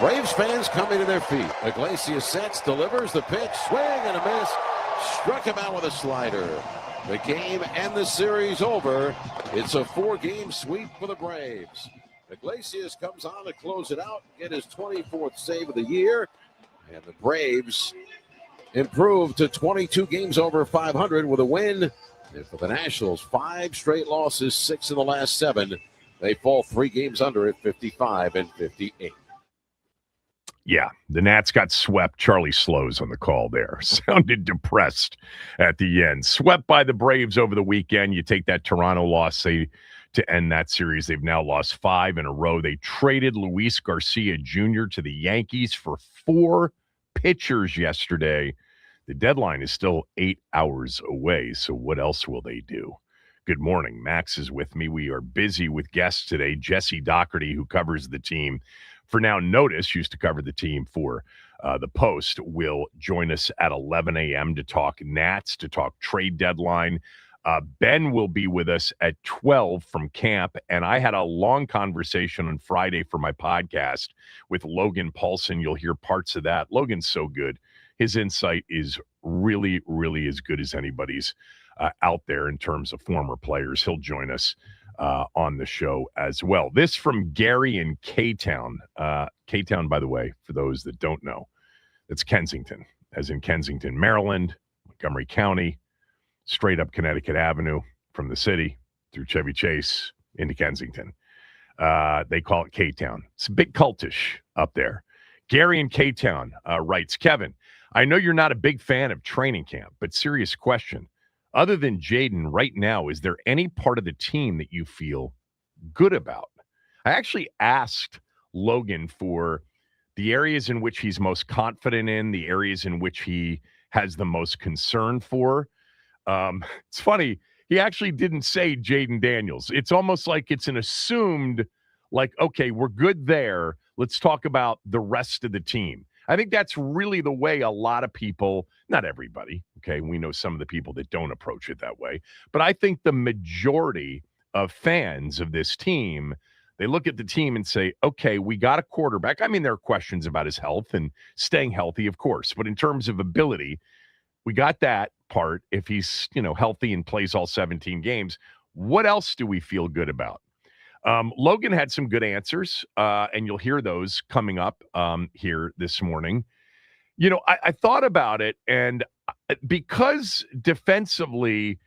Braves fans coming to their feet. Iglesias sets, delivers the pitch, swing and a miss. Struck him out with a slider. The game and the series over. It's a 4-game sweep for the Braves. Iglesias comes on to close it out, get his 24th save of the year, and the Braves improve to 22 games over 500 with a win. And for the Nationals, 5 straight losses, 6 in the last 7. They fall 3 games under at 55-58. Yeah, the Nats got swept. Charlie Slows on the call there. Sounded depressed at the end. Swept by the Braves over the weekend. You take that Toronto loss to end that series. They've now lost 5 in a row. They traded Luis Garcia Jr. to the Yankees for 4 pitchers yesterday. The deadline is still 8 hours away, so what else will they do? Good morning. Max is with me. We are busy with guests today. Jesse Doherty, who covers the team for Now Notice, used to cover the team for the Post, will join us at 11 a.m. to talk Nats, to talk trade deadline. Ben will be with us at 12 from camp, and I had a long conversation on Friday for my podcast with Logan Paulson. You'll hear parts of that. Logan's so good. His insight is really, really as good as anybody's out there in terms of former players. He'll join us on the show as well. This from Gary in K-Town. K-Town, by the way, for those that don't know, it's Kensington, as in Kensington, Maryland, Montgomery County, straight up Connecticut Avenue from the city through Chevy Chase into Kensington. They call it K-Town. It's a bit cultish up there. Gary in K-Town writes, Kevin, I know you're not a big fan of training camp, but serious question. Other than Jaden right now, is there any part of the team that you feel good about? I actually asked Logan for the areas in which he's most confident in, the areas in which he has the most concern for. It's funny. He actually didn't say Jaden Daniels. It's almost like it's an assumed, like, okay, we're good there. Let's talk about the rest of the team. I think that's really the way a lot of people, not everybody, okay, we know some of the people that don't approach it that way, but I think the majority of fans of this team, they look at the team and say, okay, we got a quarterback. I mean, there are questions about his health and staying healthy, of course, but in terms of ability, we got that part. If he's, healthy and plays all 17 games, what else do we feel good about? Logan had some good answers, and you'll hear those coming up here this morning. I thought about it, and because defensively,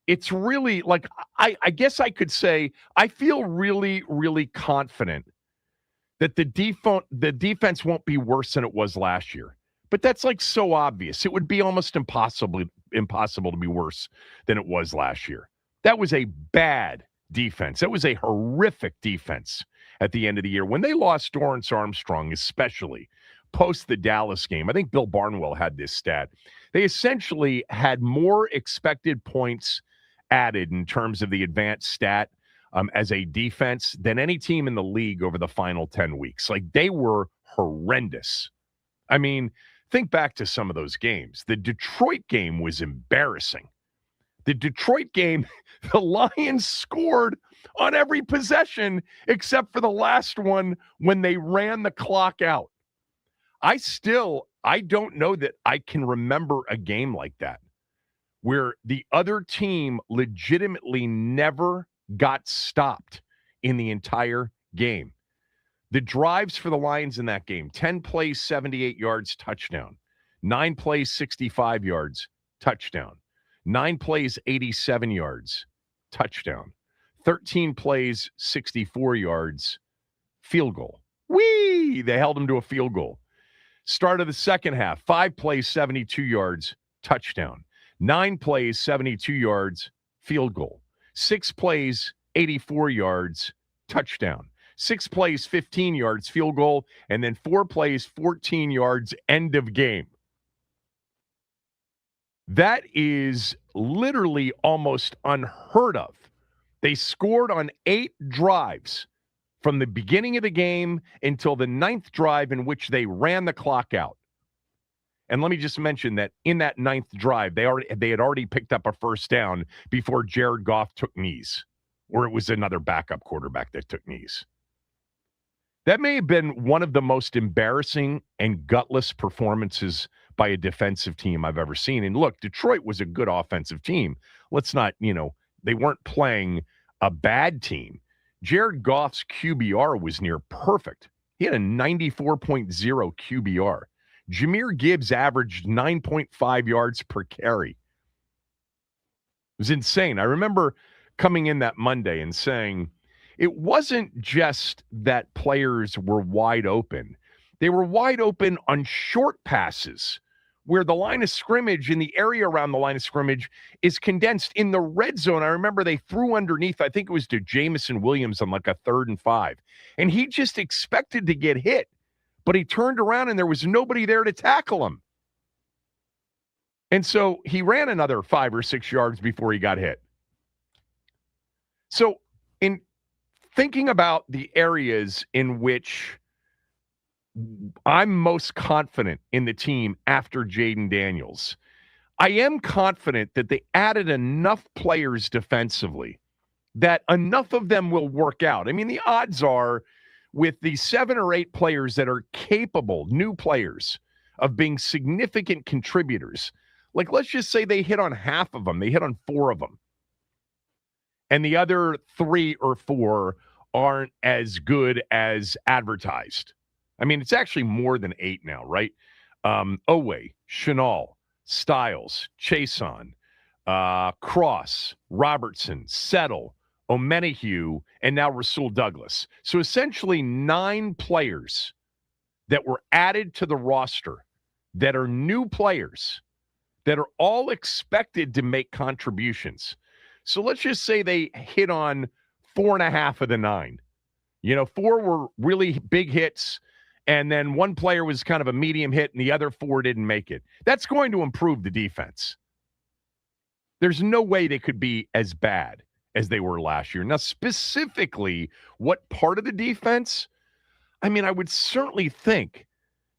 it's really like I guess I could say I feel really, really confident that the defense won't be worse than it was last year. But that's like so obvious. It would be almost impossible to be worse than it was last year. That was a bad defense. That was a horrific defense at the end of the year. When they lost Dorrance Armstrong, especially post the Dallas game, I think Bill Barnwell had this stat. They essentially had more expected points added in terms of the advanced stat as a defense than any team in the league over the final 10 weeks. Like, they were horrendous. I mean, think back to some of those games. The Detroit game was embarrassing. The Detroit game, the Lions scored on every possession except for the last one when they ran the clock out. I don't know that I can remember a game like that where the other team legitimately never got stopped in the entire game. The drives for the Lions in that game, 10 plays, 78 yards, touchdown. 9 plays, 65 yards, touchdown. 9 plays, 87 yards, touchdown. 13 plays, 64 yards, field goal. Whee! They held them to a field goal. Start of the second half, 5 plays, 72 yards, touchdown. 9 plays, 72 yards, field goal. 6 plays, 84 yards, touchdown. 6 plays, 15 yards, field goal. And then 4 plays, 14 yards, end of game. That is literally almost unheard of. They scored on 8 drives from the beginning of the game until the 9th drive in which they ran the clock out. And let me just mention that in that 9th drive, they had already picked up a first down before Jared Goff took knees, or it was another backup quarterback that took knees. That may have been one of the most embarrassing and gutless performances by a defensive team I've ever seen. And look, Detroit was a good offensive team. Let's not, they weren't playing a bad team. Jared Goff's QBR was near perfect. He had a 94.0 QBR. Jahmyr Gibbs averaged 9.5 yards per carry. It was insane. I remember coming in that Monday and saying, it wasn't just that players were wide open. They were wide open on short passes where the line of scrimmage in the area around the line of scrimmage is condensed. In the red zone, I remember they threw underneath, I think it was to Jamison Williams on like a 3rd and 5. And he just expected to get hit, but he turned around and there was nobody there to tackle him. And so he ran another 5 or 6 yards before he got hit. So in thinking about the areas in which I'm most confident in the team after Jaden Daniels, I am confident that they added enough players defensively that enough of them will work out. I mean, the odds are with the 7 or 8 players that are capable, new players, of being significant contributors, like let's just say they hit on half of them, they hit on 4 of them, and the other 3 or 4 aren't as good as advertised. I mean, it's actually more than 8 now, right? Owe, Chenal, Styles, Chason, Cross, Robertson, Settle, Omenahue, and now Rasul Douglas. So essentially 9 players that were added to the roster that are new players that are all expected to make contributions. So let's just say they hit on 4.5 of the 9. 4 were really big hits, and then 1 player was kind of a medium hit, and the other 4 didn't make it. That's going to improve the defense. There's no way they could be as bad as they were last year. Now, specifically, what part of the defense? I mean, I would certainly think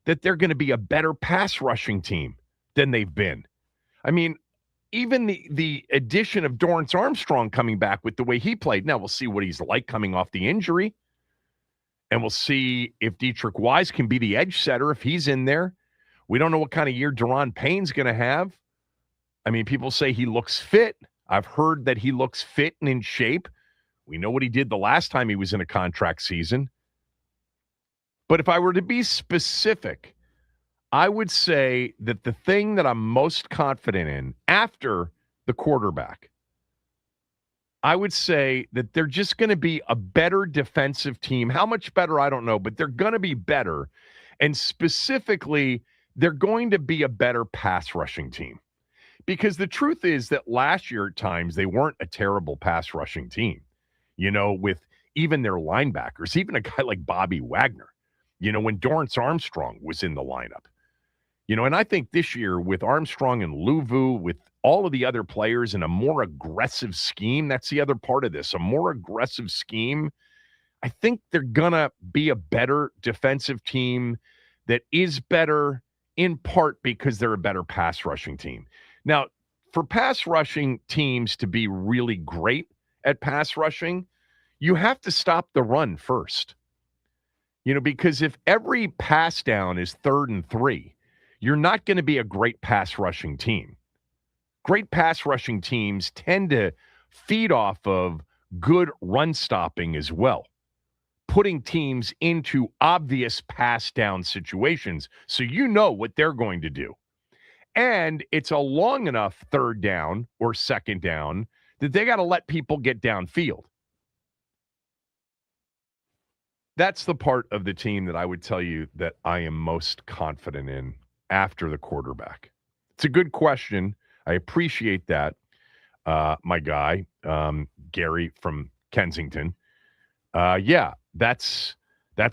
that they're going to be a better pass rushing team than they've been. I mean, even the addition of Dorrance Armstrong coming back with the way he played. Now, we'll see what he's like coming off the injury. And we'll see if Dietrich Wise can be the edge setter if he's in there. We don't know what kind of year Deron Payne's going to have. I mean, people say he looks fit. I've heard that he looks fit and in shape. We know what he did the last time he was in a contract season. But if I were to be specific, I would say that the thing that I'm most confident in after the quarterback, I would say that they're just going to be a better defensive team. How much better, I don't know, but they're going to be better. And specifically, they're going to be a better pass rushing team. Because the truth is that last year at times, they weren't a terrible pass rushing team, with even their linebackers, even a guy like Bobby Wagner, when Dorrance Armstrong was in the lineup. And I think this year with Armstrong and Luvu, with all of the other players in a more aggressive scheme, that's the other part of this, a more aggressive scheme, I think they're going to be a better defensive team that is better in part because they're a better pass rushing team. Now, for pass rushing teams to be really great at pass rushing, you have to stop the run first. Because if every pass down is 3rd and 3, you're not going to be a great pass rushing team. Great pass rushing teams tend to feed off of good run stopping as well, putting teams into obvious pass down situations so you know what they're going to do. And it's a long enough 3rd down or 2nd down that they got to let people get downfield. That's the part of the team that I would tell you that I am most confident in after the quarterback. It's a good question. I appreciate that, my guy, Gary from Kensington. That's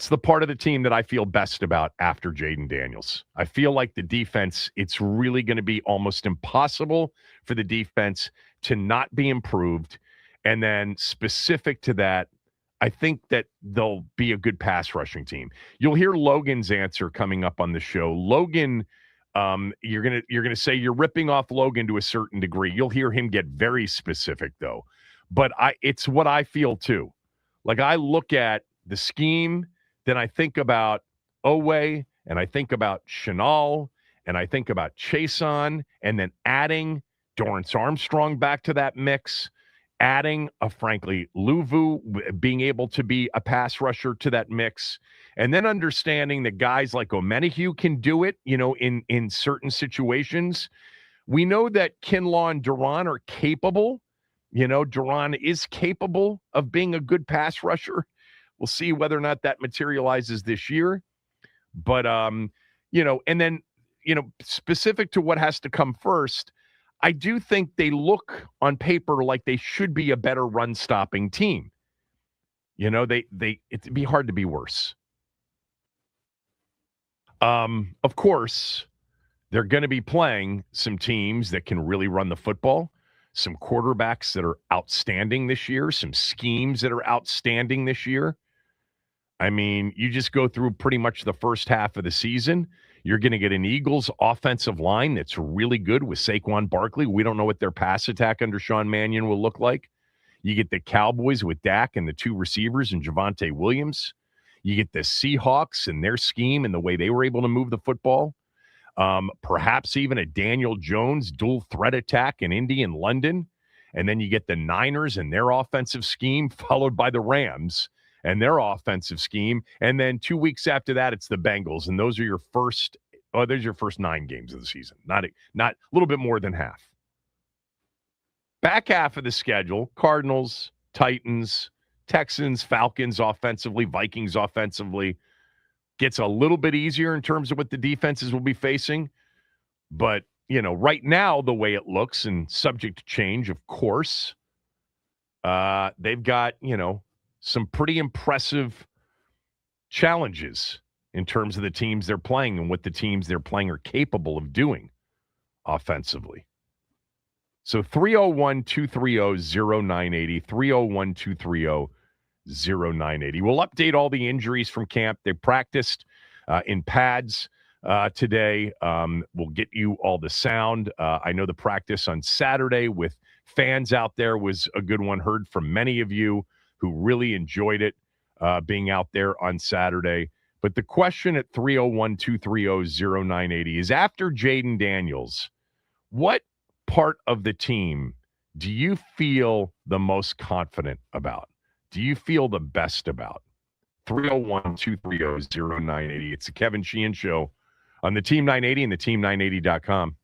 the part of the team that I feel best about after Jaden Daniels. I feel like the defense, it's really going to be almost impossible for the defense to not be improved. And then specific to that, I think that they'll be a good pass rushing team. You'll hear Logan's answer coming up on the show. Logan, you're gonna say you're ripping off Logan to a certain degree. You'll hear him get very specific though. But it's what I feel too. Like I look at the scheme, then I think about Owe, and I think about Chenal, and I think about Chason, and then adding Dorrance Armstrong back to that mix, adding frankly, Luvu being able to be a pass rusher to that mix, and then understanding that guys like O'Menahue can do it, in certain situations. We know that Kinlaw and Duran are capable. Duran is capable of being a good pass rusher. We'll see whether or not that materializes this year. But, and then, specific to what has to come first, I do think they look on paper like they should be a better run stopping team. It'd be hard to be worse. Of course, they're going to be playing some teams that can really run the football, some quarterbacks that are outstanding this year, some schemes that are outstanding this year. I mean, you just go through pretty much the first half of the season. You're going to get an Eagles offensive line that's really good with Saquon Barkley. We don't know what their pass attack under Sean Mannion will look like. You get the Cowboys with Dak and the two receivers and Javonte Williams. You get the Seahawks and their scheme and the way they were able to move the football. Perhaps even a Daniel Jones dual threat attack in Indy and London. And then you get the Niners and their offensive scheme, followed by the Rams and their offensive scheme. And then 2 weeks after that, it's the Bengals. And those are your first 9 games of the season. Not a little bit more than half. Back half of the schedule, Cardinals, Titans, Texans, Falcons offensively, Vikings offensively. Gets a little bit easier in terms of what the defenses will be facing. But, right now, the way it looks, and subject to change, of course, they've got, some pretty impressive challenges in terms of the teams they're playing and what the teams they're playing are capable of doing offensively. So 301-230-0980, 301-230-0980. We'll update all the injuries from camp. They practiced in pads today. We'll get you all the sound. I know the practice on Saturday with fans out there was a good one. Heard from many of you who really enjoyed it being out there on Saturday. But the question at 301-230-0980 is, after Jaden Daniels, what part of the team do you feel the most confident about? Do you feel the best about? 301-230-0980. It's the Kevin Sheehan Show on the Team 980 and the team980.com.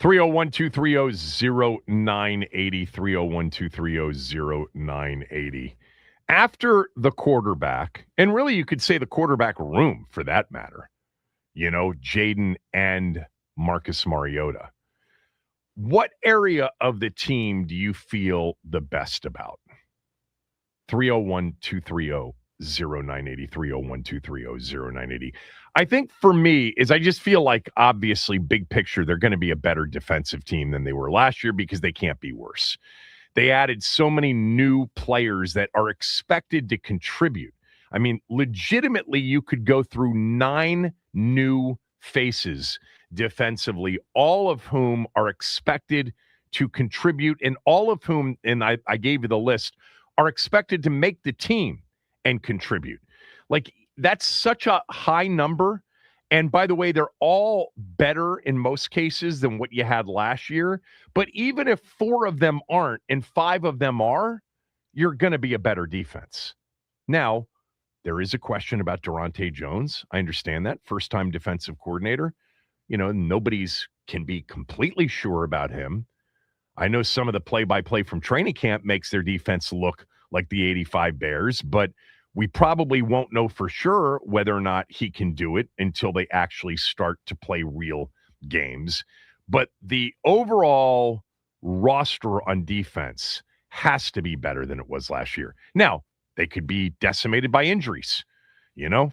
301-230-0980, 301-230-0980. After the quarterback, and really you could say the quarterback room for that matter, Jaden and Marcus Mariota, what area of the team do you feel the best about? 301-230-0980, 301-230-0980. I think for me is I just feel like obviously big picture, they're going to be a better defensive team than they were last year because they can't be worse. They added so many new players that are expected to contribute. I mean, legitimately, you could go through 9 new faces defensively, all of whom are expected to contribute, and all of whom, and I gave you the list, are expected to make the team and contribute. Like, that's such a high number. And by the way, they're all better in most cases than what you had last year. But even if 4 of them aren't and 5 of them are, you're going to be a better defense. Now, there is a question about Durante Jones. I understand that. First-time defensive coordinator. Nobody's can be completely sure about him. I know some of the play-by-play from training camp makes their defense look like the 85 Bears, but we probably won't know for sure whether or not he can do it until they actually start to play real games. But the overall roster on defense has to be better than it was last year. Now, they could be decimated by injuries.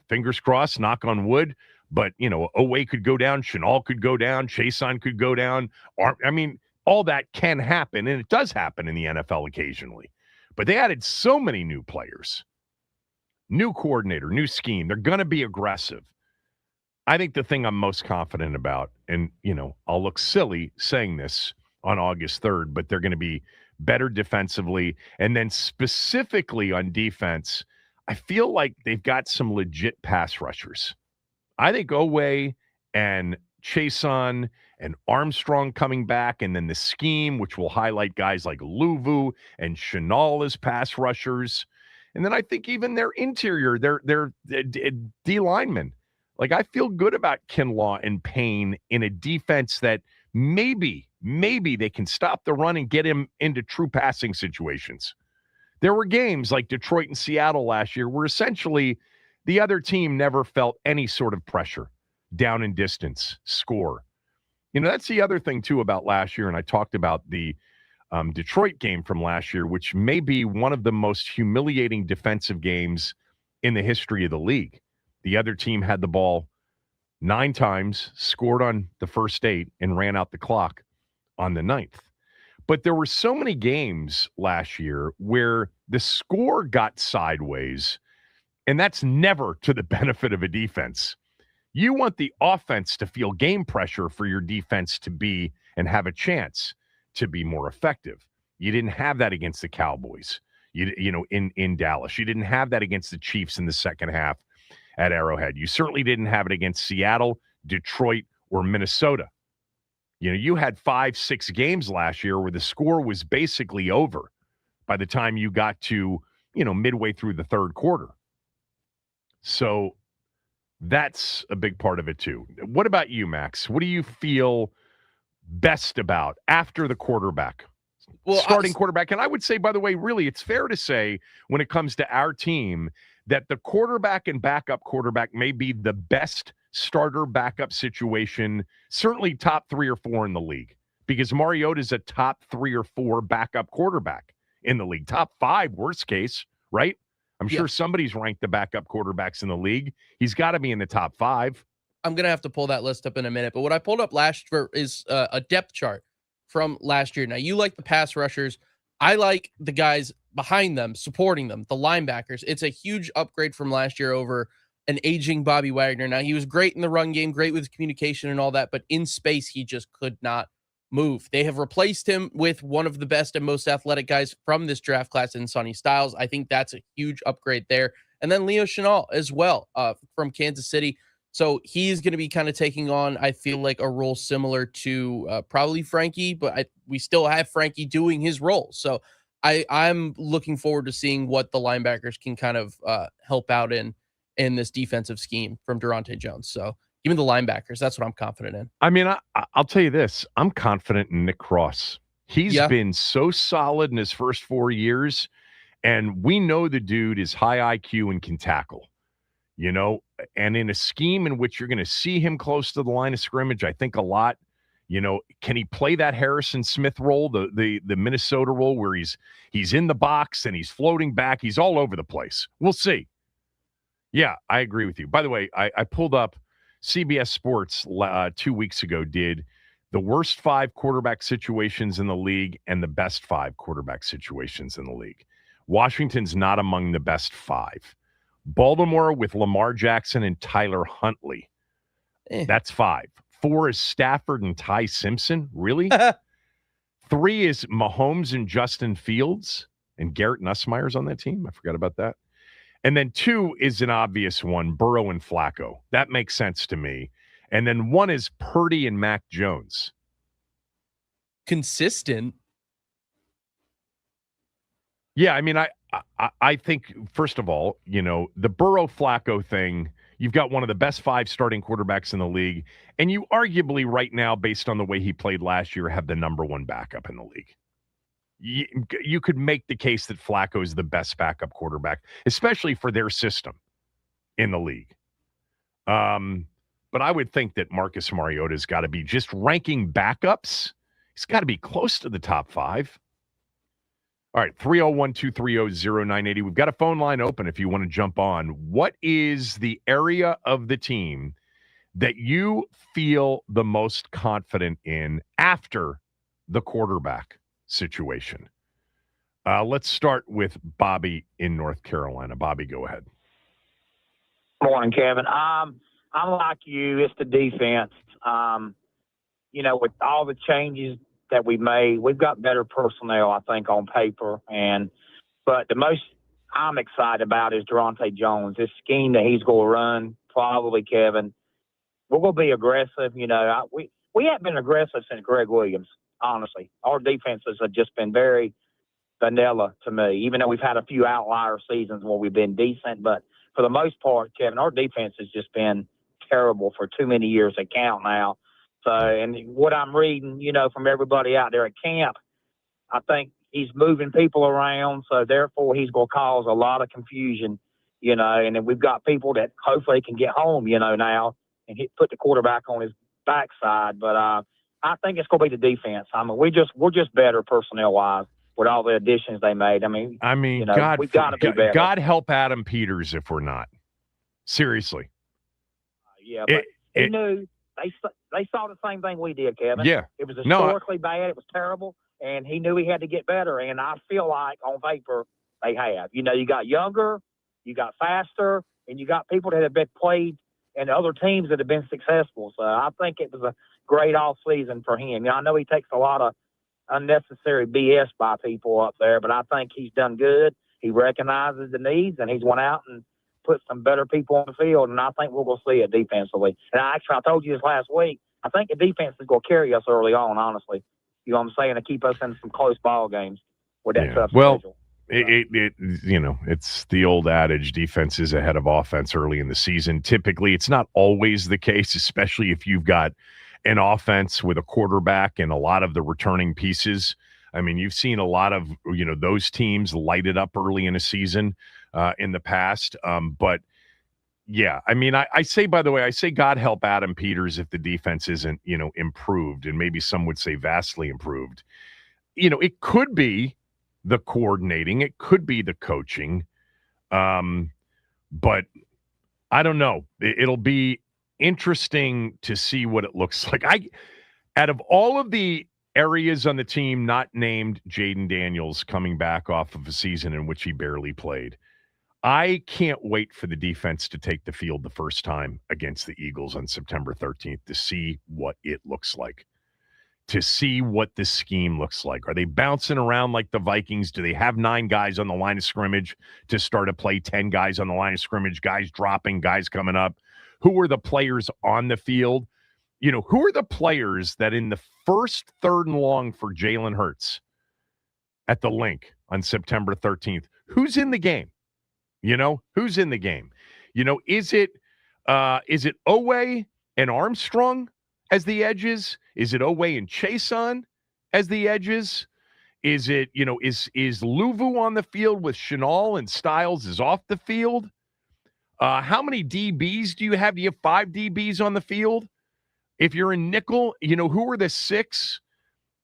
Fingers crossed, knock on wood. But, Oweh could go down, Sheehan could go down, Sheehan could go down. All that can happen, and it does happen in the NFL occasionally. But they added so many new players. New coordinator, new scheme. They're going to be aggressive. I think the thing I'm most confident about, and, I'll look silly saying this on August 3rd, but they're going to be better defensively. And then specifically on defense, I feel like they've got some legit pass rushers. I think Oweh and Sheehan and Armstrong coming back, and then the scheme, which will highlight guys like Luvu and Sheehan as pass rushers. And then I think even their interior, their D linemen. Like, I feel good about Kinlaw and Payne in a defense that maybe they can stop the run and get him into true passing situations. There were games like Detroit and Seattle last year where essentially the other team never felt any sort of pressure, down in distance, score. That's the other thing, too, about last year, and I talked about the Detroit game from last year, which may be one of the most humiliating defensive games in the history of the league. The other team had the ball 9 times, scored on the first 8, and ran out the clock on the 9th. But there were so many games last year where the score got sideways, and that's never to the benefit of a defense. You want the offense to feel game pressure for your defense to be and have a chance to be more effective. You didn't have that against the Cowboys, in Dallas. You didn't have that against the Chiefs in the second half at Arrowhead. You certainly didn't have it against Seattle, Detroit, or Minnesota. You had 5-6 games last year where the score was basically over by the time you got to, midway through the third quarter. So that's a big part of it too. What about you, Max? What do you feel best about after the quarterback? Starting quarterback. And I would say, by the way, really, it's fair to say when it comes to our team that the quarterback and backup quarterback may be the best starter backup situation, certainly top 3 or 4 in the league, because Mariota is a top 3 or 4 backup quarterback in the league. Top 5, worst case, right? I'm sure somebody's ranked the backup quarterbacks in the league. He's got to be in the top 5. I'm going to have to pull that list up in a minute. But what I pulled up last year is a depth chart from last year. Now, you like the pass rushers. I like the guys behind them, supporting them, the linebackers. It's a huge upgrade from last year over an aging Bobby Wagner. Now, he was great in the run game, great with communication and all that, but in space, he just could not move. They have replaced him with one of the best and most athletic guys from this draft class in Sonny Styles. I think that's a huge upgrade there. And then Leo Chenal as well from Kansas City. So he's going to be kind of taking on, I feel like, a role similar to probably Frankie, but we still have Frankie doing his role. So I'm looking forward to seeing what the linebackers can kind of help out in this defensive scheme from Durante Jones. So Give me the linebackers. That's what I'm confident in. I mean, I'll tell you this. I'm confident in Nick Cross. He's been so solid in his first 4 years, and we know the dude is high IQ and can tackle, and in a scheme in which you're going to see him close to the line of scrimmage, I think a lot. Can he play that Harrison Smith role, the Minnesota role where he's in the box and he's floating back? He's all over the place. We'll see. Yeah, I agree with you. By the way, I pulled up CBS Sports 2 weeks ago, did the worst 5 quarterback situations in the league and the best 5 quarterback situations in the league. Washington's not among the best 5. Baltimore with Lamar Jackson and Tyler Huntley. That's 5. 4 is Stafford and Ty Simpson. Really? 3 is Mahomes and Justin Fields. And Garrett Nussmeier's on that team. I forgot about that. And then 2 is an obvious one, Burrow and Flacco. That makes sense to me. And then 1 is Purdy and Mac Jones. Consistent. Yeah, I mean, I think, first of all, the Burrow-Flacco thing, you've got one of the best 5 starting quarterbacks in the league, and you arguably right now, based on the way he played last year, have the number 1 backup in the league. You could make the case that Flacco is the best backup quarterback, especially for their system in the league. But I would think that Marcus Mariota's got to be, just ranking backups, he's got to be close to the top 5. All right, 301-230-0980. We've got a phone line open if you want to jump on. What is the area of the team that you feel the most confident in after the quarterback situation? Let's start with Bobby in North Carolina. Bobby, go ahead. Morning, Kevin. I'm like you. It's the defense. With all the changes that we made, we've got better personnel, I think, on paper. But the most I'm excited about is Durante Jones. This scheme that he's going to run, probably, Kevin, we're going to be aggressive. We haven't been aggressive since Greg Williams, honestly. Our defenses have just been very vanilla to me, even though we've had a few outlier seasons where we've been decent. But for the most part, Kevin, our defense has just been terrible for too many years to count now. So, and what I'm reading, from everybody out there at camp, I think he's moving people around. So, therefore, he's going to cause a lot of confusion, and then we've got people that hopefully can get home, now and put the quarterback on his backside. But I think it's going to be the defense. I mean, we're just better personnel-wise with all the additions they made. I mean, we've got to be better. God help Adam Peters if we're not. Seriously. Yeah, but he knew. They saw the same thing we did, Kevin. Yeah. It was historically bad. It was terrible. And he knew he had to get better. And I feel like on paper they have. You got younger, you got faster, and you got people that have been played in other teams that have been successful. So I think it was a great off season for him. I know he takes a lot of unnecessary BS by people up there, but I think he's done good. He recognizes the needs, and he's went out and put some better people on the field, and I think we're going to see it defensively. And I told you this last week, I think the defense is going to carry us early on, honestly. You know what I'm saying? To keep us in some close ball games with that tough schedule. It's the old adage, defense is ahead of offense early in the season. Typically, it's not always the case, especially if you've got an offense with a quarterback and a lot of the returning pieces. I mean, you've seen a lot of, those teams light it up early in a season in the past. But yeah, I mean, I say, by the way, I say God help Adam Peters if the defense isn't, improved, and maybe some would say vastly improved. It could be the coordinating, it could be the coaching. But I don't know. It'll be interesting to see what it looks like. Out of all of the areas on the team not named Jaden Daniels coming back off of a season in which he barely played, I can't wait for the defense to take the field the first time against the Eagles on September 13th to see what it looks like, to see what the scheme looks like. Are they bouncing around like the Vikings? Do they have 9 guys on the line of scrimmage to start a play, 10 guys on the line of scrimmage, guys dropping, guys coming up? Who are the players on the field? Who are the players that in the first 3rd and long for Jalen Hurts at the link on September 13th, who's in the game? Who's in the game? Is it Owe and Armstrong as the edges? Is it Oweh and Chason as the edges? Is it, is Luvu on the field with Chenal and Styles is off the field? How many DBs do you have? Do you have 5 DBs on the field? If you're in nickel, who are the 6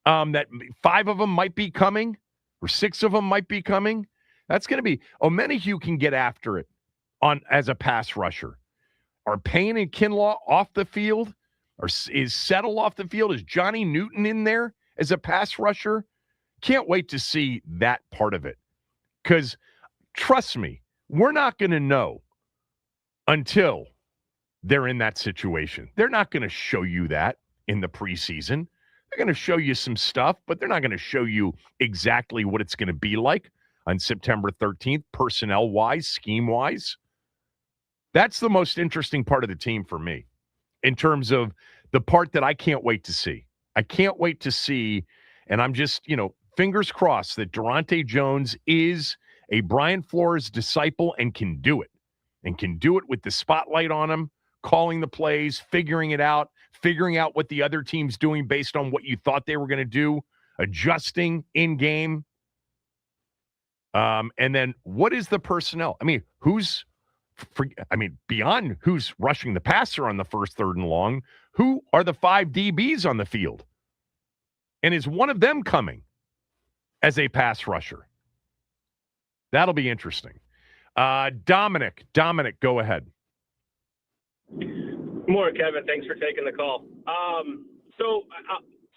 that 5 of them might be coming or 6 of them might be coming? That's going to be Omenihu can get after it as a pass rusher. Are Payne and Kinlaw off the field? Or is Settle off the field? Is Johnny Newton in there as a pass rusher? Can't wait to see that part of it. Because trust me, we're not going to know until they're in that situation. They're not going to show you that in the preseason. They're going to show you some stuff, but they're not going to show you exactly what it's going to be like on September 13th, personnel-wise, scheme-wise. That's the most interesting part of the team for me in terms of the part that I can't wait to see. I can't wait to see, and I'm just, fingers crossed that Durante Jones is a Brian Flores disciple and can do it with the spotlight on him, calling the plays, figuring out what the other team's doing based on what you thought they were going to do, adjusting in game. And then what is the personnel? I mean, beyond who's rushing the passer on the first, third, and long, who are the 5 DBs on the field? And is one of them coming as a pass rusher? That'll be interesting. Dominic, go ahead. Good morning, Kevin. Thanks for taking the call.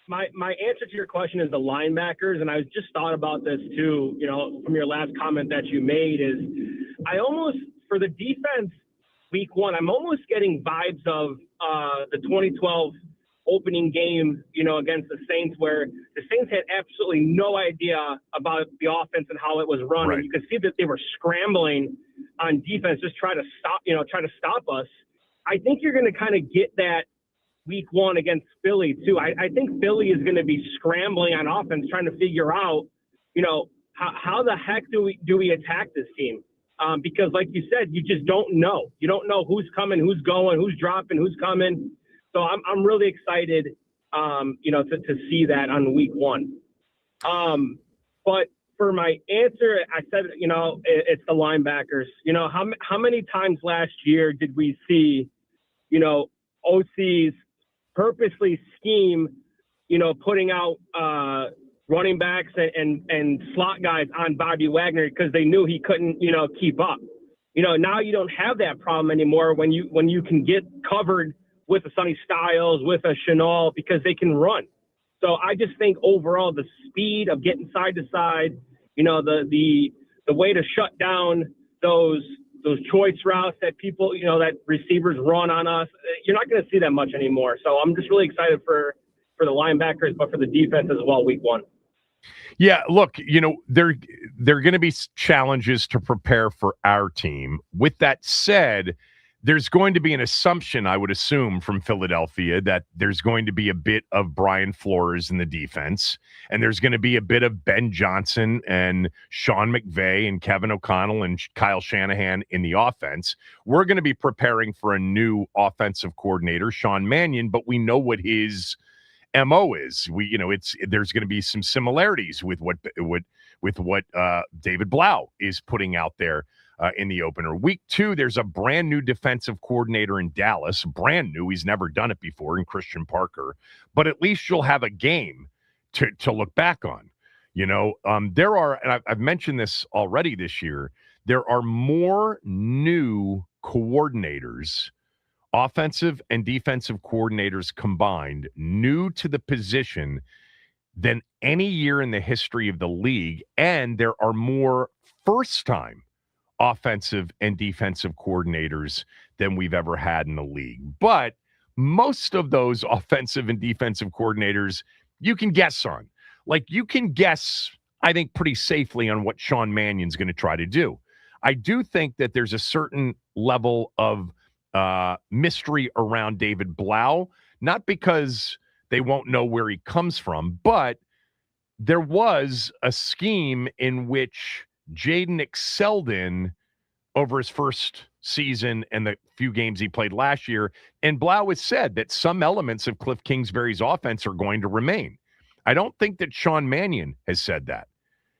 My answer to your question is the linebackers, and I just thought about this too, from your last comment that you made is I almost, for the defense week 1, I'm almost getting vibes of the 2012 opening game, against the Saints, where the Saints had absolutely no idea about the offense and how it was run. Right. And you could see that they were scrambling on defense, just try to stop us. I think you're going to kind of get that week 1 against Philly too. I think Philly is going to be scrambling on offense, trying to figure out, how the heck do we attack this team? Because like you said, you just don't know. You don't know who's coming, who's going, who's dropping, who's coming. So I'm really excited, to see that on week 1. But for my answer, I said, it's the linebackers. How many times last year did we see, OCs purposely scheme, putting out running backs and slot guys on Bobby Wagner because they knew he couldn't, keep up. Now you don't have that problem anymore when you can get covered with a Sonny Styles, with a Chenal, because they can run. So I just think overall the speed of getting side to side, the way to shut down those choice routes that people, that receivers run on us, you're not going to see that much anymore. So I'm just really excited for the linebackers, but for the defense as well, week 1. Yeah, look, there are going to be challenges to prepare for our team. With that said, there's going to be an assumption, I would assume, from Philadelphia that there's going to be a bit of Brian Flores in the defense, and there's going to be a bit of Ben Johnson and Sean McVay and Kevin O'Connell and Kyle Shanahan in the offense. We're going to be preparing for a new offensive coordinator, Sean Mannion, but we know what his MO is. There's going to be some similarities with what David Blau is putting out there. In the opener. Week 2, there's a brand new defensive coordinator in Dallas. Brand new. He's never done it before in Christian Parker. But at least you'll have a game to look back on. There are, and I've mentioned this already this year, there are more new coordinators, offensive and defensive coordinators combined, new to the position than any year in the history of the league. And there are more first-time offensive and defensive coordinators than we've ever had in the league. But most of those offensive and defensive coordinators you can guess on. Like, you can guess, I think, pretty safely on what Sean Mannion's going to try to do. I do think that there's a certain level of mystery around David Blau, not because they won't know where he comes from, but there was a scheme in which Jaden excelled in over his first season and the few games he played last year. And Blau has said that some elements of Cliff Kingsbury's offense are going to remain. I don't think that Sean Mannion has said that.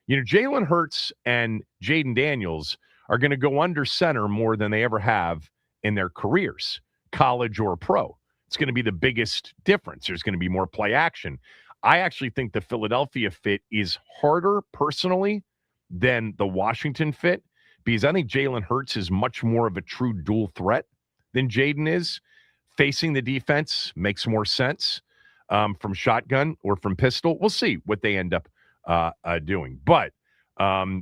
Jalen Hurts and Jaden Daniels are going to go under center more than they ever have in their careers, college or pro. It's going to be the biggest difference. There's going to be more play action. I actually think the Philadelphia fit is harder personally than the Washington fit because I think Jalen Hurts is much more of a true dual threat than Jaden is. Facing the defense makes more sense from shotgun or from pistol. We'll see what they end up doing. But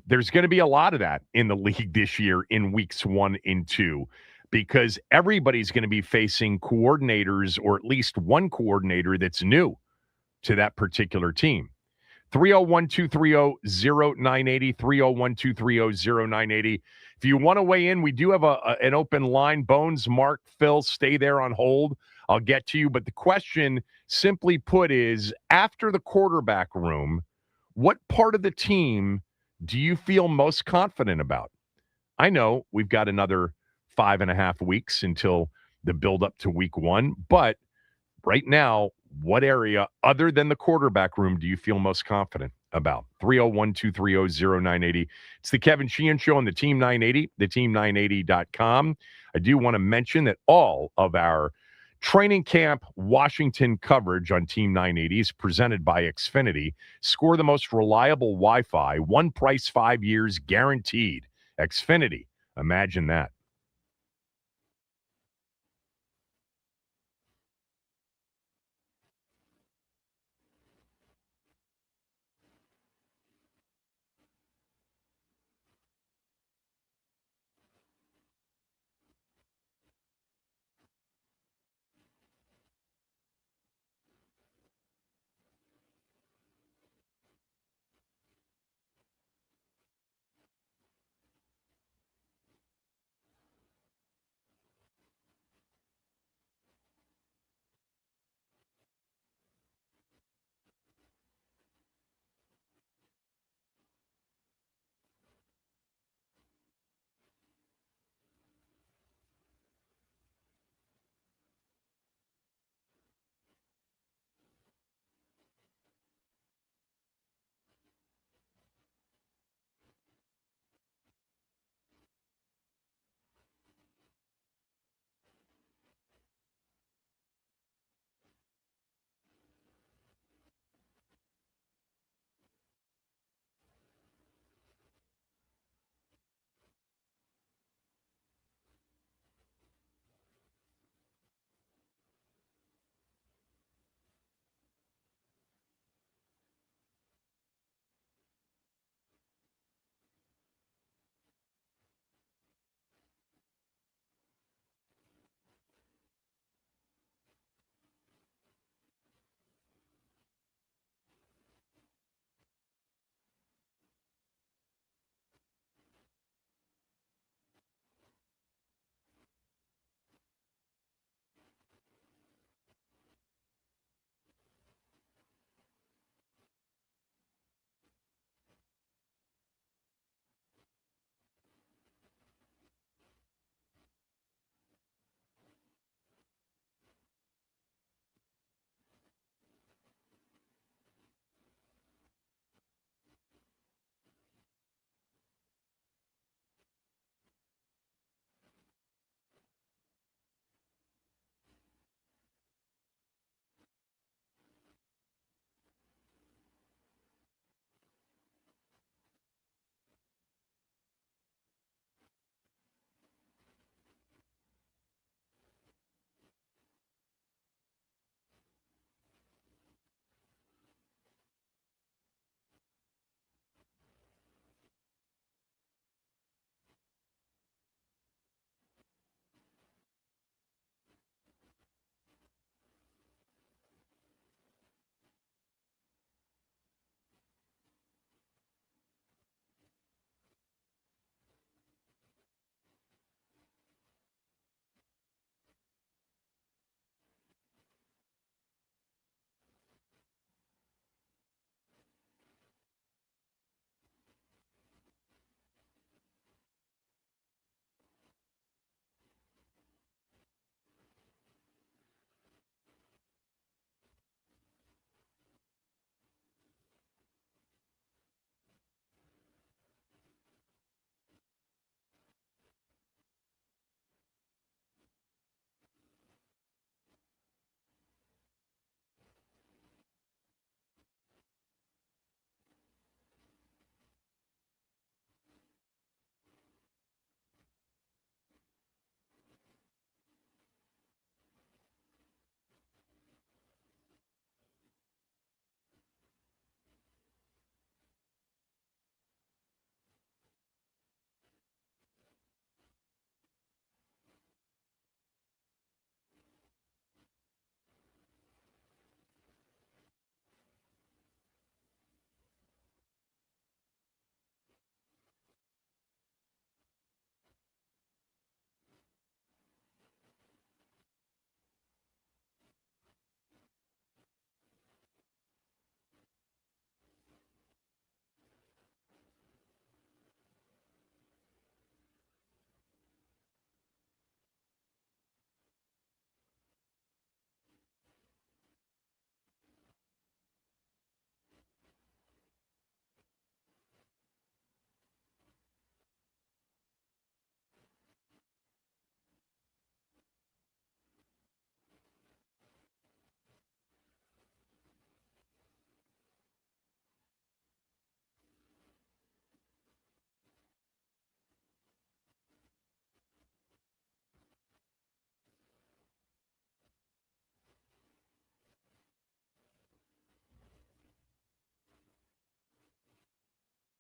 there's going to be a lot of that in the league this year in weeks 1 and 2 because everybody's going to be facing coordinators or at least one coordinator that's new to that particular team. 301-230-0980, 301-230-0980. If you want to weigh in, we do have an open line. Bones, Mark, Phil, stay there on hold. I'll get to you. But the question, simply put, is after the quarterback room, what part of the team do you feel most confident about? I know we've got another 5.5 weeks until the build-up to week 1, but right now, what area other than the quarterback room do you feel most confident about? 301-230-0980. It's the Kevin Sheehan Show on the Team 980, theteam980.com. I do want to mention that all of our training camp Washington coverage on Team 980 is presented by Xfinity. Score the most reliable Wi-Fi, one price, 5 years guaranteed. Xfinity. Imagine that.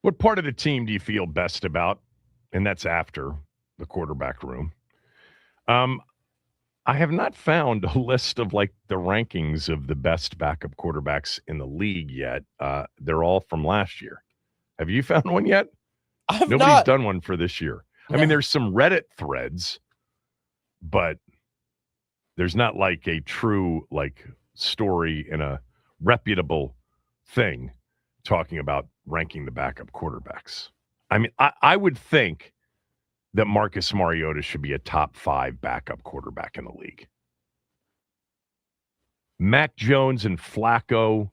What part of the team do you feel best about? And that's after the quarterback room. I have not found a list of like the rankings of the best backup quarterbacks in the league yet. They're all from last year. Have you found one yet? Nobody's done one for this year. No. I mean, there's some Reddit threads, but there's not like a true like story in a reputable thing talking about ranking the backup quarterbacks. I mean, I would think that Marcus Mariota should be a top 5 backup quarterback in the league. Mac Jones and Flacco,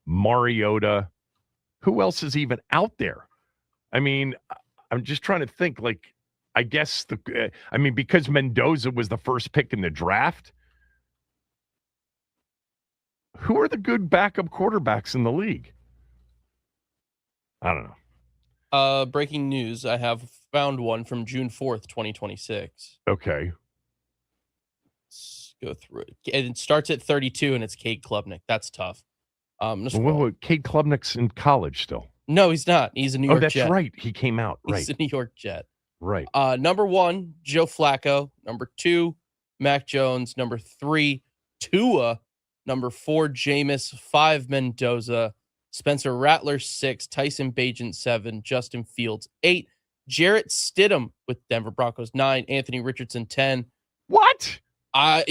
Mariota. Who else is even out there? I mean, I'm just trying to think, like, I guess because Mendoza was the first pick in the draft, who are the good backup quarterbacks in the league? I don't know. Breaking news. I have found one from June 4th, 2026. Okay. Let's go through it. It starts at 32, and it's Cade Klubnik. That's tough. Cade Klubnik's in college still. No, he's not. He's a New York Jet. Oh, that's right. He came out. Right. He's a New York Jet. Right. Number 1, Joe Flacco. Number 2, Mac Jones. Number 3, Tua. Number 4, Jameis. 5, Mendoza. Spencer Rattler, 6. Tyson Bagent, 7. Justin Fields, 8. Jarrett Stidham with Denver Broncos, 9. Anthony Richardson, 10. What? I'm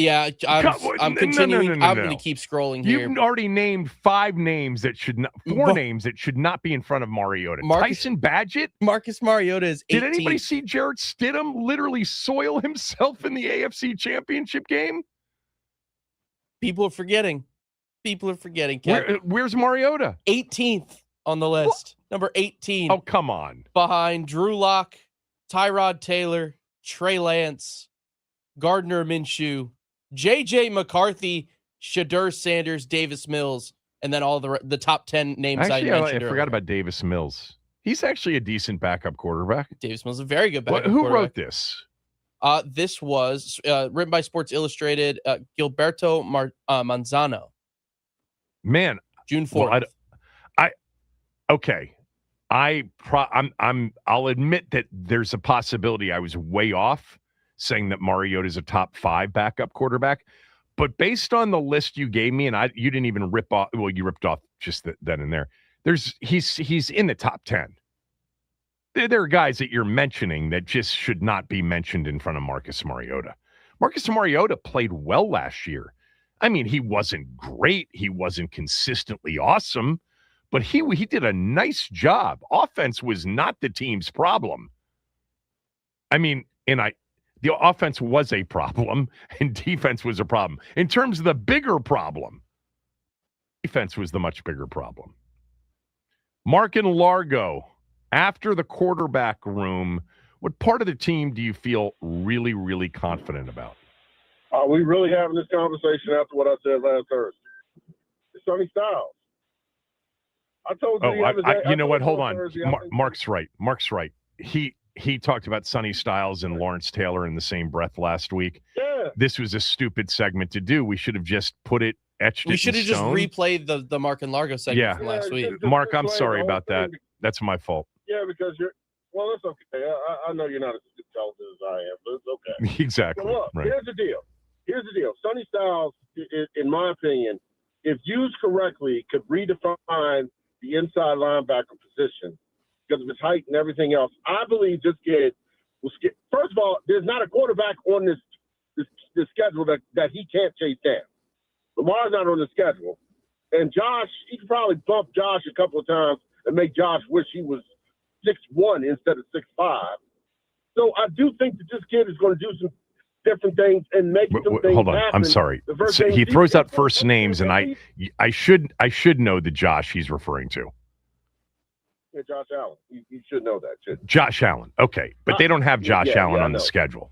continuing. No. I'm going to keep scrolling here. You've already named 5 names that should not, 4 names that should not be in front of Mariota. Tyson Bagent? Marcus Mariota is 18. Did anybody see Jarrett Stidham literally soil himself in the AFC Championship game? People are forgetting. Where's Mariota? 18th on the list. What? Number 18. Oh, come on. Behind Drew Lock, Tyrod Taylor, Trey Lance, Gardner Minshew, J.J. McCarthy, Shadur Sanders, Davis Mills, and then all the top 10 names I mentioned. I forgot about Davis Mills. He's actually a decent backup quarterback. Davis Mills is a very good backup Who quarterback. wrote this? This was written by Sports Illustrated, Gilberto Manzano. Man, June 4th. Okay. I'll admit that there's a possibility I was way off saying that Mariota is a top 5 backup quarterback, but based on the list you gave me, and you didn't even rip off. Well, you ripped off just then and there. He's in the top 10. There are guys that you're mentioning that just should not be mentioned in front of Marcus Mariota. Marcus Mariota played well last year. I mean, he wasn't great. He wasn't consistently awesome, but he did a nice job. Offense was not the team's problem. I mean, the offense was a problem, and defense was a problem. In terms of the bigger problem, defense was the much bigger problem. Mark and Largo, after the quarterback room, what part of the team do you feel really, really confident about? Are we really having this conversation after what I said last Thursday? It's Sonny Styles. I told you. You know what? Hold on. Mark's right. He talked about Sonny Styles and Lawrence Taylor in the same breath last week. Yeah. This was a stupid segment to do. We should have just etched it in stone. We should have just replayed the Mark and Largo segment from last week. Mark, I'm sorry about that. That's my fault. Yeah, because that's okay. I know you're not as intelligent as I am, but it's okay. Exactly. So look, right. Here's the deal. Sonny Styles, in my opinion, if used correctly, could redefine the inside linebacker position because of his height and everything else. I believe this kid will skip. First of all, there's not a quarterback on this schedule that he can't chase down. Lamar's not on the schedule. And Josh, he could probably bump Josh a couple of times and make Josh wish he was 6'1" instead of 6'5". So I do think that this kid is going to do some different things and make some things hold on. happen. I'm sorry. So he throws out first names, and I should know the Josh he's referring to. Yeah, Josh Allen. You should know that, shouldn't you? Josh Allen. Okay, but they don't have Josh Allen on the schedule.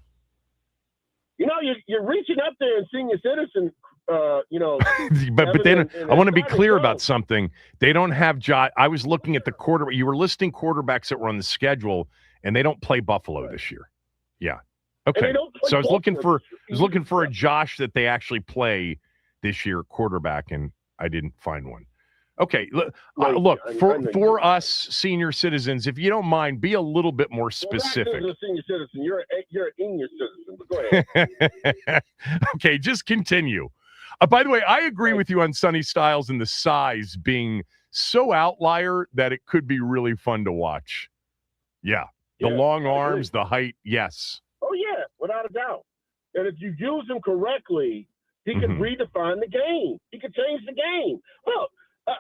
You know, you're reaching up there and senior citizen. but they don't. I want to be clear about something. They don't have Josh. I was looking at the quarterback. You were listing quarterbacks that were on the schedule, and they don't play Buffalo this year. Yeah. Okay. So I was looking for a Josh that they actually play this year, quarterback, and I didn't find one. Okay, look, Right, for us senior citizens, if you don't mind, be a little bit more specific. Well, not as a senior citizen. You're an in-year citizen. But go ahead. Okay, just continue. By the way, I agree with you on Sonny Styles and the size being so outlier that it could be really fun to watch. Yeah, the long arms, the height, yes. Oh, yeah, without a doubt. And if you use him correctly, he can redefine the game. He can change the game.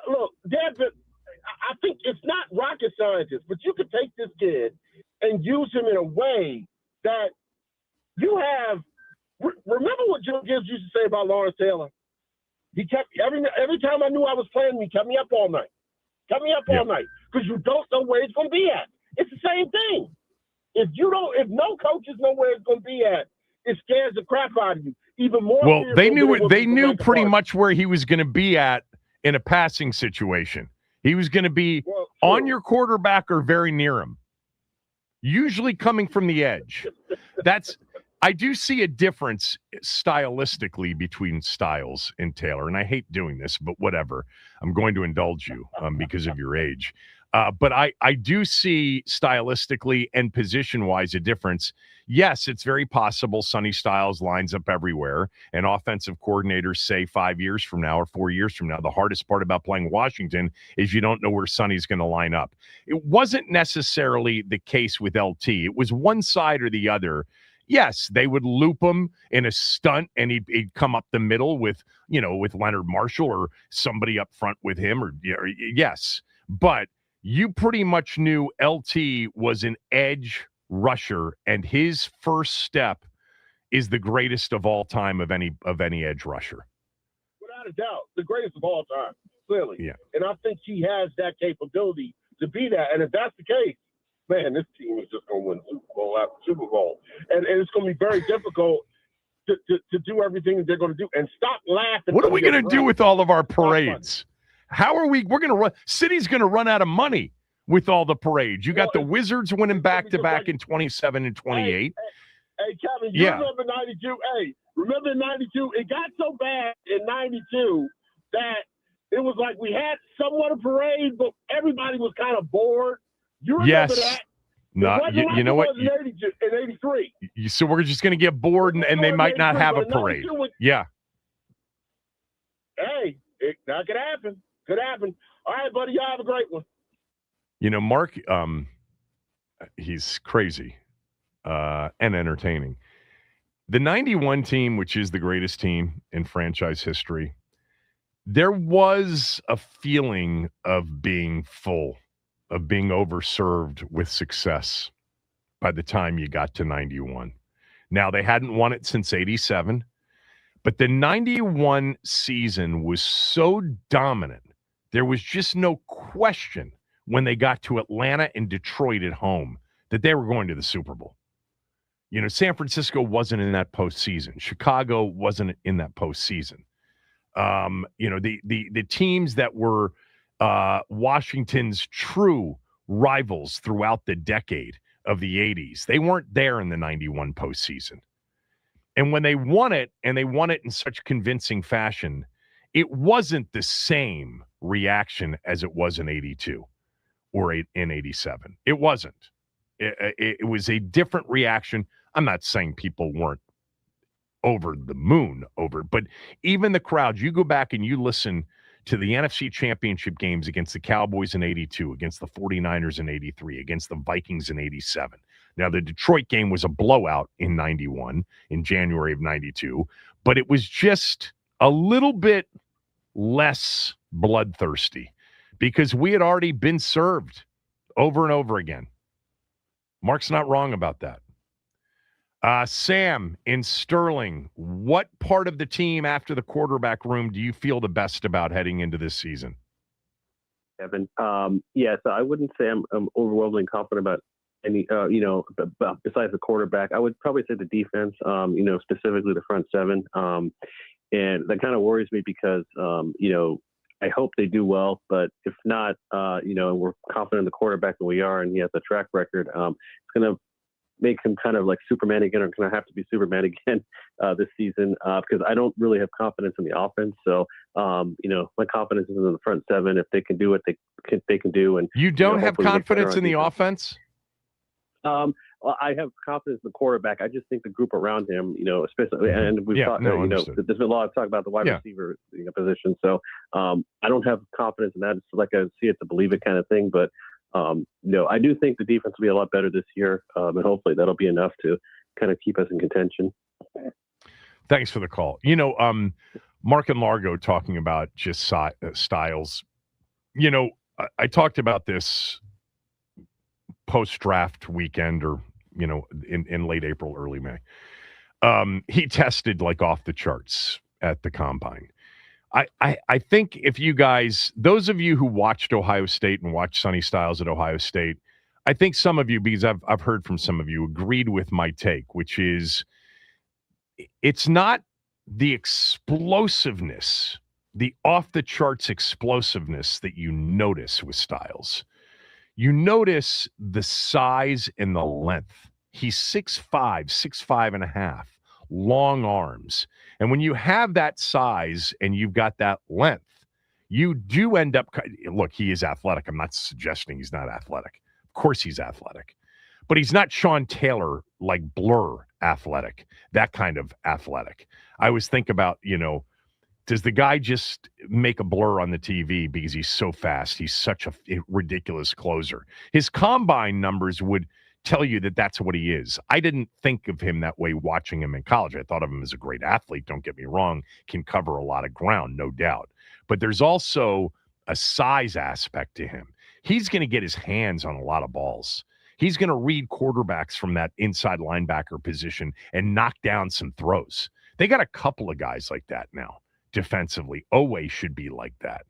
Look, Dad, I think it's not rocket scientist, but you could take this kid and use him in a way that you have. Remember what Joe Gibbs used to say about Lawrence Taylor? He kept every time I knew I was playing him, he kept me up all night. All night because you don't know where it's going to be at. It's the same thing. If no coaches know where it's going to be at, it scares the crap out of you. Even more. Well, they knew pretty much where he was going to be at in a passing situation. He was going to be on your quarterback or very near him, usually coming from the edge. I do see a difference stylistically between Styles and Taylor, and I hate doing this, but whatever. I'm going to indulge you because of your age. But I do see stylistically and position-wise a difference. Yes, it's very possible Sonny Styles lines up everywhere, and offensive coordinators say 5 years from now or 4 years from now, the hardest part about playing Washington is you don't know where Sonny's going to line up. It wasn't necessarily the case with LT. It was one side or the other. Yes, they would loop him in a stunt, and he'd come up the middle with Leonard Marshall or somebody up front with him. Yes, but you pretty much knew LT was an edge rusher, and his first step is the greatest of all time of any edge rusher. Without a doubt, the greatest of all time, clearly. Yeah. And I think he has that capability to be that. And if that's the case, man, this team is just going to win Super Bowl after Super Bowl. And it's going to be very difficult to do everything that they're going to do. And stop laughing. What are we going to do with all of our parades? How are we're going to run? City's going to run out of money with all the parades. You got the Wizards winning back-to-back in 27 and 28. Hey, Kevin, you remember 92? Hey, remember 92? It got so bad in 92 that it was like we had somewhat a parade, but everybody was kind of bored. You remember that? No, you know what? In 83. So we're just going to get bored, and they might not have a parade. Yeah. Hey, that could happen. Could happen. All right, buddy. Y'all have a great one. Mark, he's crazy and entertaining. The 91 team, which is the greatest team in franchise history, there was a feeling of being full, of being overserved with success by the time you got to 91. Now, they hadn't won it since 87, but the 91 season was so dominant, there was just no question when they got to Atlanta and Detroit at home that they were going to the Super Bowl. San Francisco wasn't in that postseason. Chicago wasn't in that postseason. The teams that were Washington's true rivals throughout the decade of the 80s, they weren't there in the 91 postseason. And when they won it, and they won it in such convincing fashion, it wasn't the same reaction as it was in 82 or in 87. It wasn't. It was a different reaction. I'm not saying people weren't over the moon over, but even the crowds, you go back and you listen to the NFC Championship games against the Cowboys in 82, against the 49ers in 83, against the Vikings in 87. Now, the Detroit game was a blowout in 91, in January of 92, but it was just a little bit less bloodthirsty because we had already been served over and over again. Mark's not wrong about that. Sam in Sterling, what part of the team after the quarterback room do you feel the best about heading into this season? Kevin, so I wouldn't say I'm overwhelmingly confident about any, besides the quarterback. I would probably say the defense, specifically the front seven. And that kind of worries me because, I hope they do well, but if not, we're confident in the quarterback that we are, and he has a track record. It's going to make him kind of like Superman again, or going to have to be Superman again this season, because I don't really have confidence in the offense. So, my confidence is in the front seven. If they can do what they can do. And you don't have confidence in the offense? Well, I have confidence in the quarterback. I just think the group around him, especially, and we've talked, there's been a lot of talk about the wide receiver position. So I don't have confidence in that. It's like a see it to believe it kind of thing. But I do think the defense will be a lot better this year, and hopefully that'll be enough to kind of keep us in contention. Thanks for the call. Mark and Largo talking about just styles. I talked about this post-draft weekend, or in late April, early May. He tested like off the charts at the combine. I think if you guys, those of you who watched Ohio State and watched Sonny Styles at Ohio State, I think some of you, because I've heard from some of you, agreed with my take, which is it's not the explosiveness, the off-the-charts explosiveness that you notice with Styles. You notice the size and the length. He's 6'5", 6'5 and a half, long arms. And when you have that size and you've got that length, you do end up, look, he is athletic. I'm not suggesting he's not athletic. Of course he's athletic. But he's not Sean Taylor, like Blur athletic, that kind of athletic. I always think about, does the guy just make a blur on the TV because he's so fast? He's such a ridiculous closer. His combine numbers would tell you that that's what he is. I didn't think of him that way watching him in college. I thought of him as a great athlete, don't get me wrong, can cover a lot of ground, no doubt. But there's also a size aspect to him. He's going to get his hands on a lot of balls. He's going to read quarterbacks from that inside linebacker position and knock down some throws. They got a couple of guys like that now. Defensively, Owe should be like that.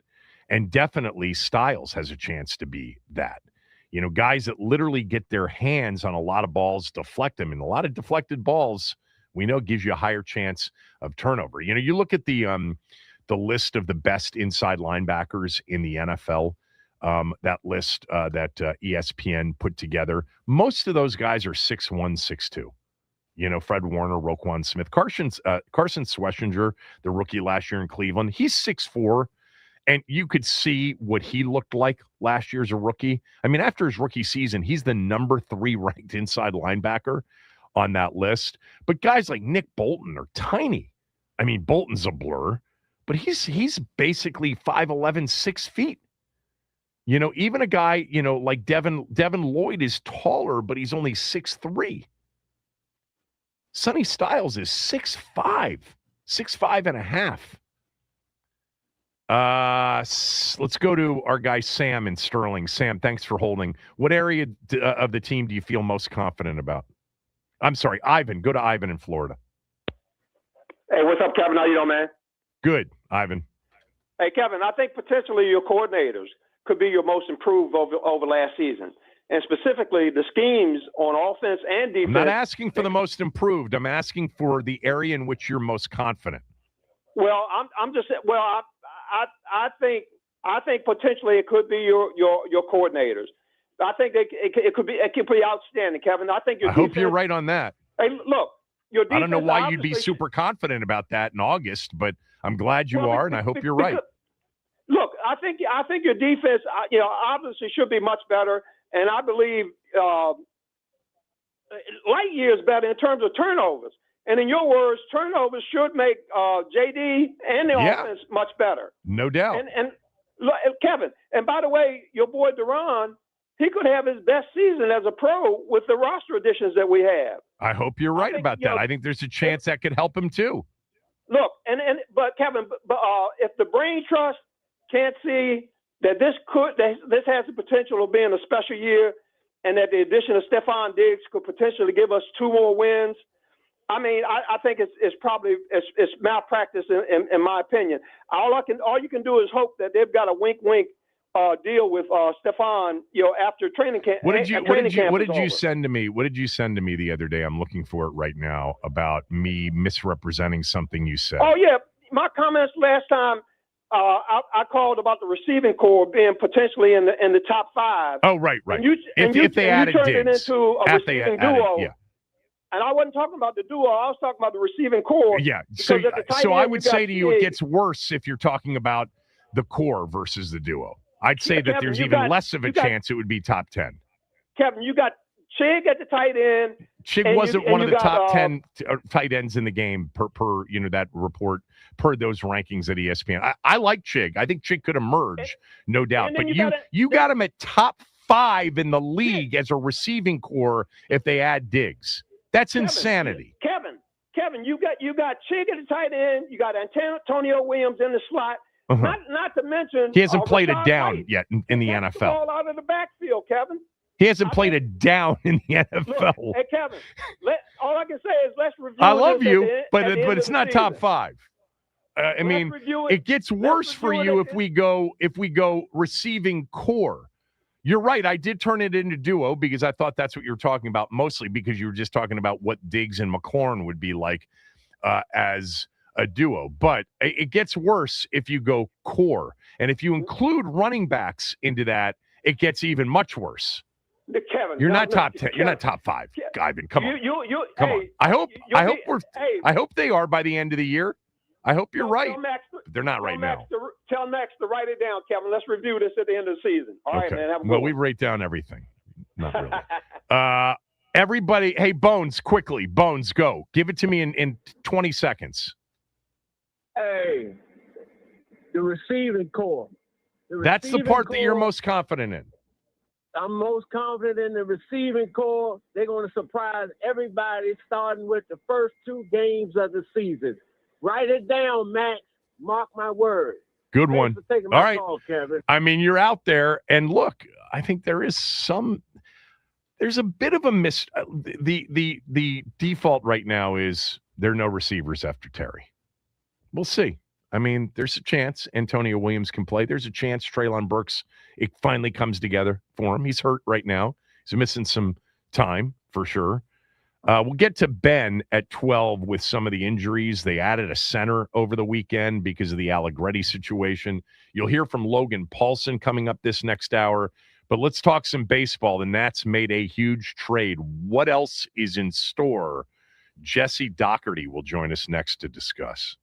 And definitely Styles has a chance to be that. Guys that literally get their hands on a lot of balls, deflect them, and a lot of deflected balls, we know gives you a higher chance of turnover. You look at the list of the best inside linebackers in the NFL, that list that ESPN put together. Most of those guys are 6'1", 6'2". Fred Warner, Roquan Smith, Carson Schwessinger, the rookie last year in Cleveland. He's 6'4", and you could see what he looked like last year as a rookie. I mean, after his rookie season, he's the number 3 ranked inside linebacker on that list. But guys like Nick Bolton are tiny. I mean, Bolton's a blur, but he's basically 5'11", 6 feet. Even a guy, like Devin Lloyd is taller, but he's only 6'3". Sonny Styles is 6'5", 6'5 and a half. Let's go to our guy Sam in Sterling. Sam, thanks for holding. What area of the team do you feel most confident about? I'm sorry, Ivan. Go to Ivan in Florida. Hey, what's up, Kevin? How you doing, man? Good, Ivan. Hey, Kevin, I think potentially your coordinators could be your most improved over last season. And specifically, the schemes on offense and defense. I'm not asking for the most improved. I'm asking for the area in which you're most confident. Well, I'm just saying. Well, I think potentially it could be your coordinators. I think it could be outstanding, Kevin. I think your. I hope you're right on that. Hey, look, your defense. I don't know why you'd be super confident about that in August, but I'm glad you are, and I hope you're right. Look, I think your defense, obviously should be much better. And I believe light years better in terms of turnovers. And in your words, turnovers should make JD and the offense much better. No doubt. And Kevin, and by the way, your boy Duran, he could have his best season as a pro with the roster additions that we have. I hope you're right about that. I think there's a chance that could help him too. Look, but Kevin, if the brain trust can't see that this has the potential of being a special year, and that the addition of Stephon Diggs could potentially give us 2 more wins. I mean, I think it's probably malpractice in my opinion. All you can do is hope that they've got a wink deal with Stephon, after training camp. What did you send to me? What did you send to me the other day? I'm looking for it right now about me misrepresenting something you said. Oh yeah, my comments last time. I called about the receiving core being potentially in the top 5. Oh, right. And if they added Diggs, it into a receiving duo. and I wasn't talking about the duo. I was talking about the receiving core. Yeah. So because at the tight I end, would you got say to you, it Chig. gets worse if you're talking about the core versus the duo. I'd say that Kevin, there's you even got- less of a you got- chance it would be top 10. Kevin, you got Chig at the tight end. Chig and wasn't you one of the got, top 10 tight ends in the game per that report, per those rankings at ESPN. I like Chig. I think Chig could emerge, no doubt. and then But you got him at top 5 in the league as a receiving core if they add Diggs. That's insanity. Kevin, you got Chig at the tight end. You got Antonio Williams in the slot. Uh-huh. Not to mention He hasn't played a Rashad down White. yet in the That's NFL. The ball out of the backfield, Kevin. He hasn't played a down in the NFL. Look, hey Kevin, all I can say is let's review. I love this you, at the but end it's of not the top season. 5. I mean, it gets worse for you if we go receiving core. You're right. I did turn it into duo because I thought that's what you were talking about, mostly because you were just talking about what Diggs and McLaurin would be like as a duo. But it gets worse if you go core. And if you include running backs into that, it gets even much worse. Kevin, You're not top 10. Kevin, You're not top 5, Ivan. Come on. Come on. I hope they are by the end of the year. I hope you're right. But they're not right now. Tell Max to write it down, Kevin. Let's review this at the end of the season. All right, man. Have a good one. We write down everything. Not really. Everybody, hey, Bones, quickly. Bones, go. Give it to me in 20 seconds. Hey, the receiving core. That's the part that you're most confident in. I'm most confident in the receiving core. They're going to surprise everybody starting with the first 2 games of the season. Write it down, Max. Mark my word. Good one. Thanks for taking All my right. call, Kevin. I mean, you're out there, and look, I think there's a bit of a the default right now is there are no receivers after Terry. We'll see. I mean, there's a chance Antonio Williams can play. There's a chance Treylon Burks, it finally comes together for him. He's hurt right now. He's missing some time for sure. We'll get to Ben at 12 with some of the injuries. They added a center over the weekend because of the Allegretti situation. You'll hear from Logan Paulson coming up this next hour. But let's talk some baseball. The Nats made a huge trade. What else is in store? Jesse Doherty will join us next to discuss.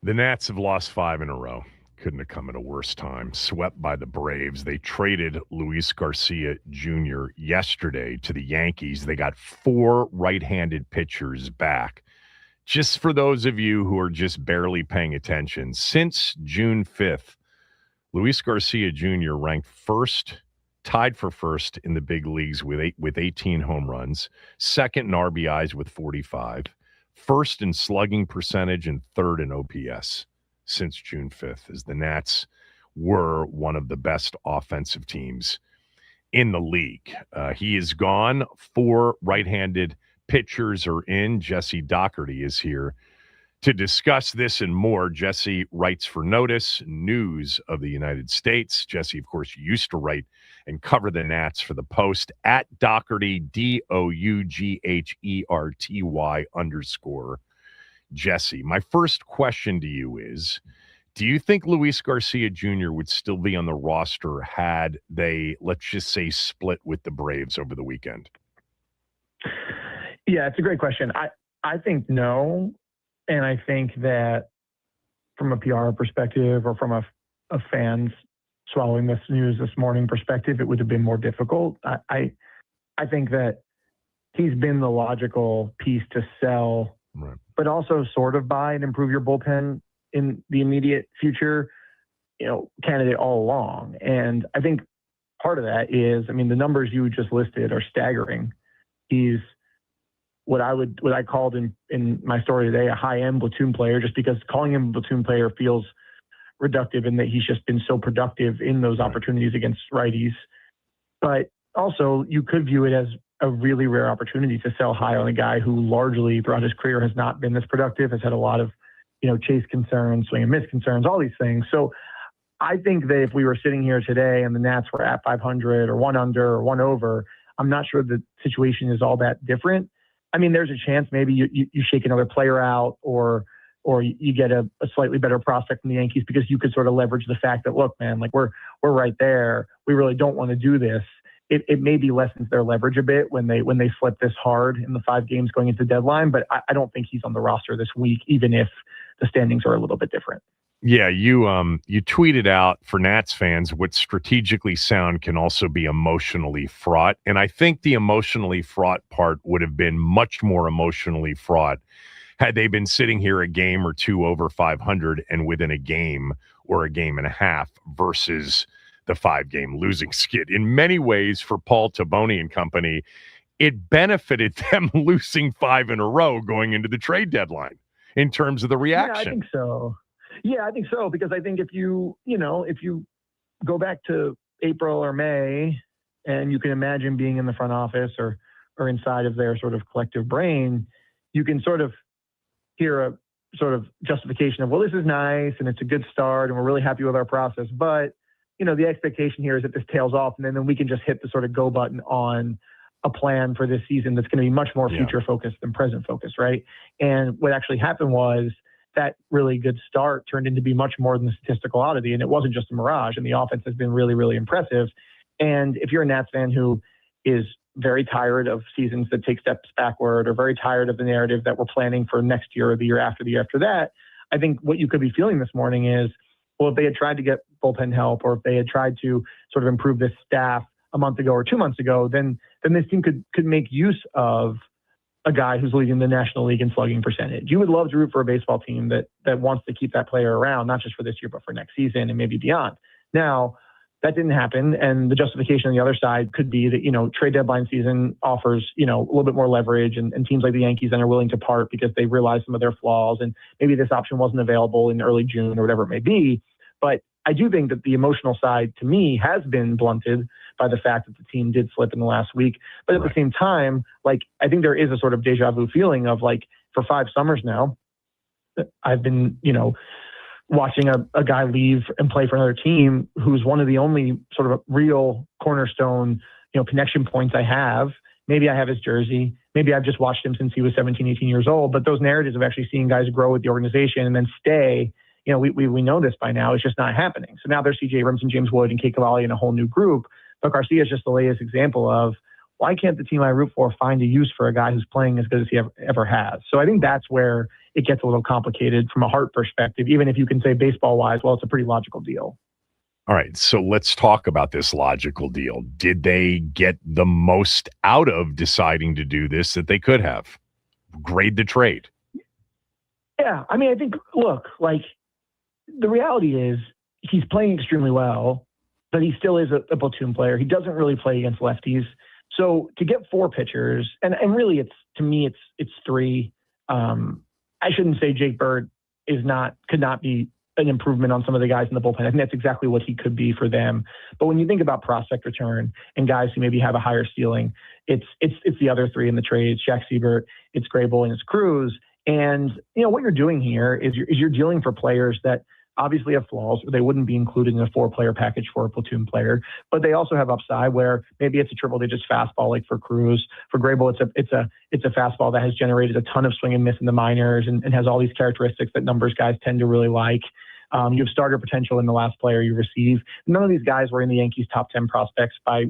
The Nats have lost 5 in a row. Couldn't have come at a worse time. Swept by the Braves. They traded Luis Garcia Jr. yesterday to the Yankees. They got 4 right-handed pitchers back. Just for those of you who are just barely paying attention, since June 5th, Luis Garcia Jr. ranked tied for first in the big leagues with 18 home runs, second in RBIs with 45, first in slugging percentage, and third in OPS since June 5th, as the Nats were one of the best offensive teams in the league. He is gone. 4 right-handed pitchers are in. Jesse Doherty is here to discuss this and more. Jesse writes for Notice, News of the United States. Jesse, of course, used to write and cover the Nats for the Post at Dougherty, DOUGHERTY_ Jesse. My first question to you is, do you think Luis Garcia Jr. would still be on the roster had they, let's just say, split with the Braves over the weekend? Yeah, it's a great question. I think no. And I think that from a PR perspective or from a fans swallowing this news this morning perspective, it would have been more difficult. I think that he's been the logical piece to sell, right, but also sort of buy and improve your bullpen in the immediate future, candidate all along. And I think part of that is, the numbers you just listed are staggering. He's what I called in my story today a high-end platoon player, just because calling him a platoon player feels reductive in that he's just been so productive in those opportunities against righties. But also, you could view it as a really rare opportunity to sell high on a guy who largely throughout his career has not been this productive, has had a lot of, chase concerns, swing and miss concerns, all these things. So I think that if we were sitting here today and the Nats were at 500 or 1 under or 1 over, I'm not sure the situation is all that different. There's a chance maybe you shake another player out or you get a slightly better prospect from the Yankees because you could sort of leverage the fact that, look, man, like we're right there. We really don't want to do this. It maybe lessens their leverage a bit when they slip this hard in the 5 games going into deadline. But I don't think he's on the roster this week, even if the standings are a little bit different. Yeah, you tweeted out for Nats fans, what strategically sound can also be emotionally fraught. And I think the emotionally fraught part would have been much more emotionally fraught had they been sitting here a game or 2 over 500 and within a game or a game and a half versus the 5-game losing skid. In many ways, for Paul Taboni and company, it benefited them losing 5 in a row going into the trade deadline in terms of the reaction. Yeah, I think so. Yeah, I think so, because I think if you go back to April or May and you can imagine being in the front office or inside of their sort of collective brain, you can sort of hear a sort of justification of, well, this is nice and it's a good start and we're really happy with our process. But, the expectation here is that this tails off and then we can just hit the sort of go button on a plan for this season that's going to be much more future focused than present focused, right? And what actually happened was that really good start turned into be much more than a statistical oddity. And it wasn't just a mirage. And the offense has been really, really impressive. And if you're a Nats fan who is very tired of seasons that take steps backward or very tired of the narrative that we're planning for next year or the year after that, I think what you could be feeling this morning is, well, if they had tried to get bullpen help or if they had tried to sort of improve this staff a month ago or 2 months ago, then this team could make use of a guy who's leading the National League in slugging percentage. You would love to root for a baseball team that wants to keep that player around, not just for this year, but for next season and maybe beyond. Now, that didn't happen. And the justification on the other side could be that, trade deadline season offers, a little bit more leverage and teams like the Yankees then are willing to part because they realize some of their flaws. And maybe this option wasn't available in early June or whatever it may be. But I do think that the emotional side to me has been blunted by the fact that the team did slip in the last week. But at the same time, I think there is a sort of deja vu feeling of for 5 summers now, I've been, watching a guy leave and play for another team who's one of the only sort of real cornerstone, connection points I have. Maybe I have his jersey. Maybe I've just watched him since he was 17, 18 years old. But those narratives of actually seeing guys grow with the organization and then stay, we know this by now. It's just not happening. So now there's C.J. Abrams and James Wood and Kate Cavalli and a whole new group. But Garcia is just the latest example of, why can't the team I root for find a use for a guy who's playing as good as he ever has? So I think that's where it gets a little complicated from a heart perspective, even if you can say baseball-wise, well, it's a pretty logical deal. All right, so let's talk about this logical deal. Did they get the most out of deciding to do this that they could have? Grade the trade. Yeah, I mean, I think, look, like, the reality is he's playing extremely well, but he still is a platoon player. He doesn't really play against lefties. So to get 4 pitchers, and really to me it's 3. I shouldn't say Jake Bird could not be an improvement on some of the guys in the bullpen. I think that's exactly what he could be for them. But when you think about prospect return and guys who maybe have a higher ceiling, it's the other 3 in the trade. Shaq Siebert, it's Grable, and it's Cruz. And what you're doing here is you're dealing for players that obviously have flaws, or they wouldn't be included in a 4-player package for a platoon player, but they also have upside where maybe it's a triple digits fastball like for Cruz. For Grable, it's a fastball that has generated a ton of swing and miss in the minors and has all these characteristics that numbers guys tend to really like. You have starter potential in the last player you receive. None of these guys were in the Yankees' top 10 prospects by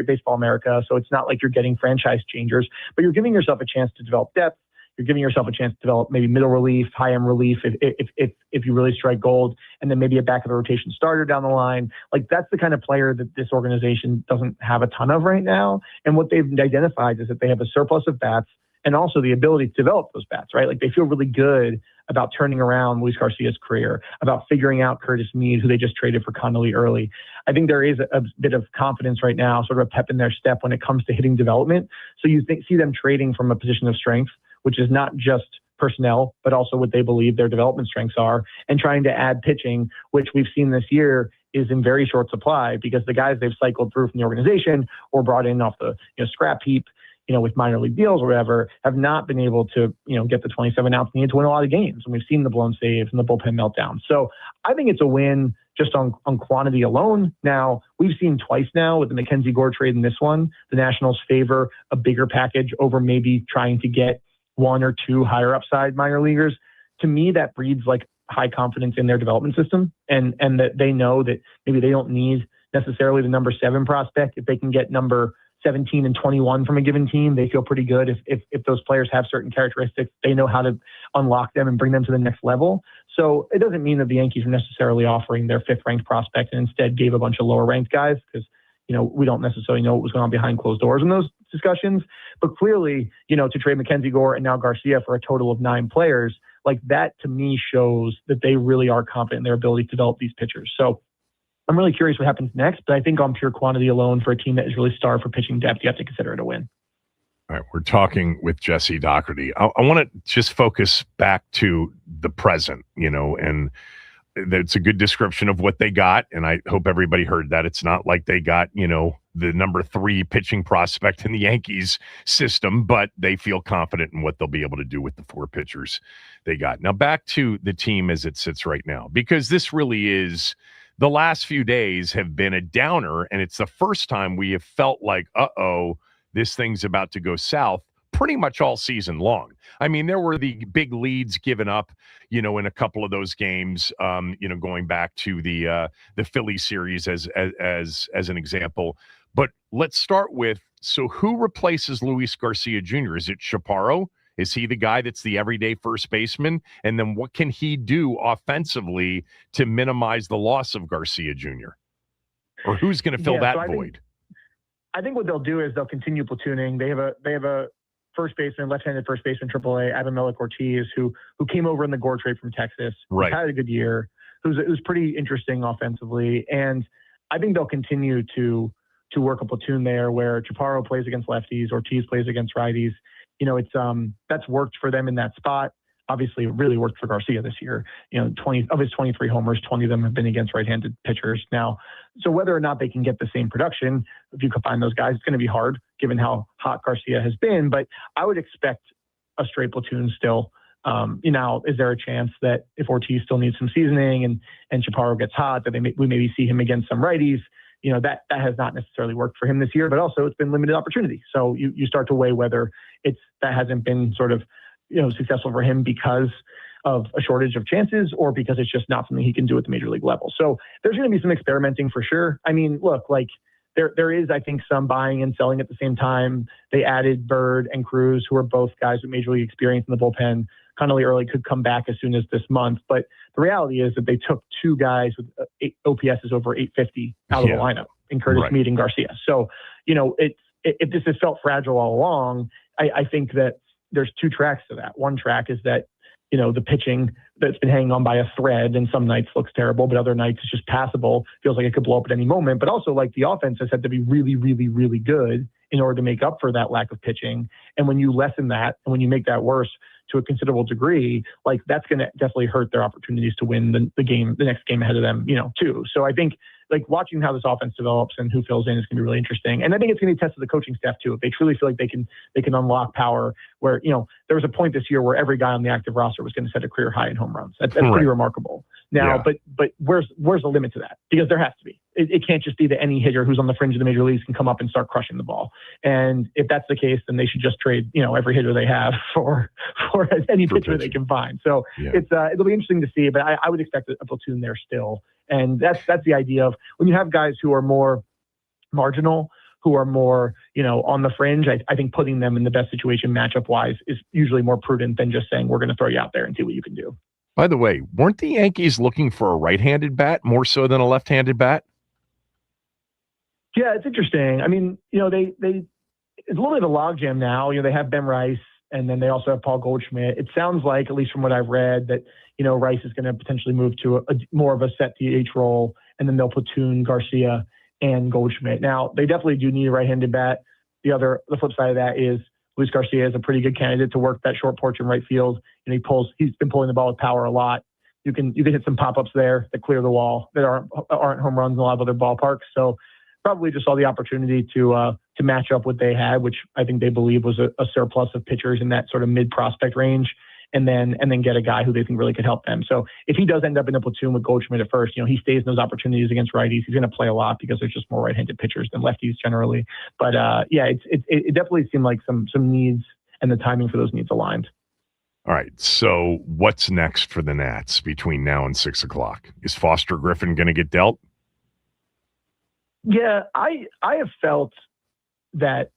Baseball America, so it's not like you're getting franchise changers, but you're giving yourself a chance to develop depth. You're giving yourself a chance to develop maybe middle relief, high-end relief if you really strike gold, and then maybe a back of the rotation starter down the line. Like, that's the kind of player that this organization doesn't have a ton of right now. And what they've identified is that they have a surplus of bats and also the ability to develop those bats, right? Like, they feel really good about turning around Luis Garcia's career, about figuring out Curtis Mead, who they just traded for Connolly early. I think there is a bit of confidence right now, sort of a pep in their step when it comes to hitting development. So you see them trading from a position of strength, which is not just personnel, but also what they believe their development strengths are, and trying to add pitching, which we've seen this year is in very short supply because the guys they've cycled through from the organization or brought in off the scrap heap, with minor league deals or whatever, have not been able to, get the 27 outs needed to win a lot of games. And we've seen the blown saves and the bullpen meltdown. So I think it's a win just on quantity alone. Now, we've seen twice now with the Mackenzie Gore trade and this one, the Nationals favor a bigger package over maybe trying to get 1 or 2 higher upside minor leaguers. To me, that breeds like high confidence in their development system and that they know that maybe they don't need necessarily the number 7 prospect. If they can get number 17 and 21 from a given team, they feel pretty good. If those players have certain characteristics, they know how to unlock them and bring them to the next level. So it doesn't mean that the Yankees are necessarily offering their 5th ranked prospect and instead gave a bunch of lower ranked guys because, we don't necessarily know what was going on behind closed doors in those discussions. But clearly, to trade Mackenzie Gore and now Garcia for a total of 9 players, like that to me shows that they really are confident in their ability to develop these pitchers. So I'm really curious what happens next, but I think on pure quantity alone for a team that is really starved for pitching depth, you have to consider it a win. All right, we're talking with Jesse Doherty. I want to just focus back to the present, and that's a good description of what they got, and I hope everybody heard that. It's not like they got, the number 3 pitching prospect in the Yankees system, but they feel confident in what they'll be able to do with the 4 pitchers they got. Now, back to the team as it sits right now, because this really is – the last few days have been a downer, and it's the first time we have felt like, this thing's about to go south pretty much all season long. I mean, there were the big leads given up, in a couple of those games, going back to the Philly series as an example. But let's start with, so who replaces Luis Garcia Jr.? Is it Chaparro? Is he the guy that's the everyday first baseman? And then what can he do offensively to minimize the loss of Garcia Jr.? Or who's going to fill that void? I think what they'll do is they'll continue platooning. They have a first baseman, left-handed first baseman, AAA, Abimelec Ortiz, who came over in the Gore trade from Texas. Right. Had a good year. Who's pretty interesting offensively. And I think they'll continue to work a platoon there where Chaparro plays against lefties, Ortiz plays against righties. That's worked for them in that spot. Obviously, it really worked for Garcia this year. 20 of his 23 homers, 20 of them have been against right-handed pitchers. Now, so whether or not they can get the same production, if you combine those guys, it's going to be hard given how hot Garcia has been. But I would expect a straight platoon still. Is there a chance that if Ortiz still needs some seasoning and Chaparro gets hot, that we maybe see him against some righties? That has not necessarily worked for him this year, but also it's been limited opportunity. So you start to weigh whether that hasn't been sort of, successful for him because of a shortage of chances or because it's just not something he can do at the major league level. So there's going to be some experimenting for sure. I mean, look, like there is, I think, some buying and selling at the same time. They added Bird and Cruz, who are both guys with major league experience in the bullpen. Connolly early could come back as soon as this month, but the reality is that they took two guys with OPSs over 850 out of the lineup in Curtis Meade and Garcia. So, if this has felt fragile all along, I think that there's two tracks to that. One track is that, the pitching that's been hanging on by a thread and some nights looks terrible, but other nights it's just passable. Feels like it could blow up at any moment. But also, like, the offense has had to be really, really, really good in order to make up for that lack of pitching. And when you lessen that and when you make that worse to a considerable degree, like, that's going to definitely hurt their opportunities to win the next game ahead of them, too. So I think, like, watching how this offense develops and who fills in is going to be really interesting. And I think it's going to be tested the coaching staff too. If they truly feel like they can unlock power, where, there was a point this year where every guy on the active roster was going to set a career high in home runs. That's pretty remarkable. Now, but where's the limit to that? Because there has to be. It can't just be that any hitter who's on the fringe of the major leagues can come up and start crushing the ball. And if that's the case, then they should just trade, every hitter they have for any pitcher they can find. So it'll be interesting to see, but I would expect a platoon there still. And that's the idea of when you have guys who are more marginal, who are more, on the fringe, I think putting them in the best situation matchup wise is usually more prudent than just saying, we're going to throw you out there and see what you can do. By the way, weren't the Yankees looking for a right-handed bat more so than a left-handed bat? Yeah, it's interesting. I mean, it's a little bit of a logjam now. They have Ben Rice, and then they also have Paul Goldschmidt. It sounds like, at least from what I've read, that, Rice is going to potentially move to a more of a set DH role, and then they'll platoon Garcia and Goldschmidt. Now, they definitely do need a right-handed bat. The flip side of that is Luis Garcia is a pretty good candidate to work that short porch in right field. And he's been pulling the ball with power a lot. You can hit some pop-ups there that clear the wall that aren't home runs in a lot of other ballparks. So probably just saw the opportunity to match up what they had, which I think they believe was a surplus of pitchers in that sort of mid-prospect range, and then get a guy who they think really could help them. So if he does end up in a platoon with Goldschmidt at first, he stays in those opportunities against righties. He's going to play a lot because there's just more right-handed pitchers than lefties generally. But it definitely seemed like some needs and the timing for those needs aligned. All right. So what's next for the Nats between now and 6:00? Is Foster Griffin going to get dealt? Yeah, I have felt that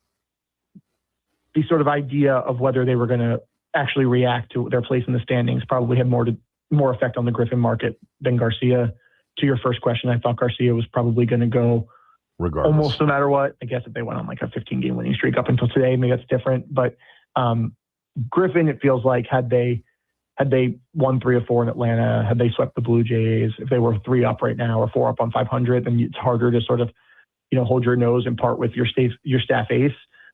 the sort of idea of whether they were going to actually react to their place in the standings probably had more effect on the Griffin market than Garcia. To your first question, I thought Garcia was probably going to go regardless, almost no matter what. I guess if they went on like a 15-game winning streak up until today, maybe that's different. But Griffin, it feels like had they won 3 or 4 in Atlanta, had they swept the Blue Jays, if they were 3 up right now or 4 up on 500, then it's harder to sort of, hold your nose and part with your staff ace.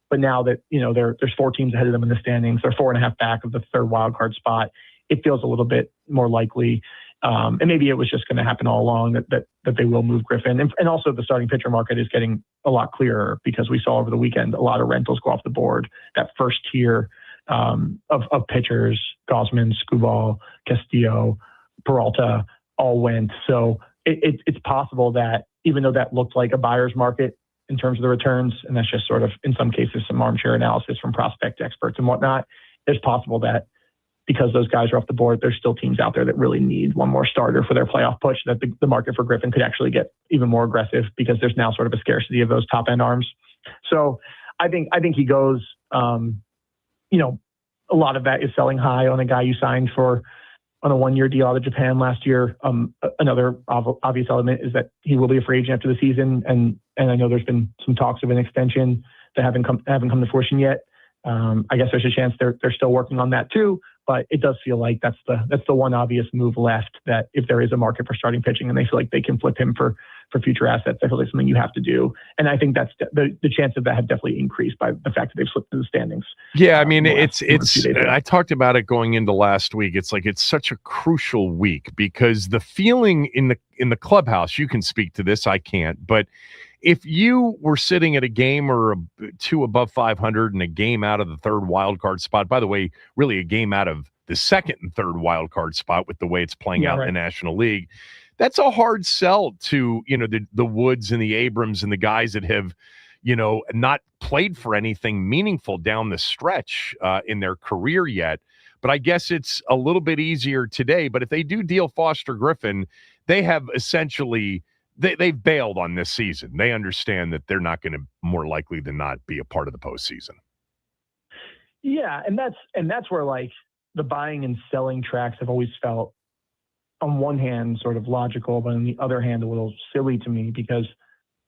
But now that, there's 4 teams ahead of them in the standings, they're 4.5 back of the third wild card spot. It feels a little bit more likely. And maybe it was just going to happen all along that they will move Griffin. And also the starting pitcher market is getting a lot clearer because we saw over the weekend a lot of rentals go off the board. That first tier of pitchers, Gosman, Skubal, Castillo, Peralta, all went. So it's possible that even though that looked like a buyer's market in terms of the returns, and that's just sort of, in some cases, some armchair analysis from prospect experts and whatnot, it's possible that because those guys are off the board, there's still teams out there that really need one more starter for their playoff push, that the market for Griffin could actually get even more aggressive because there's now sort of a scarcity of those top-end arms. So I think he goes, a lot of that is selling high on a guy you signed on a 1-year deal out of Japan last year. Another obvious element is that he will be a free agent after the season. And I know there's been some talks of an extension that haven't come to fruition yet. I guess there's a chance they're still working on that too, but it does feel like that's the one obvious move left, that if there is a market for starting pitching and they feel like they can flip him for future assets, I feel like something you have to do. And I think that's the chance of that have definitely increased by the fact that they've slipped through the standings. Yeah. I mean, I talked about it going into last week. It's like, it's such a crucial week because the feeling in the clubhouse, you can speak to this, I can't, but if you were sitting at a game or 2 above 500 and a game out of the third wild card spot, by the way, really a game out of the second and third wild card spot with the way it's playing out in the National League, that's a hard sell to, the Woods and the Abrams and the guys that have, not played for anything meaningful down the stretch in their career yet. But I guess it's a little bit easier today. But if they do deal Foster Griffin, they have essentially they've bailed on this season. They understand that they're not going to more likely than not be a part of the postseason. Yeah, and that's where like the buying and selling tracks have always felt, on one hand, sort of logical, but on the other hand, a little silly to me, because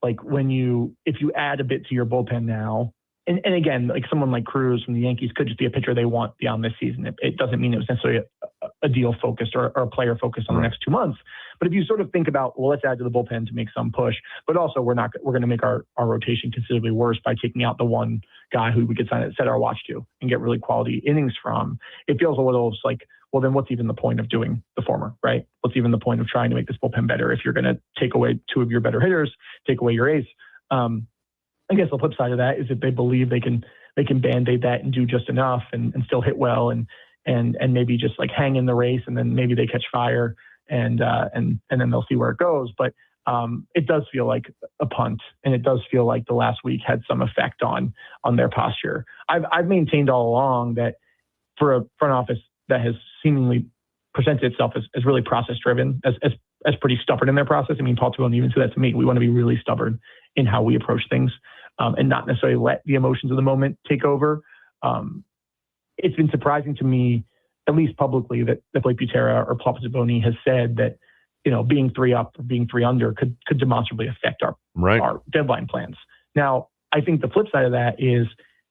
like if you add a bit to your bullpen now, and again, like someone like Cruz from the Yankees could just be a pitcher they want beyond this season. It doesn't mean it was necessarily a deal focused or a player focused on the next 2 months. But if you sort of think about, well, let's add to the bullpen to make some push, but also we're going to make our rotation considerably worse by taking out the one guy who we could set our watch to and get really quality innings from. It feels a little like, well, then what's even the point of doing the former, right? What's even the point of trying to make this bullpen better if you're going to take away 2 of your better hitters, take away your ace? I guess the flip side of that is if they believe they can band-aid that and do just enough and still hit well and maybe just like hang in the race, and then maybe they catch fire and then they'll see where it goes. But it does feel like a punt, and it does feel like the last week had some effect on their posture. I've maintained all along that for a front office that has seemingly presented itself as really process driven, as pretty stubborn in their process. I mean, Paul Tebow even said that to me. We want to be really stubborn in how we approach things, and not necessarily let the emotions of the moment take over. It's been surprising to me, at least publicly, that Blake Butera or Paul Tebow has said that, being 3 up or being 3 under could demonstrably affect our deadline plans. Now, I think the flip side of that is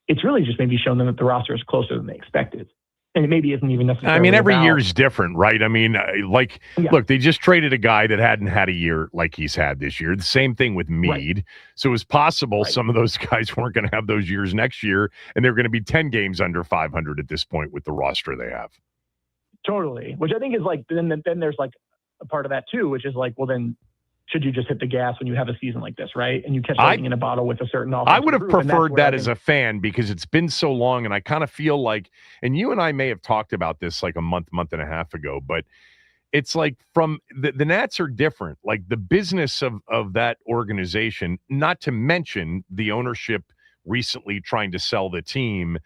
it's really just maybe shown them that the roster is closer than they expected. And it maybe isn't even necessarily. I mean, every year is different, right? I mean, look, they just traded a guy that hadn't had a year like he's had this year. The same thing with Mead. Right. So it was possible some of those guys weren't going to have those years next year, and they're going to be 10 games under 500 at this point with the roster they have. Totally. Which I think is like, then there's like a part of that too, which is like, well, then should you just hit the gas when you have a season like this, right? And you catch lightning in a bottle with a certain offensive I would have group, preferred that as a fan, because it's been so long, and I kind of feel like, and you and I may have talked about this like a month and a half ago, but it's like from the Nats are different. Like the business of that organization, not to mention the ownership recently trying to sell the team.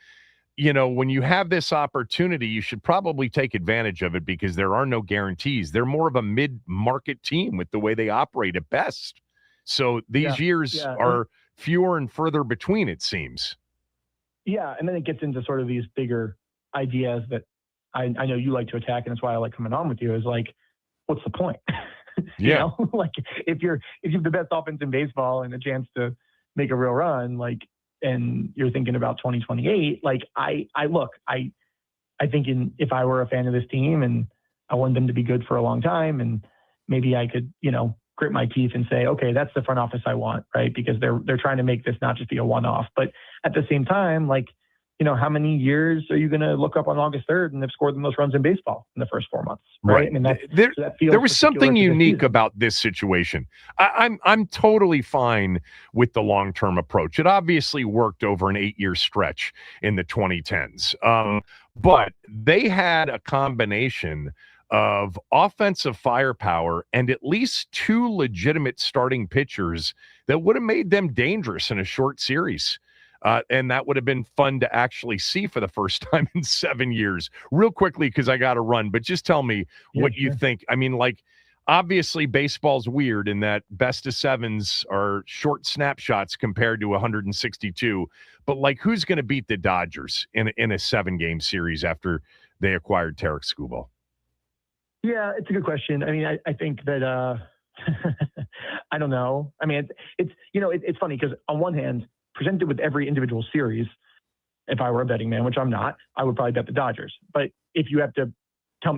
When you have this opportunity, you should probably take advantage of it, because there are no guarantees. They're more of a mid-market team with the way they operate at best. So these years are fewer and further between, it seems. Yeah, and then it gets into sort of these bigger ideas that I know you like to attack, and that's why I like coming on with you, is like, what's the point? Like if you have the best offense in baseball and a chance to make a real run, like, and you're thinking about 2028, like I think if I were a fan of this team and I want them to be good for a long time, and maybe I could, grit my teeth and say, okay, that's the front office I want, right? Because they're trying to make this not just be a one-off, but at the same time, like, how many years are you going to look up on August 3rd and have scored the most runs in baseball in the first 4 months? Right. I mean, there was something unique about this situation. I'm totally fine with the long-term approach. It obviously worked over an 8-year stretch in the 2010s. But they had a combination of offensive firepower and at least 2 legitimate starting pitchers that would have made them dangerous in a short series. And that would have been fun to actually see for the first time in 7 years. Real quickly, because I got to run, but just tell me what you think. I mean, like, obviously baseball's weird in that best of 7s are short snapshots compared to 162. But, like, who's going to beat the Dodgers in a 7-game series after they acquired Tarek Skubal? Yeah, it's a good question. I mean, I think that I don't know. I mean, it's funny because on one hand, presented with every individual series, if I were a betting man, which I'm not, I would probably bet the Dodgers. But if you have to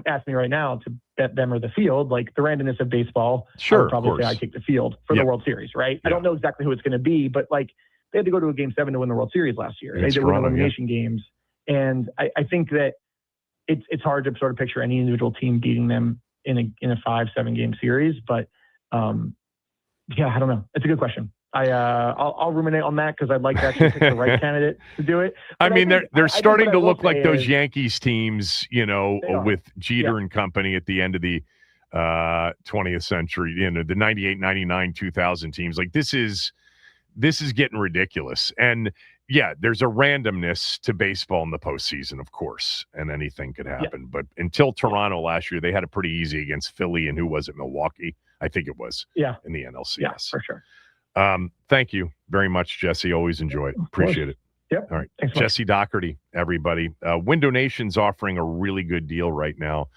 ask me right now to bet them or the field, like the randomness of baseball, I would probably say I take the field for the World Series, right? I don't know exactly who it's going to be, but like they had to go to a Game 7 to win the World Series last year. They had to win elimination games. And I think that it's hard to sort of picture any individual team beating them in a 5-7 game series. But I don't know. It's a good question. I'll ruminate on that because I'd like to actually pick the right candidate to do it. But I mean, they're starting to look like those Yankees teams, with Jeter and company at the end of the 20th century, the 98, 99, 2000 teams. Like this is getting ridiculous. And there's a randomness to baseball in the postseason, of course, and anything could happen. But until Toronto last year, they had it pretty easy against Philly and who was it, Milwaukee? I think it was. Yeah. In the NLCS. Yeah, for sure. Thank you very much, Jesse. Always enjoy it. Appreciate it. Yep. All right. Thanks so much. Jesse Doherty, everybody. Window Nation's offering a really good deal right now.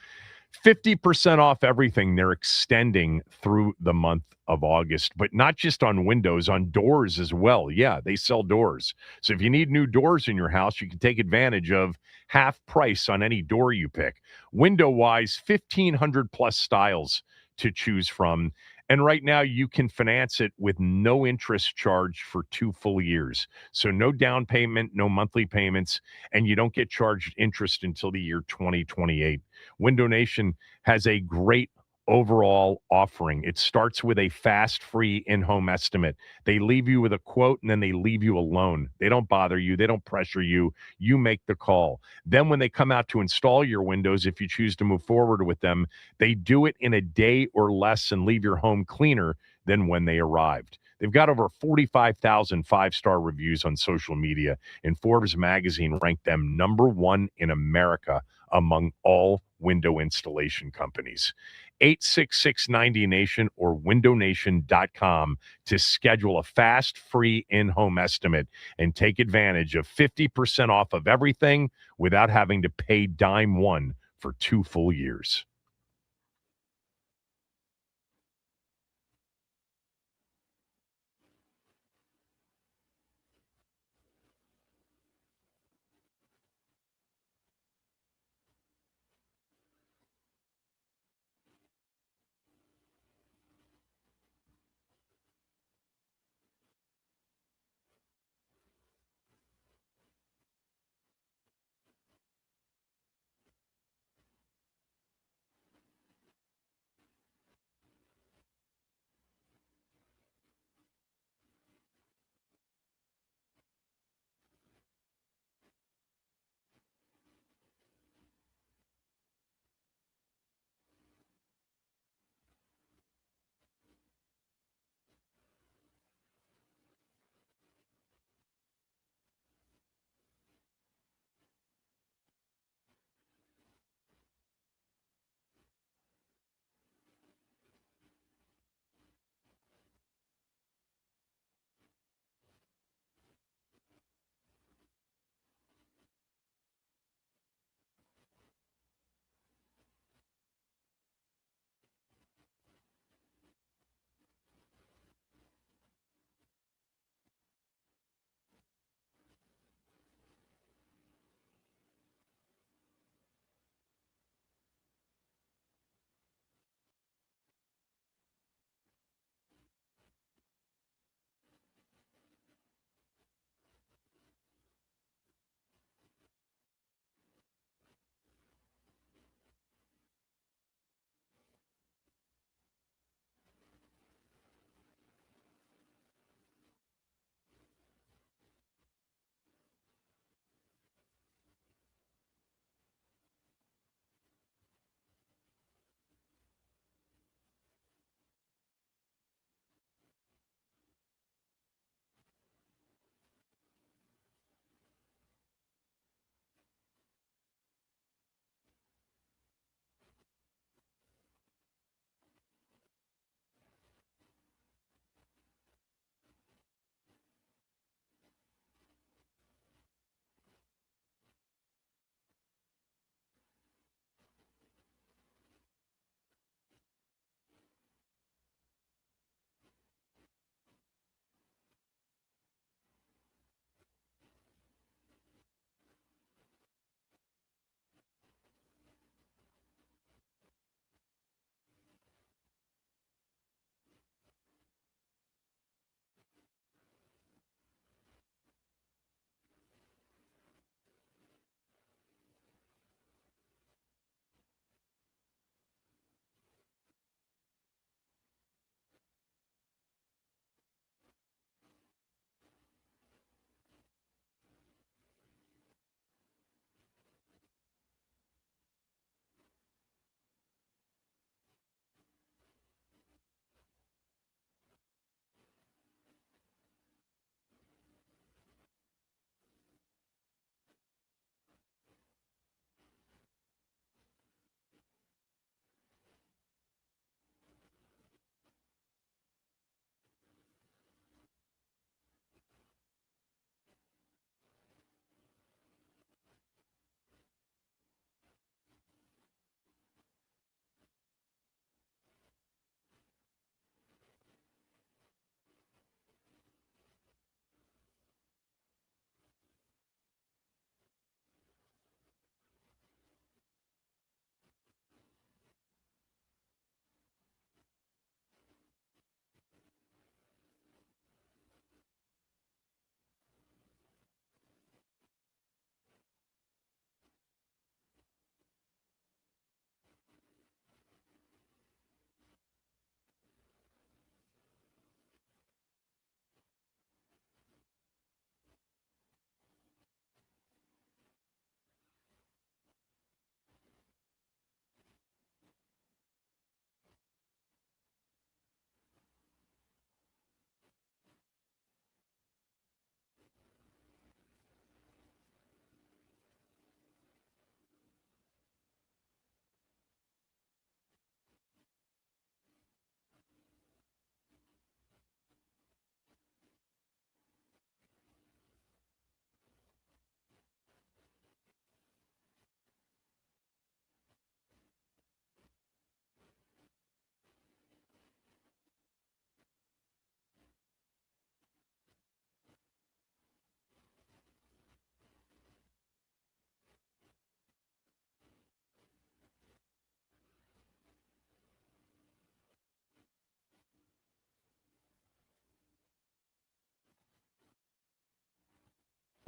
50% off everything. They're extending through the month of August, but not just on windows, on doors as well. Yeah, they sell doors. So if you need new doors in your house, you can take advantage of half price on any door you pick. Window-wise, 1,500 plus styles to choose from. And right now, you can finance it with no interest charged for 2 full years. So no down payment, no monthly payments, and you don't get charged interest until the year 2028. Window Nation has a great overall offering. It starts with a fast, free in-home estimate. They leave you with a quote, and then they leave you alone. They don't bother you. They don't pressure you. You make the call. Then when they come out to install your windows, if you choose to move forward with them, they do it in a day or less and leave your home cleaner than when they arrived. They've got over 45,000 five-star reviews on social media, and Forbes magazine ranked them #1 in America among all window installation companies. 866-90-NATION or windownation.com to schedule a fast, free in-home estimate and take advantage of 50% off of everything without having to pay dime one for 2 full years.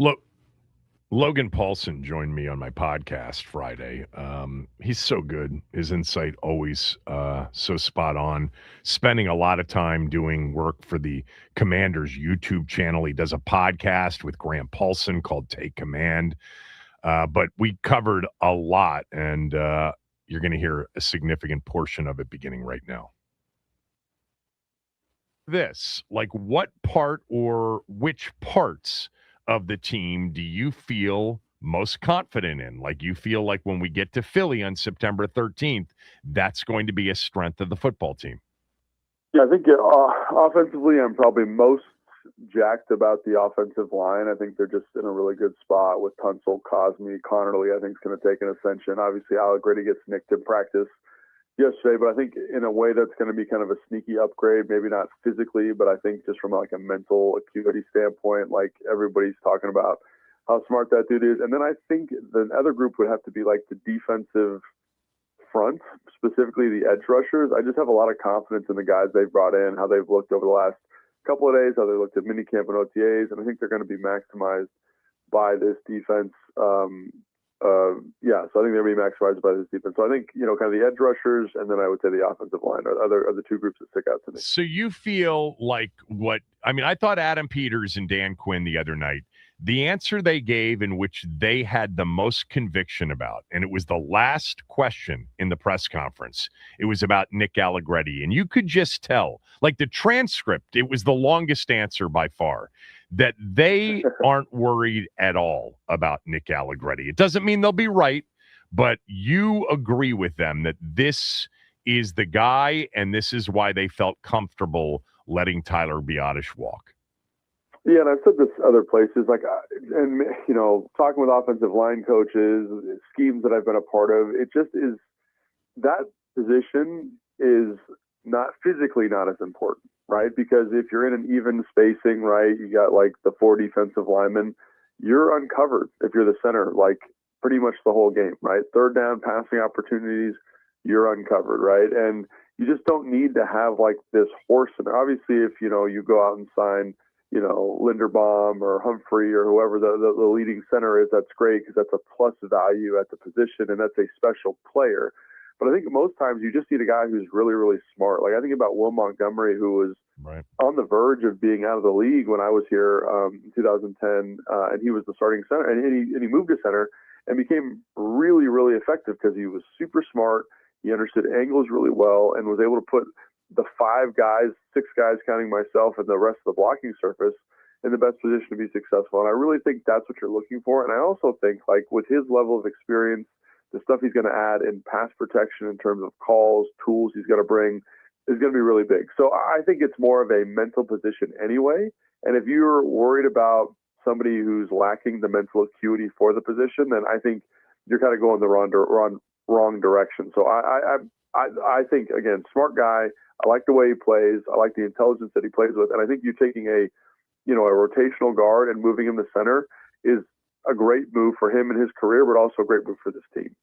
Look, Logan Paulson joined me on my podcast Friday. He's so good. His insight always so spot on. Spending a lot of time doing work for the Commanders YouTube channel. He does a podcast with Graham Paulson called Take Command. But we covered a lot, and you're going to hear a significant portion of it beginning right now. What part or which parts of the team do you feel most confident in? Like, you feel like when we get to Philly on September 13th, that's going to be a strength of the football team? Yeah, I think offensively, I'm probably most jacked about the offensive line. I think they're just in a really good spot with Tunsil, Cosme, Connerly. I think is going to take an ascension. Obviously, Allegretti gets nicked in practice yesterday, but I think in a way that's going to be kind of a sneaky upgrade, maybe not physically, but I think just from like a mental acuity standpoint, like everybody's talking about how smart that dude is. And then I think the other group would have to be like the defensive front, specifically the edge rushers. I just have a lot of confidence in the guys they've brought in, how they've looked over the last couple of days, how they looked at minicamp and OTAs, and I think they're going to be maximized by this defense. So I think they're going to be maximized by this defense. So I think, kind of the edge rushers, and then I would say the offensive line are the two groups that stick out to me. So you feel like I thought Adam Peters and Dan Quinn the other night, the answer they gave in which they had the most conviction about, and it was the last question in the press conference, it was about Nick Allegretti. And you could just tell, like the transcript, it was the longest answer by far, that they aren't worried at all about Nick Allegretti. It doesn't mean they'll be right, but you agree with them that this is the guy, and this is why they felt comfortable letting Tyler Biadasz walk. Yeah, and I've said this other places, talking with offensive line coaches, schemes that I've been a part of, it just is, that position is not physically not as important, right? Because if you're in an even spacing, right, you got like the 4 defensive linemen, you're uncovered if you're the center, like pretty much the whole game, right? Third down passing opportunities, you're uncovered, right? And you just don't need to have like this horse. And obviously, if, you go out and sign, Linderbaum or Humphrey or whoever the leading center is, that's great because that's a plus value at the position and that's a special player. But I think most times you just need a guy who's really, really smart. Like I think about Will Montgomery, who was on the verge of being out of the league when I was here in 2010, and he was the starting center, and he moved to center and became really, really effective because he was super smart. He understood angles really well and was able to put the 6 guys counting myself, and the rest of the blocking surface in the best position to be successful. And I really think that's what you're looking for. And I also think, like, with his level of experience, the stuff he's going to add in pass protection in terms of calls, tools he's going to bring is going to be really big. So I think it's more of a mental position anyway. And if you're worried about somebody who's lacking the mental acuity for the position, then I think you're kind of going the wrong direction. So I think, again, smart guy. I like the way he plays. I like the intelligence that he plays with. And I think you taking a rotational guard and moving him to center is a great move for him in his career, but also a great move for this team.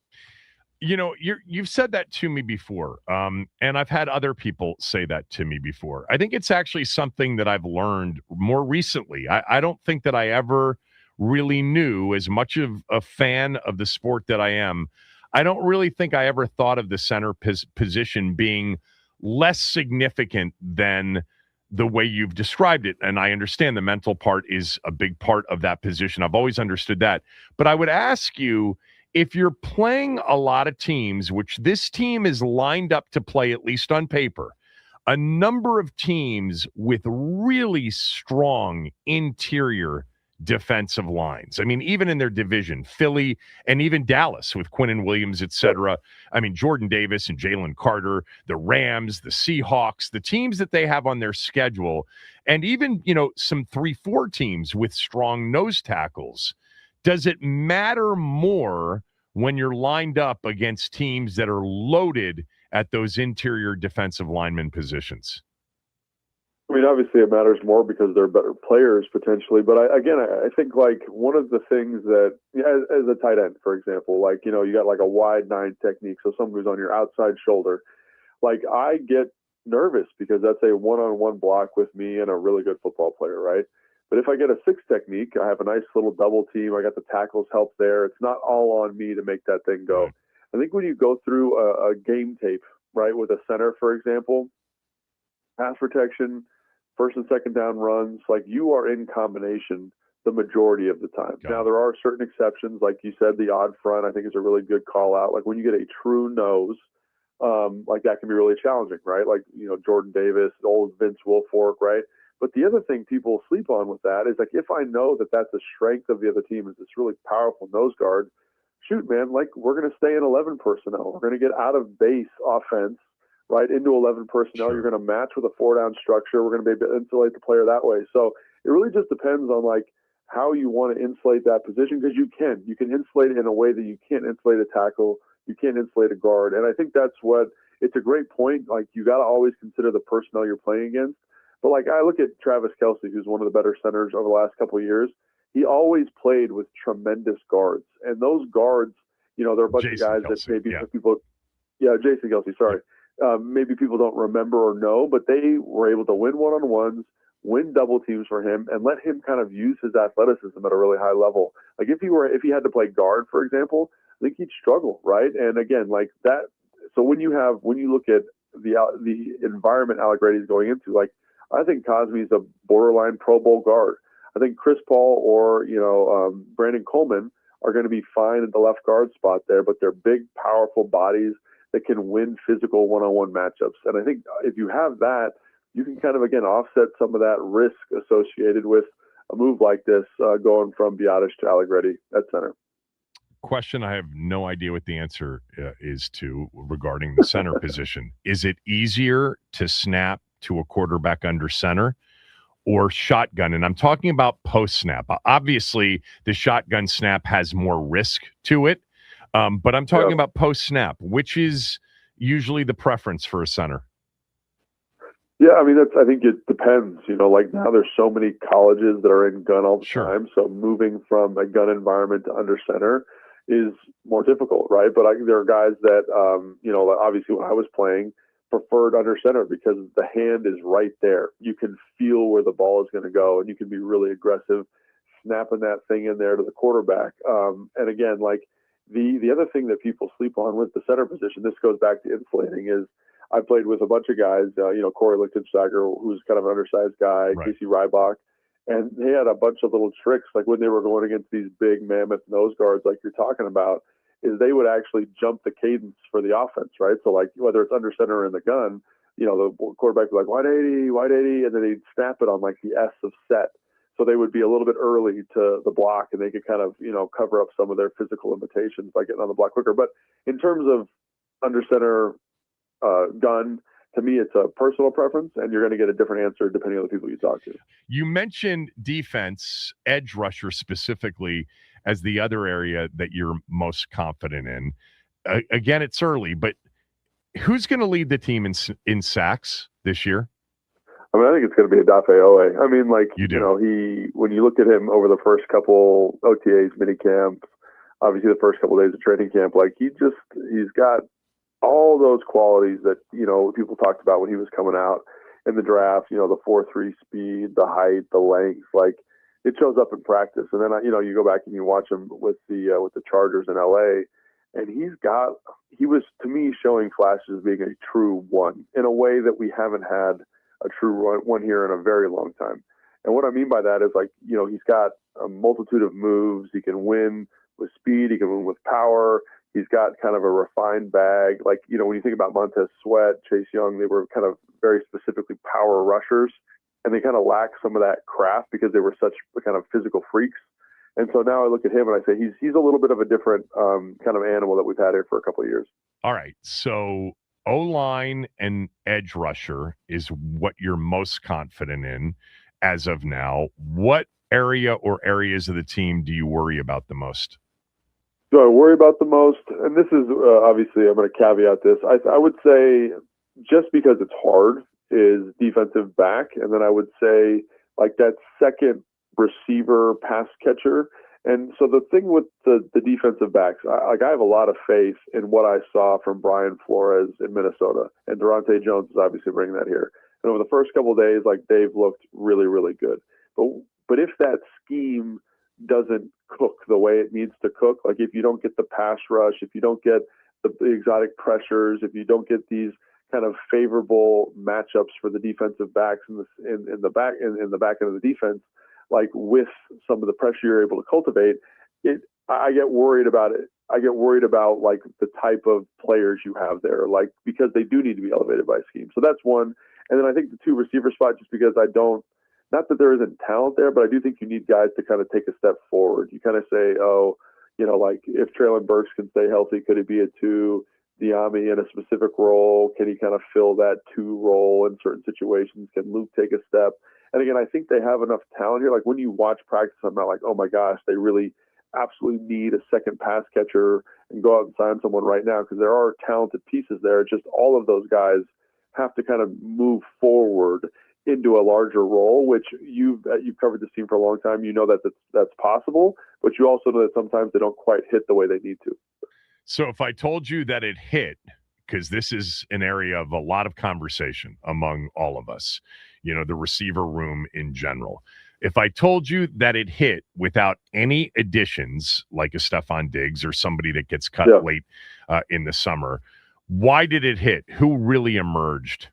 You've said that to me before, and I've had other people say that to me before. I think it's actually something that I've learned more recently. I don't think that I ever really knew, as much of a fan of the sport that I am, I don't really think I ever thought of the center position being less significant than the way you've described it. And I understand the mental part is a big part of that position. I've always understood that. But I would ask you, if you're playing a lot of teams, which this team is lined up to play, at least on paper, a number of teams with really strong interior defensive lines. I mean, even in their division, Philly and even Dallas with Quinnen Williams, et cetera. I mean, Jordan Davis and Jalen Carter, the Rams, the Seahawks, the teams that they have on their schedule, and even, some 3-4 teams with strong nose tackles. Does it matter more when you're lined up against teams that are loaded at those interior defensive lineman positions? I mean, obviously it matters more because they're better players potentially. But I think like one of the things that, as a tight end, for example, like, you got like a wide 9 technique. So someone who's on your outside shoulder, like I get nervous because that's a one-on-one block with me and a really good football player, right? But if I get a 6 technique, I have a nice little double team. I got the tackles help there. It's not all on me to make that thing go. Right. I think when you go through a game tape, right, with a center, for example, pass protection, first and second down runs, like you are in combination the majority of the time. Got Now, it. there are certain exceptions. Like you said, the odd front, I think, is a really good call out. Like when you get a true nose, like that can be really challenging, right? Like, Jordan Davis, old Vince Wilfork, right? But the other thing people sleep on with that is like, if I know that that's a strength of the other team is this really powerful nose guard, shoot, man, like we're going to stay in 11 personnel. We're going to get out of base offense, right, into 11 personnel. Sure. You're going to match with a 4-down structure. We're going to be able to insulate the player that way. So it really just depends on like how you want to insulate that position, because you can insulate it in a way that you can't insulate a tackle. You can't insulate a guard. And I think that's what it's a great point. Like you got to always consider the personnel you're playing against. But like I look at Travis Kelce, who's one of the better centers over the last couple of years. He always played with tremendous guards, and those guards, they're a bunch Jason of guys Kelce, that maybe yeah. people, Jason Kelce, sorry, maybe people don't remember or know, but they were able to win one-on-ones, win double teams for him, and let him kind of use his athleticism at a really high level. Like if he had to play guard, for example, I think he'd struggle, right? And again, like that. So when you look at the environment Allegretti is going into, like I think Cosme's a borderline Pro Bowl guard. I think Chris Paul or Brandon Coleman are going to be fine at the left guard spot there, but they're big, powerful bodies that can win physical one-on-one matchups. And I think if you have that, you can kind of again offset some of that risk associated with a move like this, going from Biadasz to Allegretti at center. Question I have no idea what the answer is to regarding the center position. Is it easier to snap to a quarterback under center or shotgun? And I'm talking about post snap. Obviously, the shotgun snap has more risk to it, but I'm talking about post snap, which is usually the preference for a center. Yeah, I mean, I think it depends. Like now there's so many colleges that are in gun all the time. So moving from a gun environment to under center is more difficult, right? But there are guys that, obviously when I was playing, preferred under center because the hand is right there. You can feel where the ball is going to go, and you can be really aggressive snapping that thing in there to the quarterback. And again, like the other thing that people sleep on with the center position, this goes back to insulating, is I played with a bunch of guys, Corey Lichtensteiger, who's kind of an undersized guy, Right. Casey Rybach, and they had a bunch of little tricks, like when they were going against these big mammoth nose guards like you're talking about, is they would actually jump the cadence for the offense, right? So like whether it's under center or in the gun, the quarterback would be like wide 80, and then they'd snap it on like the S of set. So they would be a little bit early to the block, and they could kind of, cover up some of their physical limitations by getting on the block quicker. But in terms of under center, gun, to me, it's a personal preference, and you're going to get a different answer depending on the people you talk to. You mentioned defense, edge rusher specifically, as the other area that you're most confident in. Again, it's early, but who's going to lead the team in sacks this year? I mean, I think it's going to be Odafe Oweh. I mean, like, when you look at him over the first couple OTAs, mini camps, obviously the first couple of days of training camp, like he's got all those qualities that, people talked about when he was coming out in the draft, the 4.3 speed, the height, the length, like it shows up in practice. And then, you go back and you watch him with the Chargers in LA, and he was, to me, showing flashes of being a true one in a way that we haven't had a true one here in a very long time. And what I mean by that is, like, he's got a multitude of moves. He can win with speed. He can win with power. He's got kind of a refined bag. Like, when you think about Montez Sweat, Chase Young, they were kind of very specifically power rushers, and they kind of lack some of that craft because they were such kind of physical freaks. And so now I look at him and I say he's a little bit of a different kind of animal that we've had here for a couple of years. All right. So O-line and edge rusher is what you're most confident in as of now. What area or areas of the team do you worry about the most? Do I worry about the most? And this is obviously, I'm going to caveat this. I would say just because it's hard is defensive back. And then I would say like that second receiver pass catcher. And so the thing with the defensive backs, I have a lot of faith in what I saw from Brian Flores in Minnesota, and Durante Jones is obviously bringing that here. And over the first couple of days, like they've looked really, really good. But But if that scheme doesn't cook the way it needs to cook, like if you don't get the pass rush, if you don't get the exotic pressures, if you don't get these kind of favorable matchups for the defensive backs in the back end of the defense, like with some of the pressure you're able to cultivate, I get worried about it. I get worried about like the type of players you have there, like because they do need to be elevated by scheme. So that's one. And then I think the 2 receiver spot, just because not that there isn't talent there, but I do think you need guys to kind of take a step forward. You kind of say, oh, like if Traylon Burks can stay healthy, could it be a 2? Diami in a specific role, can he kind of fill that 2 role in certain situations? Can Luke take a step? And again, I think they have enough talent here. Like when you watch practice, I'm not like, oh my gosh, they really absolutely need a second pass catcher and go out and sign someone right now, because there are talented pieces there. It's just all of those guys have to kind of move forward into a larger role, which you've covered this team for a long time. You know that's possible, but you also know that sometimes they don't quite hit the way they need to. So if I told you that it hit, because this is an area of a lot of conversation among all of us, the receiver room in general. If I told you that it hit without any additions, like a Stephon Diggs or somebody that gets cut late in the summer, why did it hit? Who really emerged?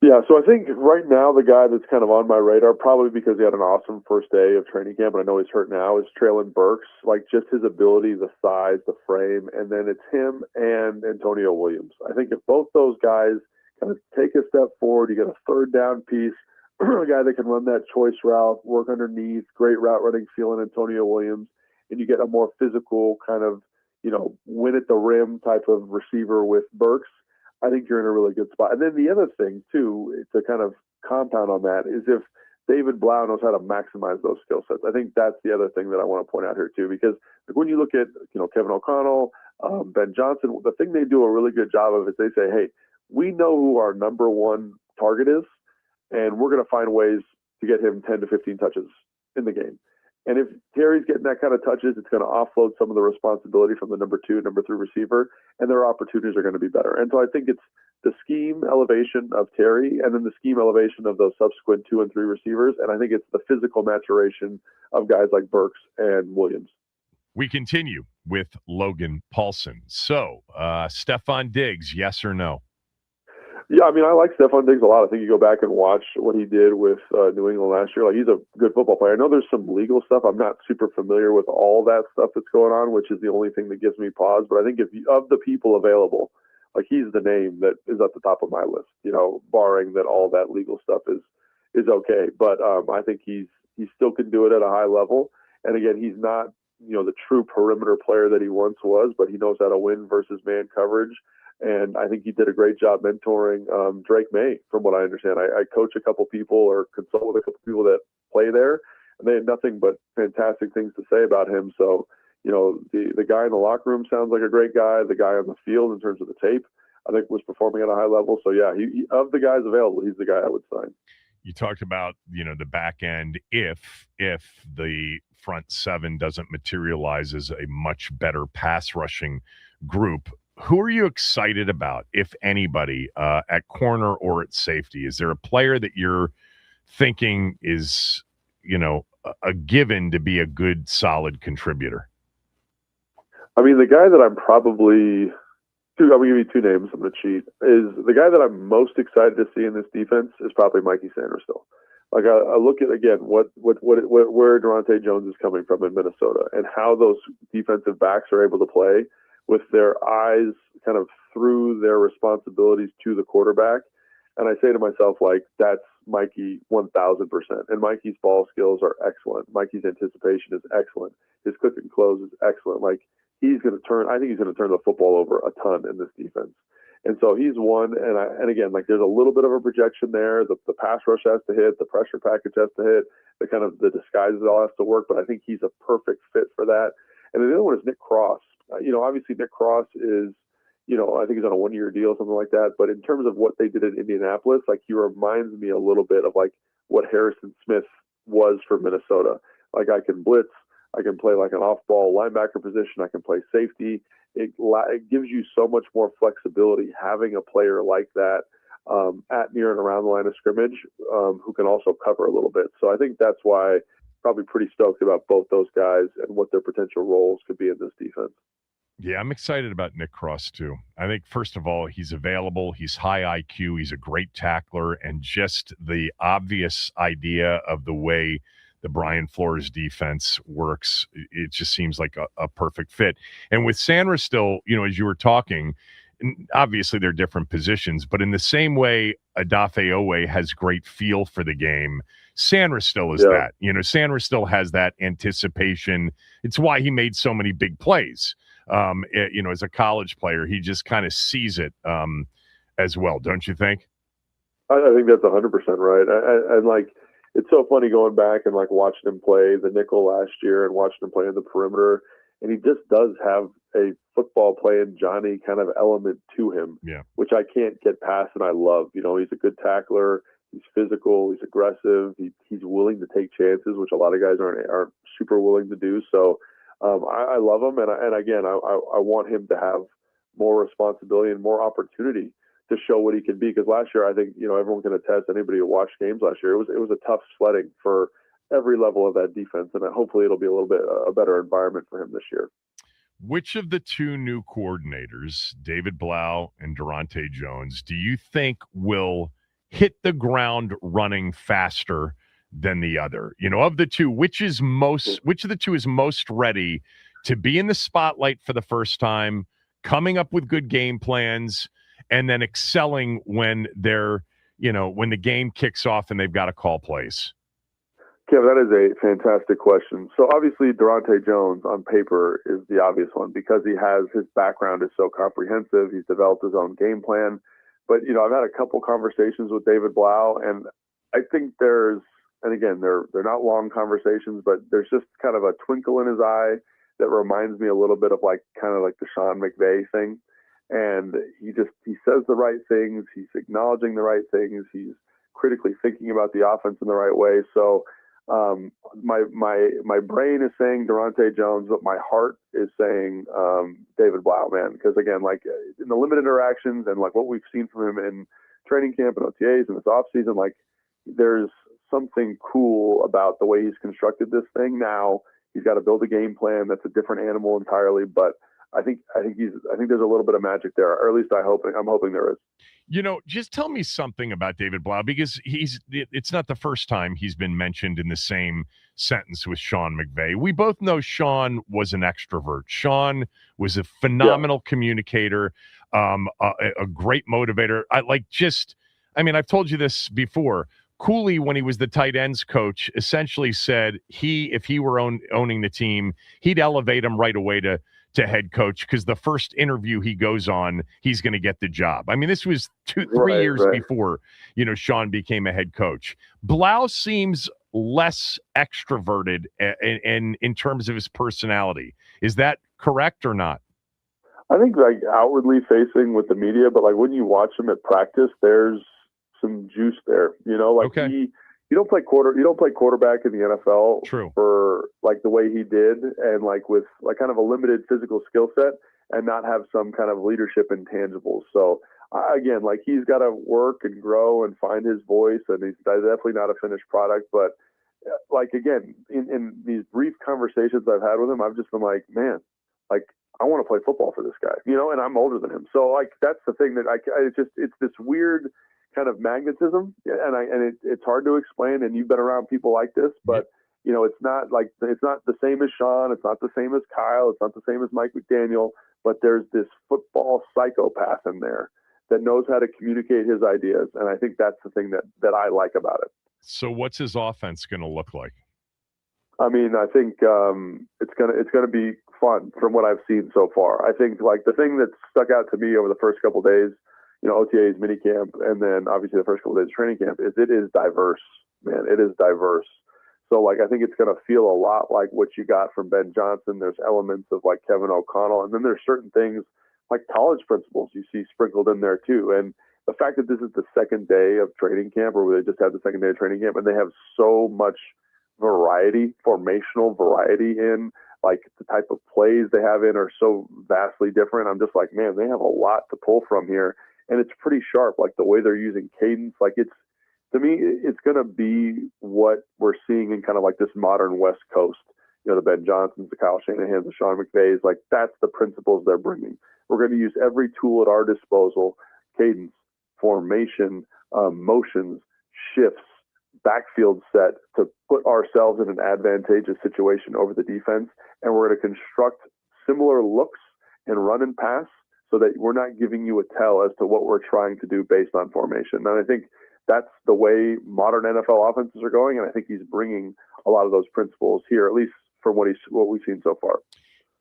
Yeah, so I think right now the guy that's kind of on my radar, probably because he had an awesome first day of training camp, and I know he's hurt now, is Traylon Burks. Like just his ability, the size, the frame, and then it's him and Antonio Williams. I think if both those guys kind of take a step forward, you get a third down piece, a guy that can run that choice route, work underneath, great route running feel in Antonio Williams, and you get a more physical kind of, win at the rim type of receiver with Burks, I think you're in a really good spot. And then the other thing, too, to kind of compound on that, is if David Blau knows how to maximize those skill sets. I think that's the other thing that I want to point out here, too, because when you look at, Kevin O'Connell, Ben Johnson, the thing they do a really good job of is they say, hey, we know who our number one target is, and we're going to find ways to get him 10 to 15 touches in the game. And if Terry's getting that kind of touches, it's going to offload some of the responsibility from the number 2, number 3 receiver, and their opportunities are going to be better. And so I think it's the scheme elevation of Terry and then the scheme elevation of those subsequent 2 and 3 receivers. And I think it's the physical maturation of guys like Burks and Williams. We continue with Logan Paulson. So, Stephon Diggs, yes or no? Yeah, I mean, I like Stephon Diggs a lot. I think you go back and watch what he did with New England last year. Like, he's a good football player. I know there's some legal stuff. I'm not super familiar with all that stuff that's going on, which is the only thing that gives me pause. But I think of the people available, like he's the name that is at the top of my list, barring that all that legal stuff is okay. But I think he still can do it at a high level. And again, he's not, the true perimeter player that he once was, but he knows how to win versus man coverage. And I think he did a great job mentoring Drake May, from what I understand. I coach a couple people or consult with a couple people that play there, and they had nothing but fantastic things to say about him. So, the guy in the locker room sounds like a great guy. The guy on the field, in terms of the tape, I think was performing at a high level. So, yeah, he of the guys available, he's the guy I would sign. You talked about, the back end. If the front 7 doesn't materialize as a much better pass rushing group, who are you excited about, if anybody, at corner or at safety? Is there a player that you're thinking is, a given to be a good, solid contributor? I mean, the guy that I'm going to give you 2 names, I'm going to cheat, is the guy that I'm most excited to see in this defense is probably Mikey Sanders still. Like, I look at, again, where Durante Jones is coming from in Minnesota and how those defensive backs are able to play with their eyes kind of through their responsibilities to the quarterback. And I say to myself, like, that's Mikey 1,000%. And Mikey's ball skills are excellent. Mikey's anticipation is excellent. His click and close is excellent. Like, I think he's going to turn the football over a ton in this defense. And so he's one. And again, like, there's a little bit of a projection there. The pass rush has to hit, the pressure package has to hit, the disguises all has to work. But I think he's a perfect fit for that. And then the other one is Nick Cross. Obviously Nick Cross is, I think he's on a 1-year deal, something like that. But in terms of what they did in Indianapolis, like, he reminds me a little bit of like what Harrison Smith was for Minnesota. Like, I can blitz, I can play like an off-ball linebacker position, I can play safety. It gives you so much more flexibility having a player like that. at, near, and around the line of scrimmage who can also cover a little bit. So I think that's why probably pretty stoked about both those guys and what their potential roles could be in this defense. Yeah, I'm excited about Nick Cross, too. I think, first of all, he's available. He's high IQ. He's a great tackler. And just the obvious idea of the way the Brian Flores defense works, it just seems like a perfect fit. And with Sandra still, as you were talking, obviously they're different positions, but in the same way Adafe Owe has great feel for the game, Sandra still is that. Sandra still has that anticipation. It's why he made so many big plays. As a college player, he just kind of sees it as well, don't you think? I think that's 100% right. And like, it's so funny going back and like watching him play the nickel last year and watching him play in the perimeter. And he just does have a football playing Johnny kind of element to him, which I can't get past and I love. He's a good tackler. He's physical. He's aggressive. He's willing to take chances, which a lot of guys aren't super willing to do. So I love him. And again, I want him to have more responsibility and more opportunity to show what he can be. Because last year, I think, everyone can attest, anybody who watched games last year, it was a tough sledding for every level of that defense. And hopefully it'll be a little bit a better environment for him this year. Which of the two new coordinators, David Blau and Durante Jones, do you think will hit the ground running faster than the other? Of the two, which of the two is most ready to be in the spotlight for the first time, coming up with good game plans, and then excelling when when the game kicks off and they've got to call plays? Kevin, that is a fantastic question. So obviously Durante Jones on paper is the obvious one because his background is so comprehensive. He's developed his own game plan. But, I've had a couple conversations with David Blau, and I think and again, they're not long conversations, but there's just kind of a twinkle in his eye that reminds me a little bit of kind of like the Sean McVay thing. And he says the right things. He's acknowledging the right things. He's critically thinking about the offense in the right way. So my brain is saying Durante Jones, but my heart is saying David Blau, man. Because again, like in the limited interactions and like what we've seen from him in training camp and OTAs and this offseason, like there's something cool about the way he's constructed this thing. Now he's got to build a game plan that's a different animal entirely, but I think there's a little bit of magic there, or at least I'm hoping there is. Just tell me something about David Blau, because it's not the first time he's been mentioned in the same sentence with Sean McVay. We both know Sean was an extrovert. Sean was a phenomenal communicator, a great motivator. I've told you this before. Cooley, when he was the tight ends coach, essentially said if he were owning the team, he'd elevate him right away to head coach, because the first interview he goes on, he's going to get the job. I mean, this was 3 years before, Sean became a head coach. Blau seems less extroverted in terms of his personality. Is that correct or not? I think like outwardly facing with the media, but like when you watch him at practice, there's some juice there. You don't play quarterback in the NFL for like the way he did, and like with like kind of a limited physical skill set, and not have some kind of leadership intangibles. So again, like he's got to work and grow and find his voice, and he's definitely not a finished product. But like again, in these brief conversations I've had with him, I've just been like, man, like I want to play football for this guy, and I'm older than him. So like that's the thing that it's this weird kind of magnetism, and it's hard to explain, and you've been around people like this, but it's not the same as Sean, it's not the same as Kyle, it's not the same as Mike McDaniel, but there's this football psychopath in there that knows how to communicate his ideas, and I think that's the thing that I like about it. So what's his offense going to look like? I mean, I think it's gonna be fun from what I've seen so far. I think like the thing that stuck out to me over the first couple of days, OTA's minicamp, and then obviously the first couple of days of training camp, is it is diverse, man. It is diverse. So, like, I think it's going to feel a lot like what you got from Ben Johnson. There's elements of, like, Kevin O'Connell. And then there's certain things like college principles you see sprinkled in there, too. And the fact that this is the second day of training camp, or they just had the second day of training camp, and they have so much variety, formational variety in, like, the type of plays they have in are so vastly different. I'm just like, man, they have a lot to pull from here. and it's pretty sharp. Like the way they're using cadence, like to me, it's going to be what we're seeing in kind of like this modern West Coast. The Ben Johnsons, the Kyle Shanahans, the Sean McVays, like that's the principles they're bringing. We're going to use every tool at our disposal: cadence, formation, motions, shifts, backfield set, to put ourselves in an advantageous situation over the defense. And we're going to construct similar looks and run and pass so that we're not giving you a tell as to what we're trying to do based on formation. And I think that's the way modern NFL offenses are going. And I think he's bringing a lot of those principles here, at least from what we've seen so far.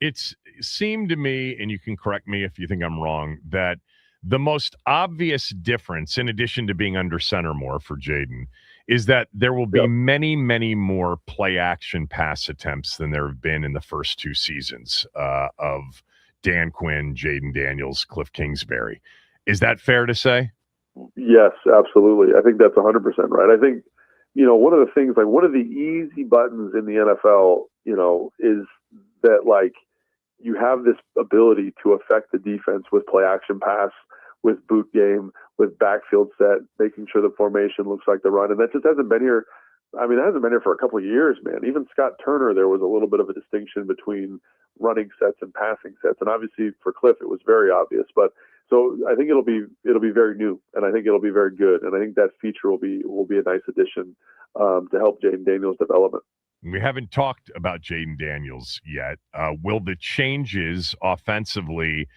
It seemed to me, and you can correct me if you think I'm wrong, that the most obvious difference, in addition to being under center more for Jaden, is that there will be many, many more play action pass attempts than there have been in the first two seasons of Dan Quinn, Jaden Daniels, Cliff Kingsbury. Is that fair to say? Yes, absolutely. I think that's 100% right. I think, one of the things, like one of the easy buttons in the NFL, is that like you have this ability to affect the defense with play action pass, with boot game, with backfield set, making sure the formation looks like the run. And that just hasn't been here. I mean, it hasn't been here for a couple of years, man. Even Scott Turner, there was a little bit of a distinction between running sets and passing sets. And obviously for Cliff, it was very obvious. But so I think it'll be very new, and I think it'll be very good. And I think that feature will be a nice addition to help Jaden Daniels' development. We haven't talked about Jaden Daniels yet. Will the changes offensively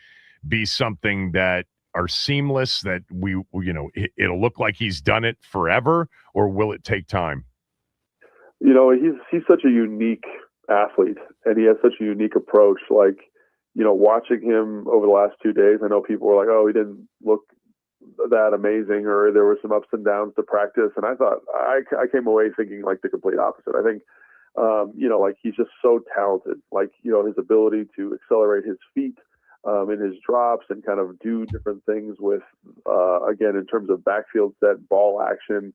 be something that are seamless, that it'll look like he's done it forever, or will it take time? He's such a unique athlete, and he has such a unique approach. Like, watching him over the last 2 days, I know people were like, oh, he didn't look that amazing, or there were some ups and downs to practice. And I thought, I came away thinking like the complete opposite. I think, like he's just so talented, like, his ability to accelerate his feet in his drops and kind of do different things with, again, in terms of backfield set, ball action,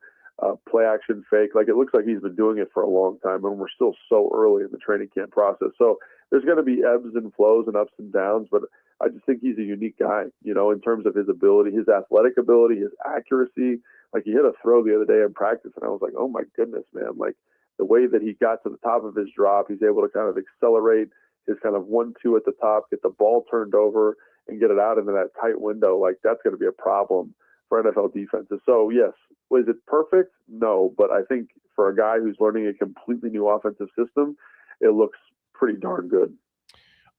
play action fake. Like, it looks like he's been doing it for a long time, and we're still so early in the training camp process. So there's going to be ebbs and flows and ups and downs, but I just think he's a unique guy, in terms of his ability, his athletic ability, his accuracy. Like, he hit a throw the other day in practice, and I was like, oh my goodness, man. Like, the way that he got to the top of his drop, he's able to kind of accelerate his kind of 1-2 at the top, get the ball turned over and get it out into that tight window. Like, that's going to be a problem for NFL defenses. So yes, was it perfect? No, but I think for a guy who's learning a completely new offensive system, it looks pretty darn good.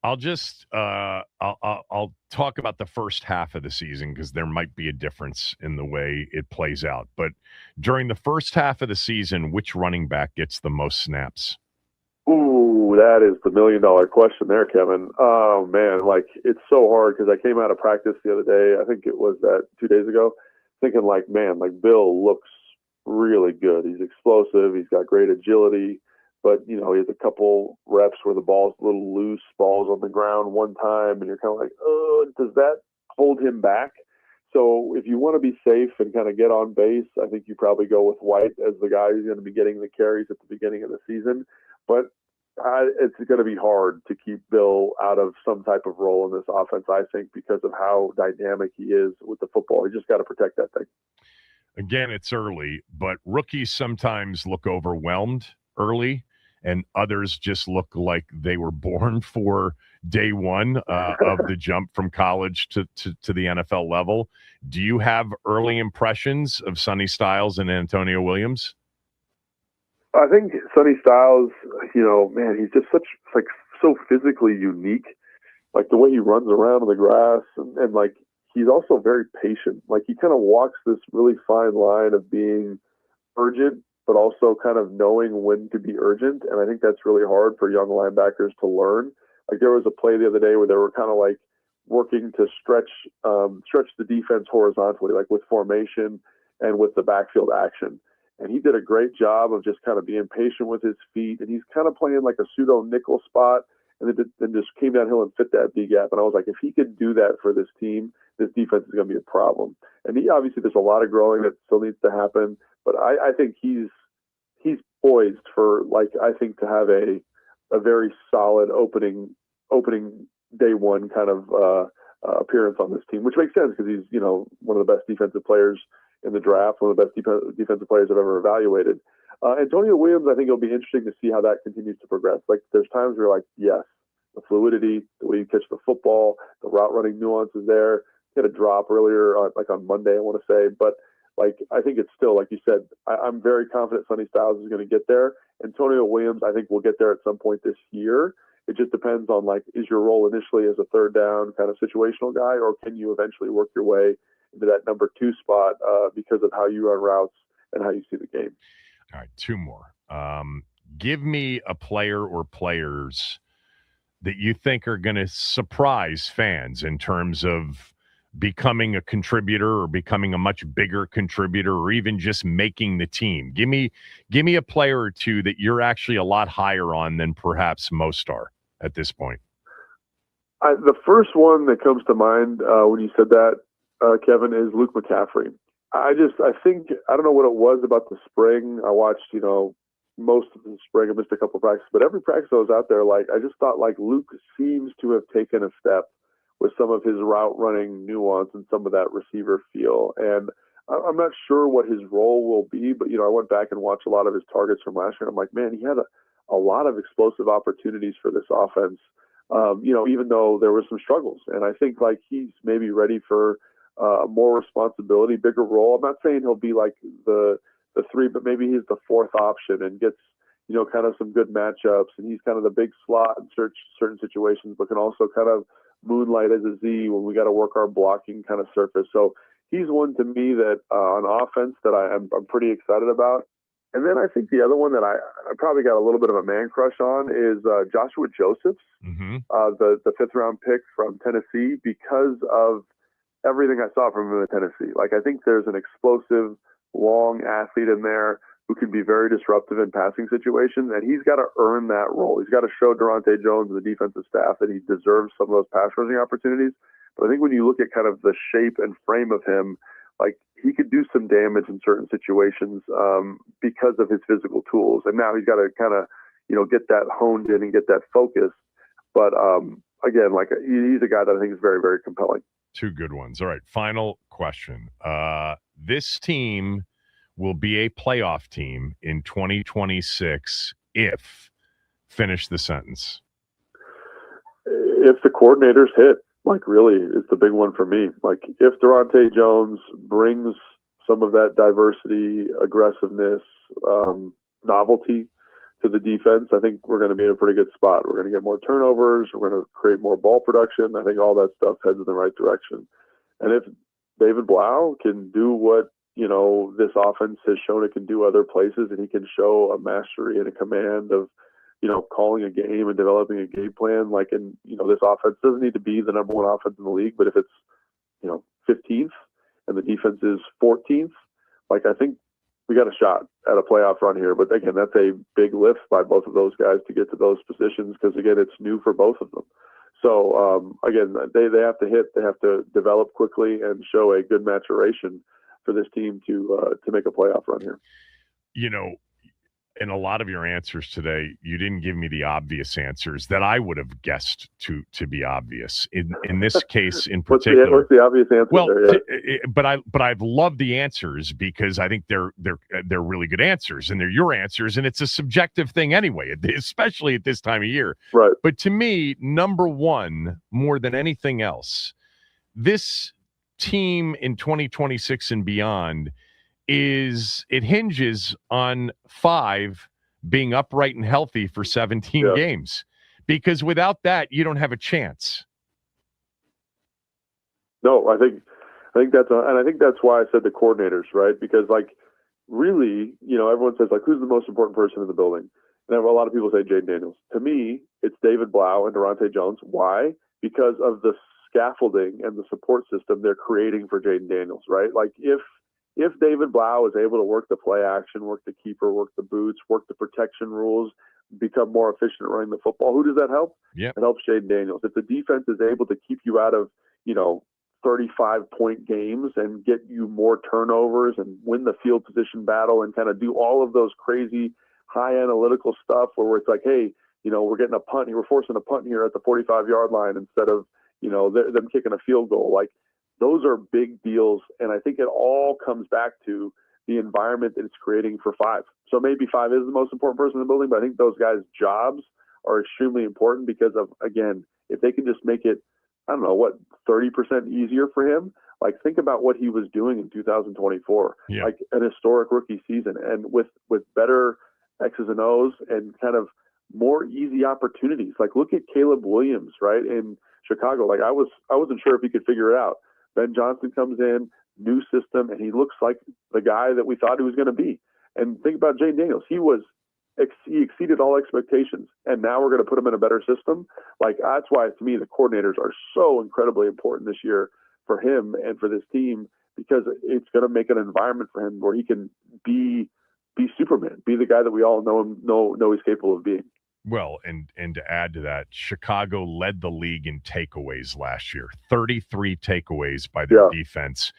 I'll just I'll talk about the first half of the season, because there might be a difference in the way it plays out. But during the first half of the season, which running back gets the most snaps? Ooh, that is the $1 million question there, Kevin. Oh man, like, it's so hard, because I came out of practice the other day, I think it was 2 days ago, thinking like, man, like Bill looks really good. He's explosive. He's got great agility. But, he has a couple reps where the ball's a little loose, ball's on the ground one time, and you're kind of like, oh, does that hold him back? So if you want to be safe and kind of get on base, I think you probably go with White as the guy who's going to be getting the carries at the beginning of the season. But it's going to be hard to keep Bill out of some type of role in this offense, I think, because of how dynamic he is with the football. He just got to protect that thing. Again, it's early, but rookies sometimes look overwhelmed early, and others just look like they were born for day one of the jump from college to the NFL level. Do you have early impressions of Sonny Styles and Antonio Williams? I think Sonny Styles, man, he's just so physically unique. Like, the way he runs around on the grass, and like, he's also very patient. Like, he kind of walks this really fine line of being urgent, but also kind of knowing when to be urgent. And I think that's really hard for young linebackers to learn. Like, there was a play the other day where they were kind of like working to stretch the defense horizontally, like with formation and with the backfield action. And he did a great job of just kind of being patient with his feet. And he's kind of playing like a pseudo nickel spot, and then just came downhill and fit that B gap. And I was like, if he could do that for this team, this defense is going to be a problem. And obviously there's a lot of growing that still needs to happen. But I think he's poised for, like, I think to have a very solid opening day one kind of appearance on this team, which makes sense because he's, one of the best defensive players in the draft, one of the best defensive players I've ever evaluated. Antonio Williams, I think it'll be interesting to see how that continues to progress. Like, there's times where you're like, yes, the fluidity, the way you catch the football, the route running nuances there. He had a drop earlier, on Monday, I want to say, but I think it's still, like you said, I'm very confident Sonny Styles is going to get there. Antonio Williams, I think, will get there at some point this year. It just depends on, is your role initially as a third down kind of situational guy, or can you eventually work your way into that number 2 spot because of how you run routes and how you see the game. All right, 2 more. Give me a player or players that you think are going to surprise fans in terms of becoming a contributor or becoming a much bigger contributor or even just making the team. Give me a player or 2 that you're actually a lot higher on than perhaps most are at this point. The first one that comes to mind when you said that, Kevin, is Luke McCaffrey. I think, I don't know what it was about the spring. I watched, most of the spring. I missed a couple of practices, but every practice I was out there, I just thought Luke seems to have taken a step with some of his route running nuance and some of that receiver feel. And I'm not sure what his role will be, but, I went back and watched a lot of his targets from last year. And I'm like, man, he had a lot of explosive opportunities for this offense, even though there were some struggles. And I think he's maybe ready for more responsibility, bigger role. I'm not saying he'll be the 3, but maybe he's the 4th option and gets, kind of some good matchups. And he's kind of the big slot in certain situations, but can also kind of moonlight as a Z when we got to work our blocking kind of surface. So he's one to me that on offense that I'm pretty excited about. And then I think the other one that I probably got a little bit of a man crush on is Joshua Josephs, the 5th round pick from Tennessee, because of everything I saw from him in Tennessee. I think there's an explosive, long athlete in there who can be very disruptive in passing situations, and he's got to earn that role. He's got to show Durante Jones and the defensive staff that he deserves some of those pass rushing opportunities. But I think when you look at kind of the shape and frame of him, he could do some damage in certain situations because of his physical tools. And now he's got to kind of, get that honed in and get that focus. But again, he's a guy that I think is very, very compelling. 2 good ones. All right, final question. This team will be a playoff team in 2026 if, finish the sentence. If the coordinators hit, really, it's the big one for me. If Durante Jones brings some of that diversity, aggressiveness, novelty to the defense, I think we're going to be in a pretty good spot. We're going to get more turnovers. We're going to create more ball production. I think all that stuff heads in the right direction. And if David Blau can do what, this offense has shown it can do other places, and he can show a mastery and a command of, calling a game and developing a game plan, this offense doesn't need to be the number 1 offense in the league, but if it's, 15th and the defense is 14th, I think we got a shot at a playoff run here. But again, that's a big lift by both of those guys to get to those positions, because again, it's new for both of them. So again, they have to hit, they have to develop quickly and show a good maturation for this team to make a playoff run here. In a lot of your answers today, you didn't give me the obvious answers that I would have guessed to be obvious. In this case, in particular, what's the obvious answer? Well, there? but I've loved the answers because I think they're really good answers, and they're your answers, and it's a subjective thing anyway, especially at this time of year. Right. But to me, number 1, more than anything else, this team in 2026 and beyond it hinges on 5 being upright and healthy for 17 games, because without that, you don't have a chance. No, I think that's why I said the coordinators, right? Because really, everyone says who's the most important person in the building? And a lot of people say Jaden Daniels. To me, it's David Blau and Durante Jones. Why? Because of the scaffolding and the support system they're creating for Jaden Daniels, right? If David Blau is able to work the play action, work the keeper, work the boots, work the protection rules, become more efficient at running the football, who does that help? Yeah. It helps Jaden Daniels. If the defense is able to keep you out of, 35-point games and get you more turnovers and win the field position battle and kind of do all of those crazy high analytical stuff where it's hey, we're getting a punt here, we're forcing a punt here at the 45-yard line instead of, them kicking a field goal. Like, those are big deals. And I think it all comes back to the environment that it's creating for Five. So maybe Five is the most important person in the building, but I think those guys' jobs are extremely important because of, again, if they can just make it, 30% easier for him. Like, think about what he was doing in 2024, like an historic rookie season, and with better X's and O's and kind of more easy opportunities. Like, look at Caleb Williams, right, in Chicago. Like, I wasn't sure if he could figure it out. Ben Johnson comes in, new system, and he looks like the guy that we thought he was going to be. And think about Jane Daniels. He exceeded all expectations, and now we're going to put him in a better system. Like, that's why, to me, the coordinators are so incredibly important this year for him and for this team, because it's going to make an environment for him where he can be Superman, be the guy that we all know he's capable of being. Well, and to add to that, Chicago led the league in takeaways last year, 33 takeaways by their defense,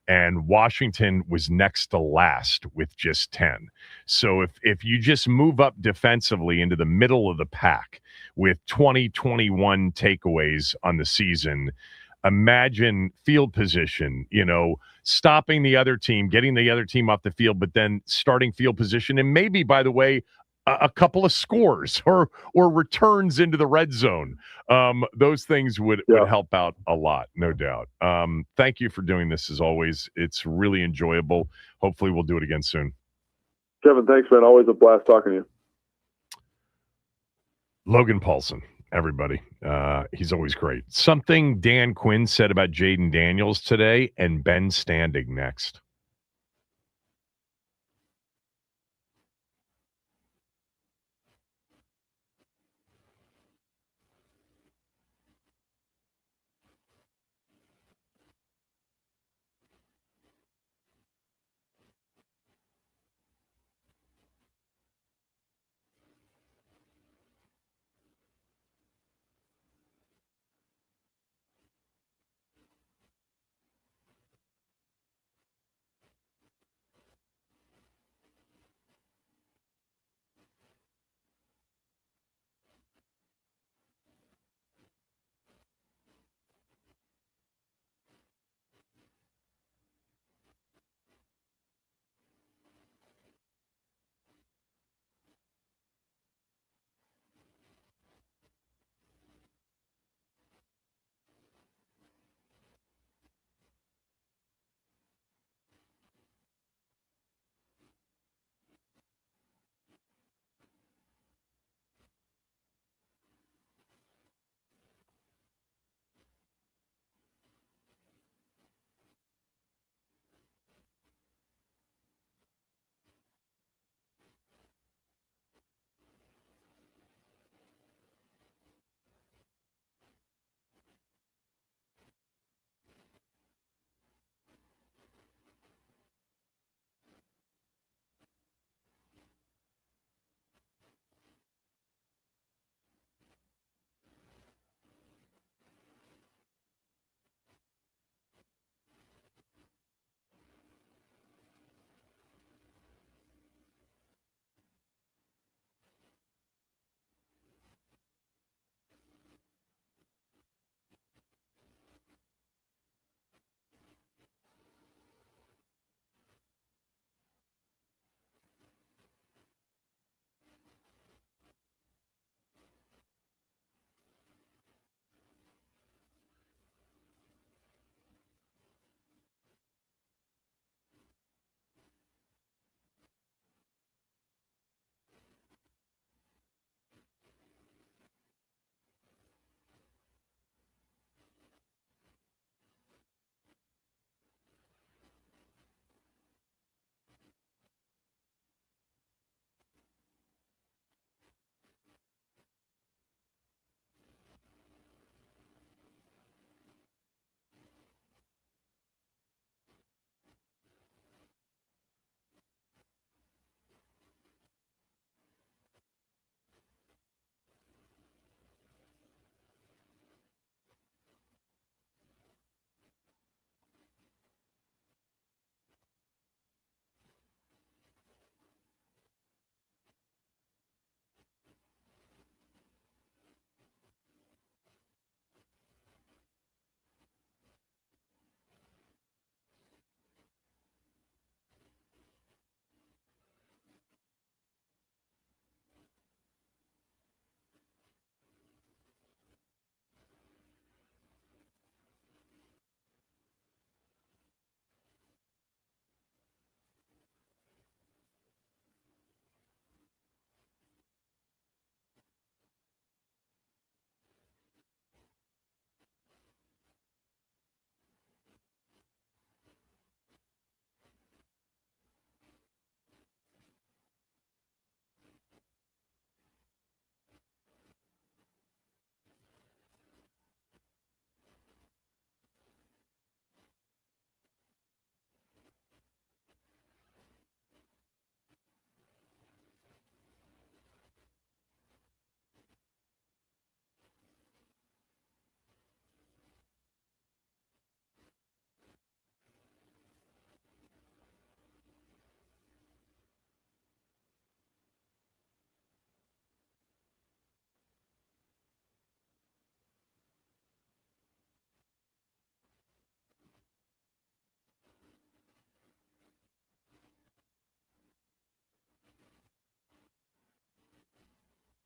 and Washington was next to last with just 10. So if you just move up defensively into the middle of the pack with 21 takeaways on the season, imagine field position, stopping the other team, getting the other team off the field, but then starting field position, and maybe, by the way, a couple of scores or returns into the red zone. Those things would help out a lot, no doubt. Thank you for doing this as always. It's really enjoyable. Hopefully we'll do it again soon. Kevin, thanks, man. Always a blast talking to you. Logan Paulson, everybody. He's always great. Something Dan Quinn said about Jaden Daniels today, and Ben Standing next.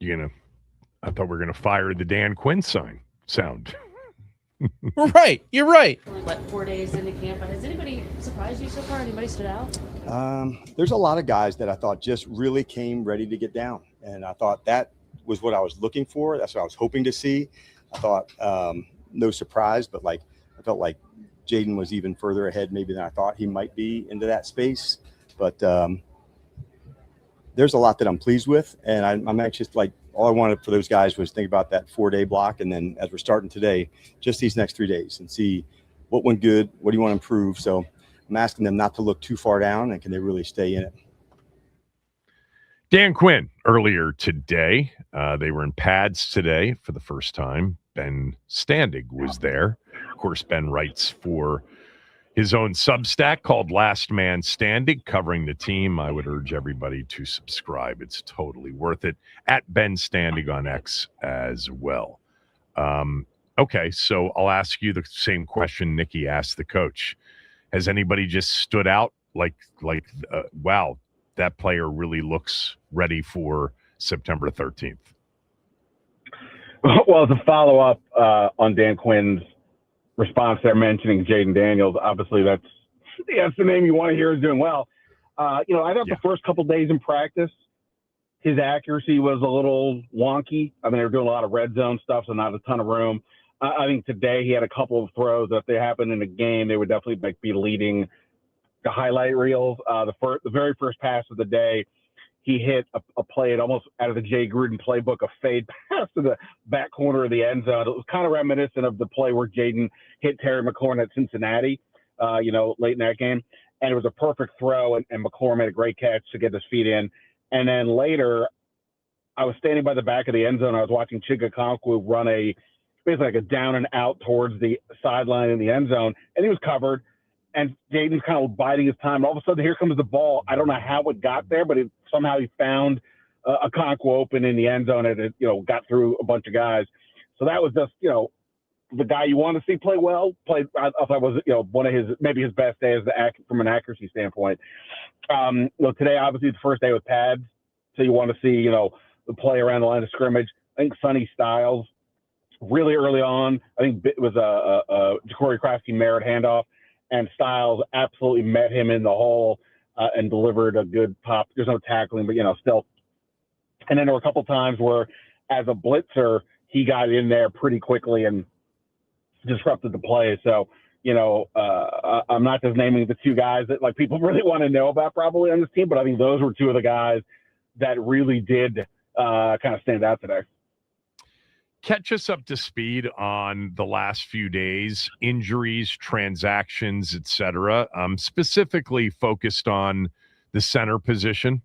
I thought we were gonna fire the Dan Quinn sound. Right, you're right. What, 4 days into camp? Has anybody surprised you so far? Anybody stood out? There's a lot of guys that I thought just really came ready to get down, and I thought that was what I was looking for. That's what I was hoping to see. I thought no surprise, but I felt like Jaden was even further ahead maybe than I thought he might be into that space. But there's a lot that I'm pleased with, and I'm anxious. All I wanted for those guys was think about that 4-day block, and then as we're starting today, just these next 3 days, and see what went good, what do you want to improve. So I'm asking them not to look too far down, and can they really stay in it. Dan Quinn earlier today. They were in pads today for the first time. Ben Standig was there. Of course, Ben writes for his own Substack called Last Man Standing, covering the team. I would urge everybody to subscribe. It's totally worth it. At Ben Standing on X as well. Okay, so I'll ask you the same question Nikki asked the coach. Has anybody just stood out wow, that player really looks ready for September 13th? Well, as a follow-up on Dan Quinn's response there mentioning Jaden Daniels, obviously that's the name you want to hear is doing well. I thought the first couple days in practice, his accuracy was a little wonky. I mean, they were doing a lot of red zone stuff, so not a ton of room. I think today he had a couple of throws that if they happened in a game, they would definitely be leading the highlight reels. The very first pass of the day, he hit a play almost out of the Jay Gruden playbook, a fade pass to the back corner of the end zone. It was kind of reminiscent of the play where Jaden hit Terry McLaurin at Cincinnati, late in that game. And it was a perfect throw, and McLaurin made a great catch to get his feet in. And then later, I was standing by the back of the end zone. I was watching Chigakonkwo run basically like a down and out towards the sideline in the end zone, and he was covered. And Jaden's kind of biding his time. All of a sudden, here comes the ball. I don't know how it got there, but somehow he found a Okonkwo open in the end zone, and it got through a bunch of guys. So that was just the guy you want to see play well. I thought was one of maybe his best days from an accuracy standpoint. Today obviously the first day with pads, so you want to see the play around the line of scrimmage. I think Sonny Styles really early on. I think it was a Ja'Cory Crafty-Merritt handoff. And Styles absolutely met him in the hole and delivered a good pop. There's no tackling, but still. And then there were a couple times where, as a blitzer, he got in there pretty quickly and disrupted the play. So, I'm not just naming the two guys that people really want to know about probably on this team, but I think those were two of the guys that really did kind of stand out today. Catch us up to speed on the last few days, injuries, transactions, etc. Specifically focused on the center position.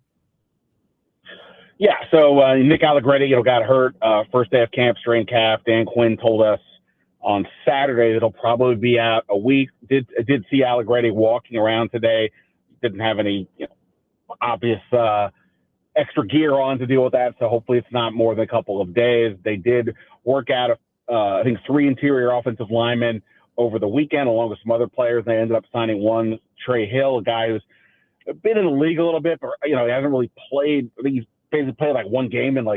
Yeah, so Nick Allegretti, got hurt first day of camp, strained calf. Dan Quinn told us on Saturday that he'll probably be out a week. I did see Allegretti walking around today. Didn't have any obvious extra gear on to deal with that, so hopefully it's not more than a couple of days. They did work out, I think, 3 interior offensive linemen over the weekend, along with some other players. They ended up signing one, Trey Hill, a guy who's been in the league a little bit, but he hasn't really played. I think he's basically played one game in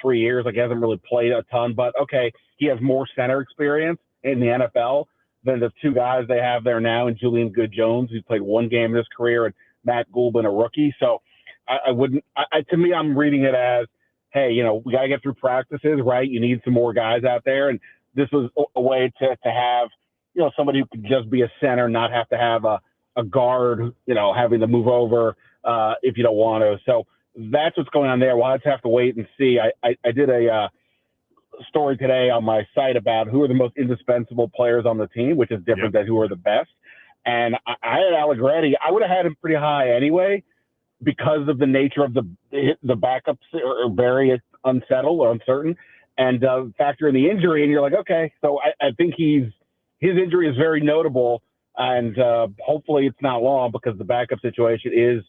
3 years. He hasn't really played a ton, but okay, he has more center experience in the NFL than the two guys they have there now, and Julian Good-Jones, who's played 1 game in his career, and Matt Goulbin, a rookie. So to me, I'm reading it as, hey, we got to get through practices, right? You need some more guys out there. And this was a way to have, somebody who could just be a center, not have to have a guard, having to move over if you don't want to. So that's what's going on there. We'll just have to wait and see. I did a story today on my site about who are the most indispensable players on the team, which is different than who are the best. And I had Allegretti. I would have had him pretty high anyway, because of the nature of the backups are very unsettled or uncertain, and factor in the injury, and you're like, okay, so I think his injury is very notable, and hopefully it's not long because the backup situation is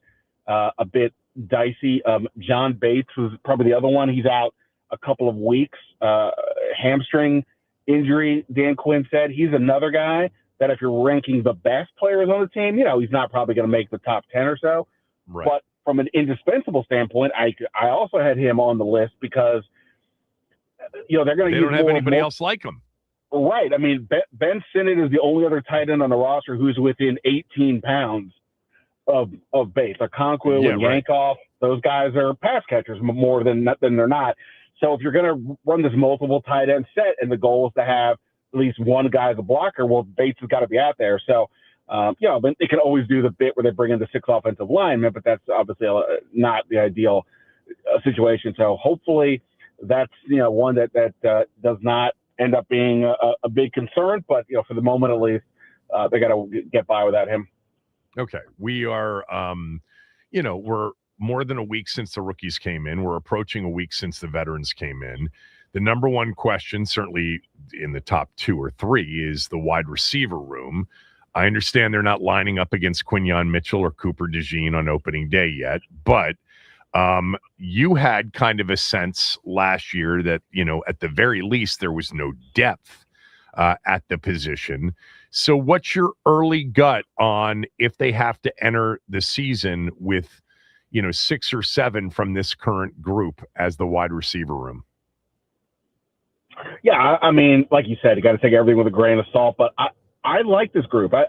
a bit dicey. John Bates was probably the other one. He's out a couple of weeks, hamstring injury. Dan Quinn said he's another guy that if you're ranking the best players on the team, he's not probably going to make the top 10 or so. Right. But from an indispensable standpoint, I also had him on the list because they're going to. They don't have anybody else like him. Right. I mean, Ben Sinnott is the only other tight end on the roster who's within 18 pounds of base. Okonkwo and Yankoff, those guys are pass catchers more than they're not. So if you're going to run this multiple tight end set and the goal is to have at least one guy as a blocker, well, Bates has got to be out there. So, but they can always do the bit where they bring in the 6 offensive linemen, but that's obviously not the ideal situation. So hopefully that's, one that does not end up being a big concern, but for the moment at least, they got to get by without him. Okay, we are, we're more than a week since the rookies came in. We're approaching a week since the veterans came in. The number one question, certainly in the top 2 or 3, is the wide receiver room. I understand they're not lining up against Quinyon Mitchell or Cooper DeJean on opening day yet, but you had kind of a sense last year that, at the very least, there was no depth at the position. So what's your early gut on if they have to enter the season with, 6 or 7 from this current group as the wide receiver room? Yeah, I mean, like you said, you got to take everything with a grain of salt, but I like this group. I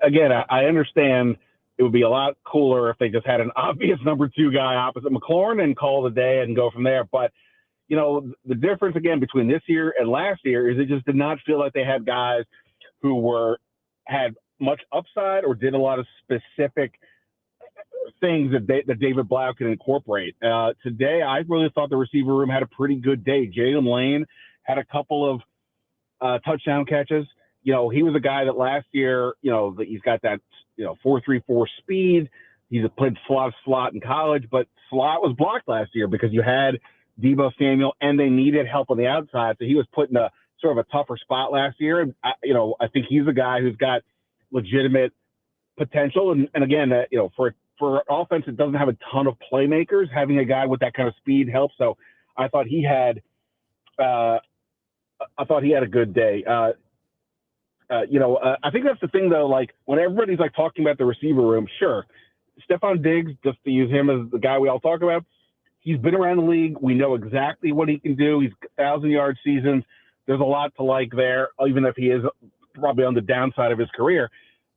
understand it would be a lot cooler if they just had an obvious number 2 guy opposite McLaurin and call it a day and go from there. But, the difference, again, between this year and last year is it just did not feel like they had guys who had much upside or did a lot of specific things that David Blau can incorporate. Today, I really thought the receiver room had a pretty good day. Jalen Lane had a couple of touchdown catches. He was a guy that last year, he's got that, 4.34 speed. He's played slot in college, but slot was blocked last year because you had Deebo Samuel and they needed help on the outside. So he was put in a sort of a tougher spot last year. And, I think he's a guy who's got legitimate potential. And again, for an offense that doesn't have a ton of playmakers, having a guy with that kind of speed helps. So I thought he had a good day. I think that's the thing, though, like when everybody's like talking about the receiver room, sure, Stephon Diggs, just to use him as the guy we all talk about, he's been around the league. We know exactly what he can do. He's 1,000-yard seasons. There's a lot to like there, even if he is probably on the downside of his career.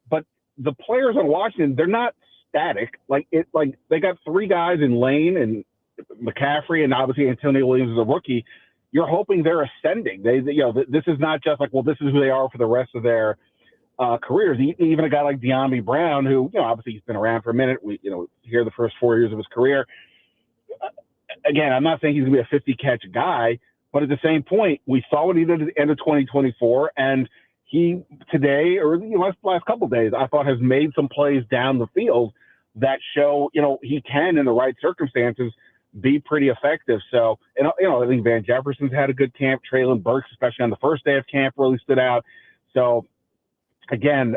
But the players on Washington, they're not static. Like they got 3 guys in Lane and McCaffrey, and obviously Antonio Williams is a rookie. You're hoping they're ascending. This is not just like, well, this is who they are for the rest of their careers. Even a guy like De'Ami Brown, who, obviously he's been around for a minute. We, hear the first 4 years of his career. Again, I'm not saying he's going to be a 50-catch guy, but at the same point, we saw what he did at the end of 2024, and he today, or last couple of days, I thought has made some plays down the field that show, he can, in the right circumstances, be pretty effective. So, I think Van Jefferson's had a good camp. Traylon Burks, especially on the first day of camp, really stood out. So, again,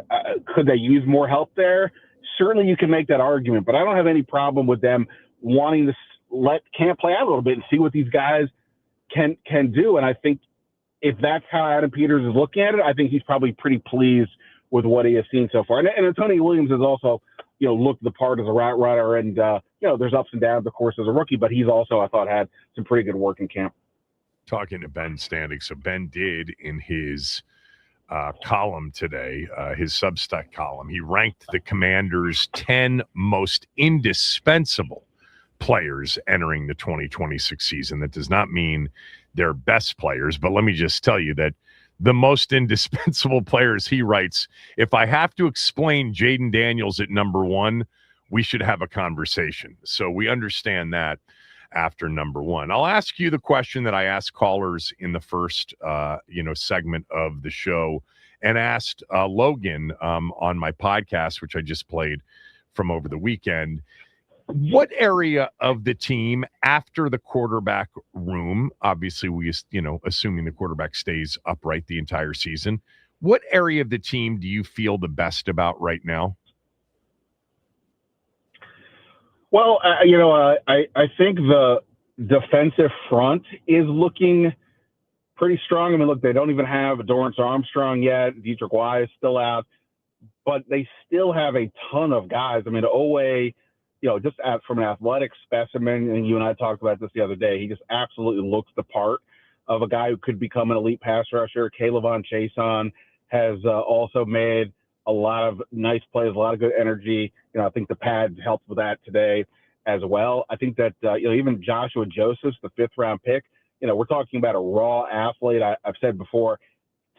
could they use more help there? Certainly you can make that argument, but I don't have any problem with them wanting to let camp play out a little bit and see what these guys can do. And I think if that's how Adam Peters is looking at it, I think he's probably pretty pleased with what he has seen so far. And Antonio Williams has also, looked the part as a route runner, and there's ups and downs, of course, as a rookie, but he's also, I thought, had some pretty good work in camp. Talking to Ben Standing. So Ben did in his column today, his Substack column, he ranked the Commanders' 10 most indispensable players entering the 2026 season. That does not mean they're best players, but let me just tell you that the most indispensable players, he writes, if I have to explain Jaden Daniels at number 1, we should have a conversation. So we understand that after number 1. I'll ask you the question that I asked callers in the first, segment of the show, and asked Logan on my podcast, which I just played from over the weekend. What area of the team after the quarterback room, obviously assuming the quarterback stays upright the entire season, what area of the team do you feel the best about right now? Well, I think the defensive front is looking pretty strong. I mean, look, they don't even have Dorrance Armstrong yet. Dietrich Wise still out, but they still have a ton of guys. I mean, Owe just from an athletic specimen, and you and I talked about this the other day, he just absolutely looks the part of a guy who could become an elite pass rusher. Kayvon Chason has also made a lot of nice plays, a lot of good energy. I think the pads helped with that today as well. I think that, even Joshua Josephs, the 5th-round pick, we're talking about a raw athlete. I've said before,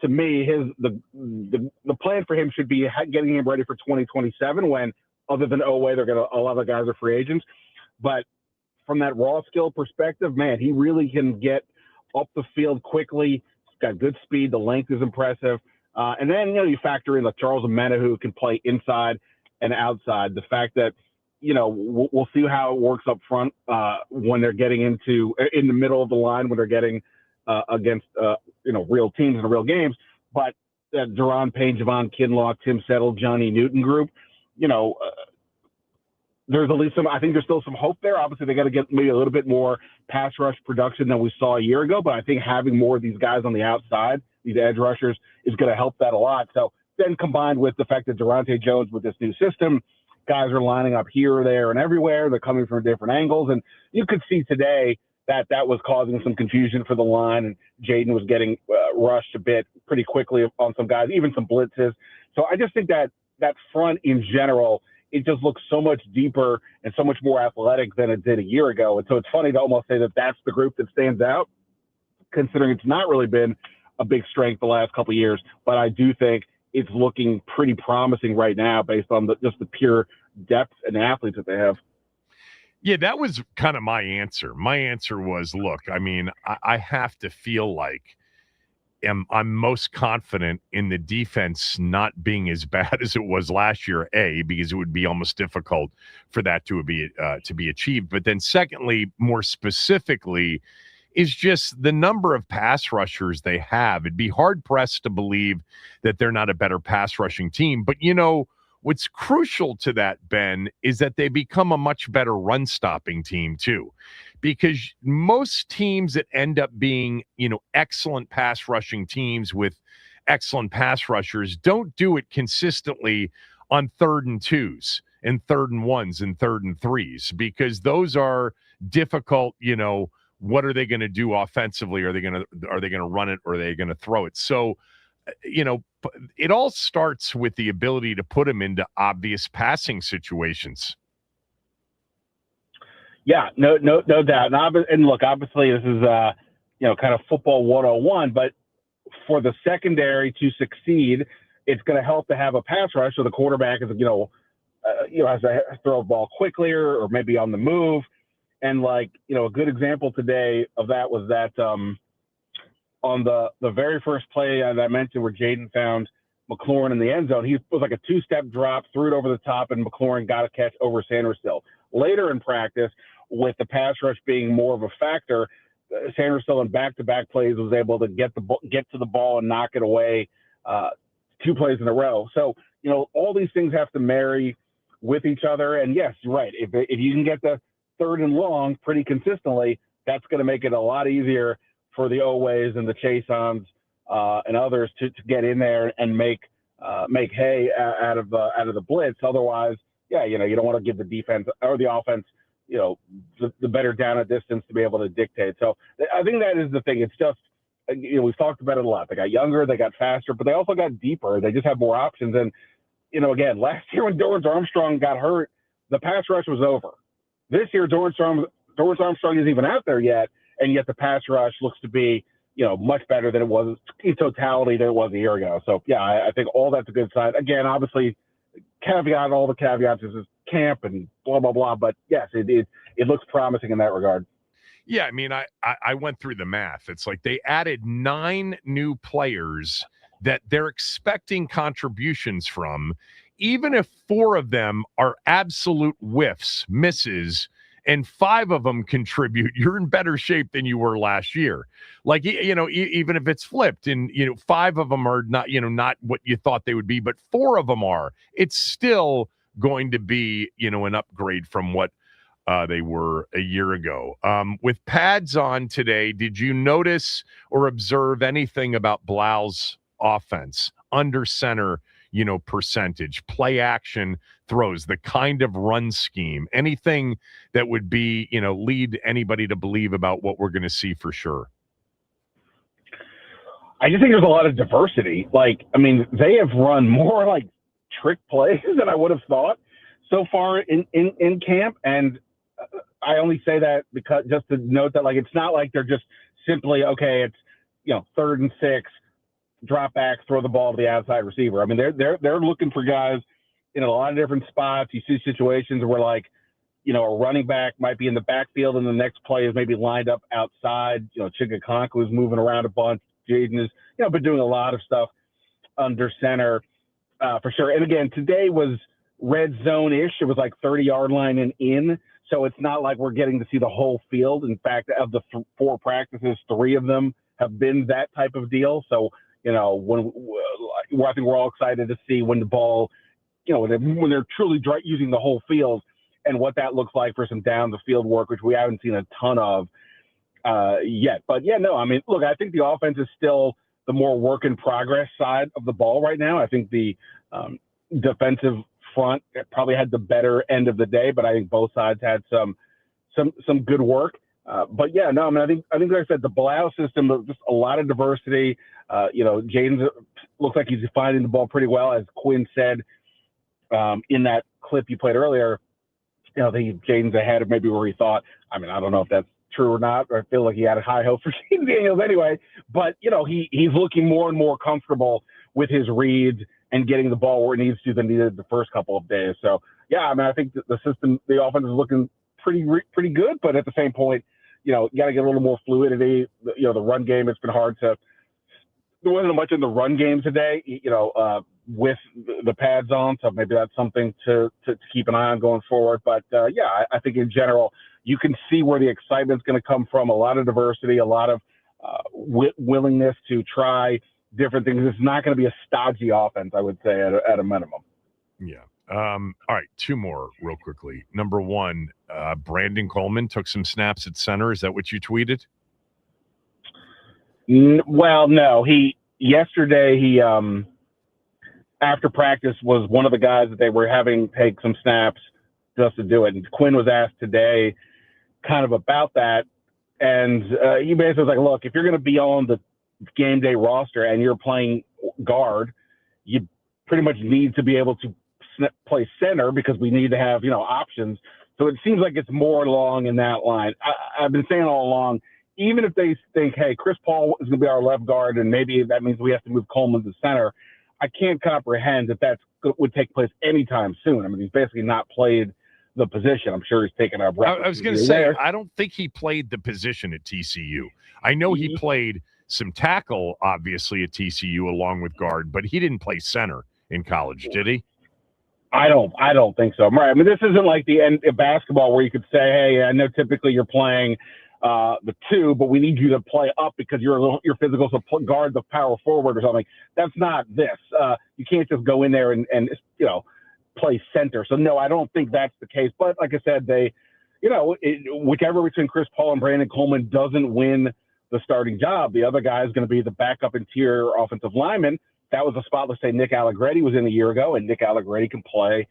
to me, the plan for him should be getting him ready for 2027 when, other than Oweh, a lot of the guys are free agents. But from that raw skill perspective, man, he really can get up the field quickly. He's got good speed. The length is impressive. And then, you factor in like Charles Omena, who can play inside and outside. The fact that, we'll see how it works up front when they're getting in the middle of the line, when they're getting against, real teams and real games. But that Deron Payne, Javon Kinlaw, Tim Settle, Johnny Newton group, there's at least I think there's still some hope there. Obviously, they got to get maybe a little bit more pass rush production than we saw a year ago. But I think having more of these guys on the outside, these edge rushers, is going to help that a lot. So then combined with the fact that Durante Jones, with this new system, guys are lining up here, there, and everywhere. They're coming from different angles. And you could see today that was causing some confusion for the line. And Jaden was getting rushed a bit pretty quickly on some guys, even some blitzes. So I just think that front in general, it just looks so much deeper and so much more athletic than it did a year ago. And so it's funny to almost say that that's the group that stands out, considering it's not really been a big strength the last couple of years. But I do think it's looking pretty promising right now based on just the pure depth and athletes that they have. Yeah, that was kind of my answer. My answer was, look, I mean, I have to feel like I'm most confident in the defense not being as bad as it was last year, because it would be almost difficult for that to be achieved. But then secondly, more specifically, is just the number of pass rushers they have. It'd be hard-pressed to believe that they're not a better pass rushing team. But, what's crucial to that, Ben, is that they become a much better run-stopping team, too. Because most teams that end up being, excellent pass rushing teams with excellent pass rushers don't do it consistently on 3rd and 2s and 3rd and 1s and 3rd and 3s, because those are difficult, what are they going to do offensively? Are they going to run it, or are they going to throw it? So, it all starts with the ability to put them into obvious passing situations. Yeah, no doubt. And look, obviously this is kind of football 101, but for the secondary to succeed, it's going to help to have a pass rush so the quarterback is, has to throw a ball quickly or maybe on the move. And a good example today of that was that on the very first play that I mentioned, where Jaden found McLaurin in the end zone, he was like a 2-step drop, threw it over the top, and McLaurin got a catch over Sanderstill. Later in practice, with the pass rush being more of a factor, Sanderstill in back-to-back plays was able to get to the ball and knock it away 2 plays in a row. So, all these things have to marry with each other. And yes, you're right. If you can get the 3rd and long pretty consistently, that's going to make it a lot easier for the Owehs and the Chasons and others to get in there and make hay out of the blitz. Otherwise, you don't want to give the defense or the offense, the better down at distance to be able to dictate. So I think that is the thing. It's just, we've talked about it a lot. They got younger, they got faster, but they also got deeper. They just have more options. And, again, last year when Dorrance Armstrong got hurt, the pass rush was over. This year, Dorrance Armstrong isn't even out there yet, and yet the pass rush looks to be, much better than it was in totality than it was a year ago. So, I think all that's a good sign. Again, obviously, all the caveats is camp and blah, blah, blah. But, yes, it looks promising in that regard. Yeah, I mean, I went through the math. It's like they added 9 new players that they're expecting contributions from, even if 4 of them are absolute whiffs, misses, and 5 of them contribute, you're in better shape than you were last year. Even if it's flipped and, 5 of them are not, not what you thought they would be, but 4 of them are, it's still going to be, an upgrade from what they were a year ago. With pads on today, did you notice or observe anything about Blau's offense, under center, percentage, play action throws, the kind of run scheme, anything that would be, lead anybody to believe about what we're going to see for sure? I just think there's a lot of diversity. They have run more like trick plays than I would have thought so far in camp. And I only say that because just to note that, it's not like they're just simply, okay, it's, 3rd and 6, drop back, throw the ball to the outside receiver. I mean, they're looking for guys in a lot of different spots. You see situations where a running back might be in the backfield and the next play is maybe lined up outside. Chiggaconku is moving around a bunch. Jaden is, been doing a lot of stuff under center for sure. And again, today was red zone-ish. It was 30-yard line and in. So it's not like we're getting to see the whole field. In fact, of the 4 practices, 3 of them have been that type of deal. So, when I think we're all excited to see when the ball, when they're truly using the whole field and what that looks like for some down the field work, which we haven't seen a ton of yet. But look, I think the offense is still the more work in progress side of the ball right now. I think the defensive front probably had the better end of the day, but I think both sides had some good work. I think like I said, the Blau system, just a lot of diversity. Jaden looks like he's finding the ball pretty well, as Quinn said in that clip you played earlier. I think Jaden's ahead of maybe where he thought. I don't know if that's true or not. I feel like he had a high hope for Sheehan Daniels anyway. But he's looking more and more comfortable with his reads and getting the ball where it needs to than he did the first couple of days. So I think the system, the offense is looking pretty good. But at the same point, you got to get a little more fluidity. The run game, it's been hard to. There wasn't much in the run game today, with the pads on. So maybe that's something to keep an eye on going forward. But I think in general, you can see where the excitement's going to come from. A lot of diversity, a lot of willingness to try different things. It's not going to be a stodgy offense, I would say, at a minimum. Yeah. All right, 2 more real quickly. Number 1, Brandon Coleman took some snaps at center. Is that what you tweeted? Well, no. Yesterday, after practice, was one of the guys that they were having take some snaps just to do it. And Quinn was asked today kind of about that. And he basically was like, look, if you're going to be on the game day roster and you're playing guard, you pretty much need to be able to play center because we need to have, options. So it seems like it's more along in that line. I've been saying all along, even if they think, hey, Chris Paul is going to be our left guard and maybe that means we have to move Coleman to center, I can't comprehend that would take place anytime soon. He's basically not played the position. I'm sure he's taken our breath. I was going to say, I don't think he played the position at TCU. I know he played some tackle, obviously, at TCU along with guard, but he didn't play center in college, did he? I don't think so. Right. This isn't like the end of basketball where you could say, hey, I know typically you're playing the 2, but we need you to play up because you're physical, so guard the power forward or something. That's not this. You can't just go in there and play center. So no, I don't think that's the case. But like I said, they, whichever between Chris Paul and Brandon Coleman doesn't win the starting job, the other guy is going to be the backup interior offensive lineman. That was a spot, let's say, Nick Allegretti was in a year ago, and Nick Allegretti can play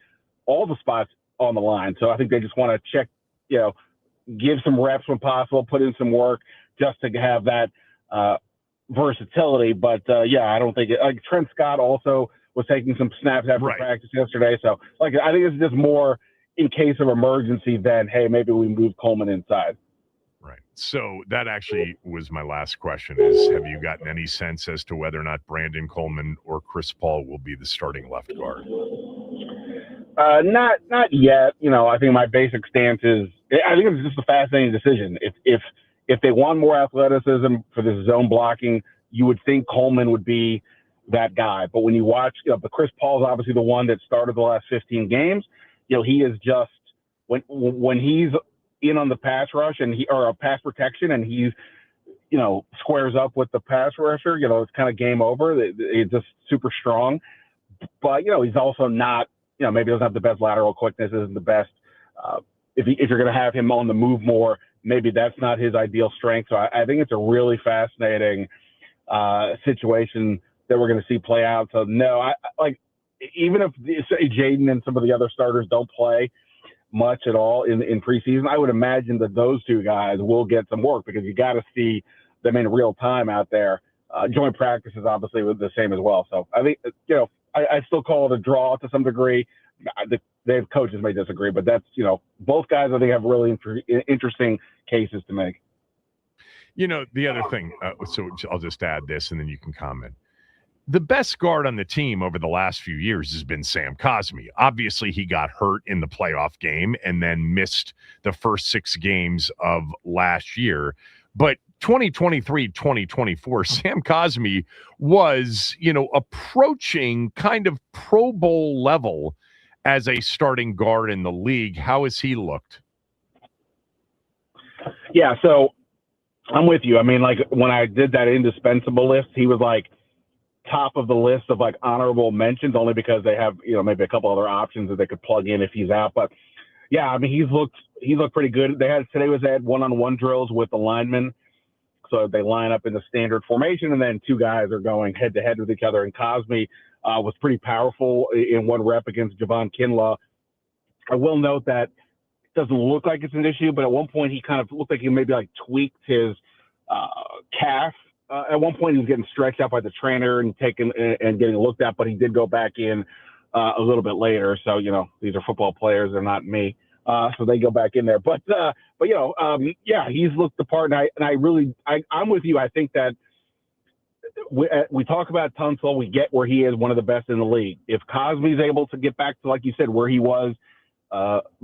all the spots on the line. So I think they just want to check, give some reps when possible, put in some work just to have that versatility. But, I don't think Trent Scott also was taking some snaps after practice yesterday. So, I think it's just more in case of emergency than, hey, maybe we move Coleman inside. Right. So that actually was my last question is, have you gotten any sense as to whether or not Brandon Coleman or Chris Paul will be the starting left guard? Not yet. I think my basic stance is, I think it's just a fascinating decision. If they want more athleticism for this zone blocking, you would think Coleman would be that guy. But when you watch, but Chris Paul's obviously the one that started the last 15 games. He is just, when he's in on the pass rush or pass protection and he's, squares up with the pass rusher, it's kind of game over. It's just super strong. But, he's also not, maybe doesn't have the best lateral quickness, isn't the best. If you're going to have him on the move more, maybe that's not his ideal strength. So I think it's a really fascinating situation that we're going to see play out. So no, even if say Jaden and some of the other starters don't play much at all in preseason, I would imagine that those two guys will get some work because you got to see them in real time out there. Joint practice is obviously the same as well. So I think, I still call it a draw to some degree. The coaches may disagree, but that's, both guys I think have really interesting cases to make. The other thing, so I'll just add this and then you can comment. The best guard on the team over the last few years has been Sam Cosmi. Obviously, he got hurt in the playoff game and then missed the first 6 games of last year. But 2023, 2024, Sam Cosmi was, approaching kind of Pro Bowl level as a starting guard in the league. How has he looked? Yeah, so I'm with you. I mean, like when I did that indispensable list, he was like top of the list of like honorable mentions only because they have, maybe a couple other options that they could plug in if he's out. But yeah, I mean, he's looked pretty good. They had one-on-one drills with the linemen. So they line up in the standard formation and then 2 guys are going head to head with each other. And Cosmi was pretty powerful in 1 rep against Javon Kinlaw. I will note that it doesn't look like it's an issue, but at one point he kind of looked like he maybe like tweaked his calf. At one point, he was getting stretched out by the trainer and getting looked at, but he did go back in a little bit later. So, these are football players; they're not me. So they go back in there. But yeah, he's looked the part, and I'm with you. I think that we talk about Tunsil, we get where he is one of the best in the league. If Cosmi's able to get back to, like you said, where he was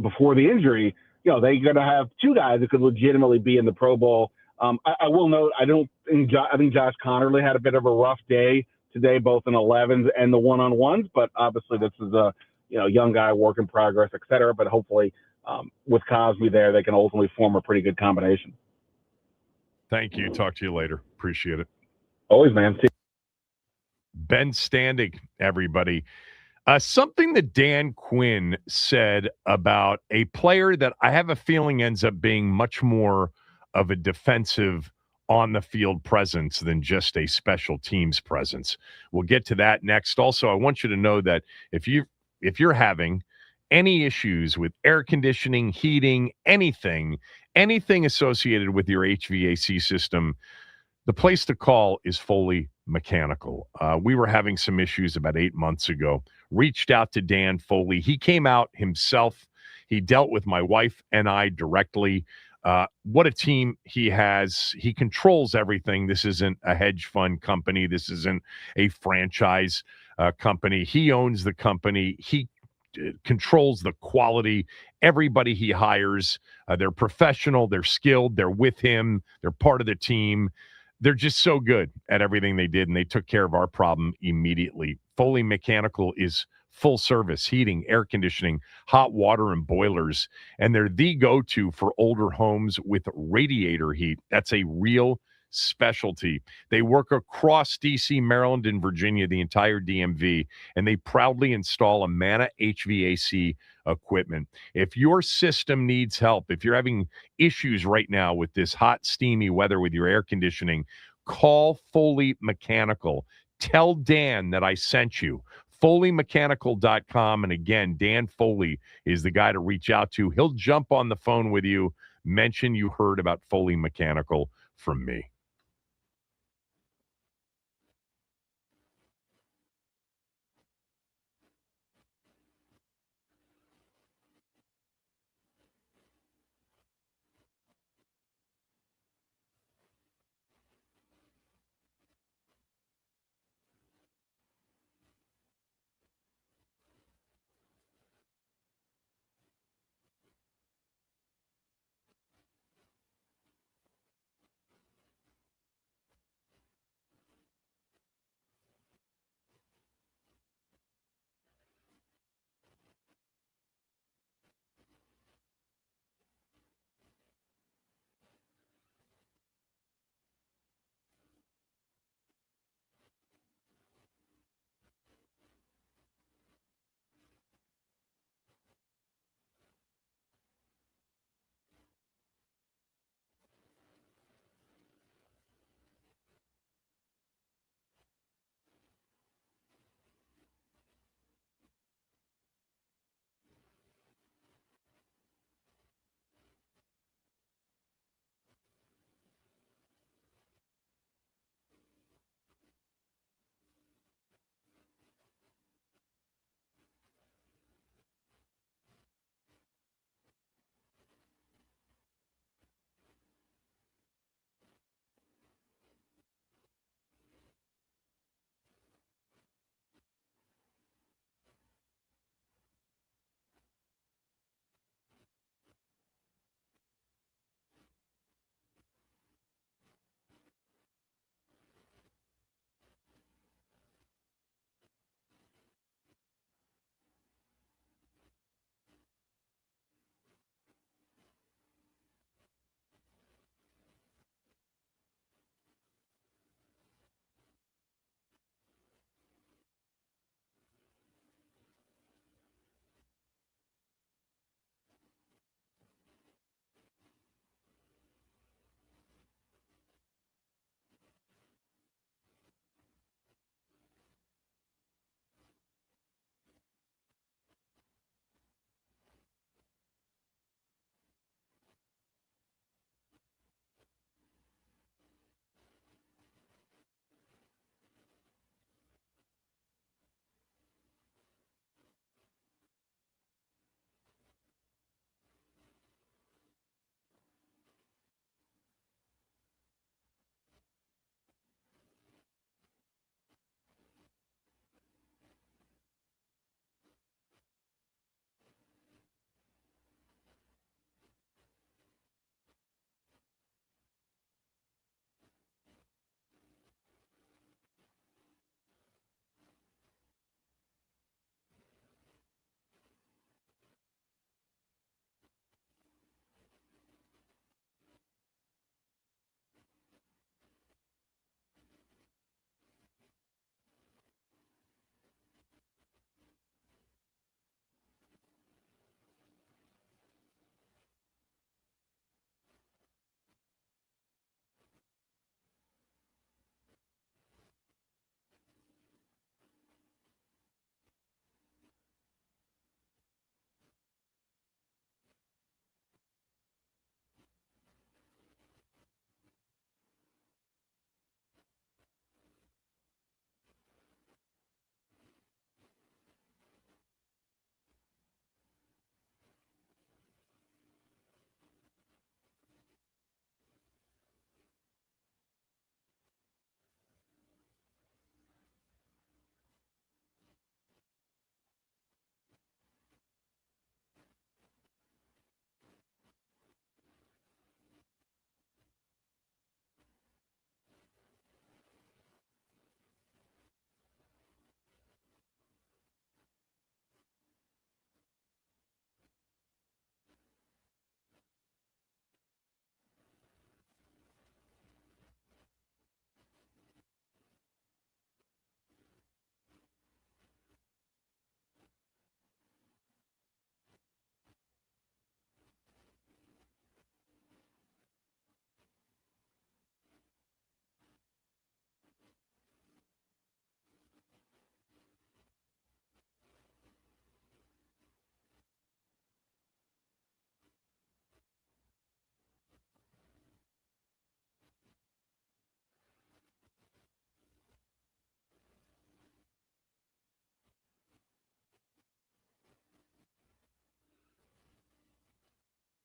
before the injury, they're going to have 2 guys that could legitimately be in the Pro Bowl. I will note, I think Josh Connerly had a bit of a rough day today, both in 11s and the one-on-ones, but obviously this is a young guy, work in progress, et cetera. But hopefully with Cosby there, they can ultimately form a pretty good combination. Thank you. Talk to you later. Appreciate it. Always, man. See you. Ben Standig, everybody. Something that Dan Quinn said about a player that I have a feeling ends up being much more of a defensive on-the-field presence than just a special teams presence. We'll get to that next. Also, I want you to know that if you're having any issues with air conditioning, heating, anything associated with your HVAC system, the place to call is Foley Mechanical. We were having some issues about 8 months ago. Reached out to Dan Foley. He came out himself. He dealt with my wife and I directly. What a team he has. He controls everything. This isn't a hedge fund company. This isn't a franchise company. He owns the company. He controls the quality. Everybody he hires, they're professional. They're skilled. They're with him. They're part of the team. They're just so good at everything they did, and they took care of our problem immediately. Foley Mechanical is full service heating, air conditioning, hot water, and boilers. And they're the go-to for older homes with radiator heat. That's a real specialty. They work across D.C., Maryland, and Virginia, the entire DMV, and they proudly install Amana HVAC equipment. If your system needs help, if you're having issues right now with this hot, steamy weather with your air conditioning, call Foley Mechanical. Tell Dan that I sent you. FoleyMechanical.com. And again, Dan Foley is the guy to reach out to. He'll jump on the phone with you, mention you heard about Foley Mechanical from me.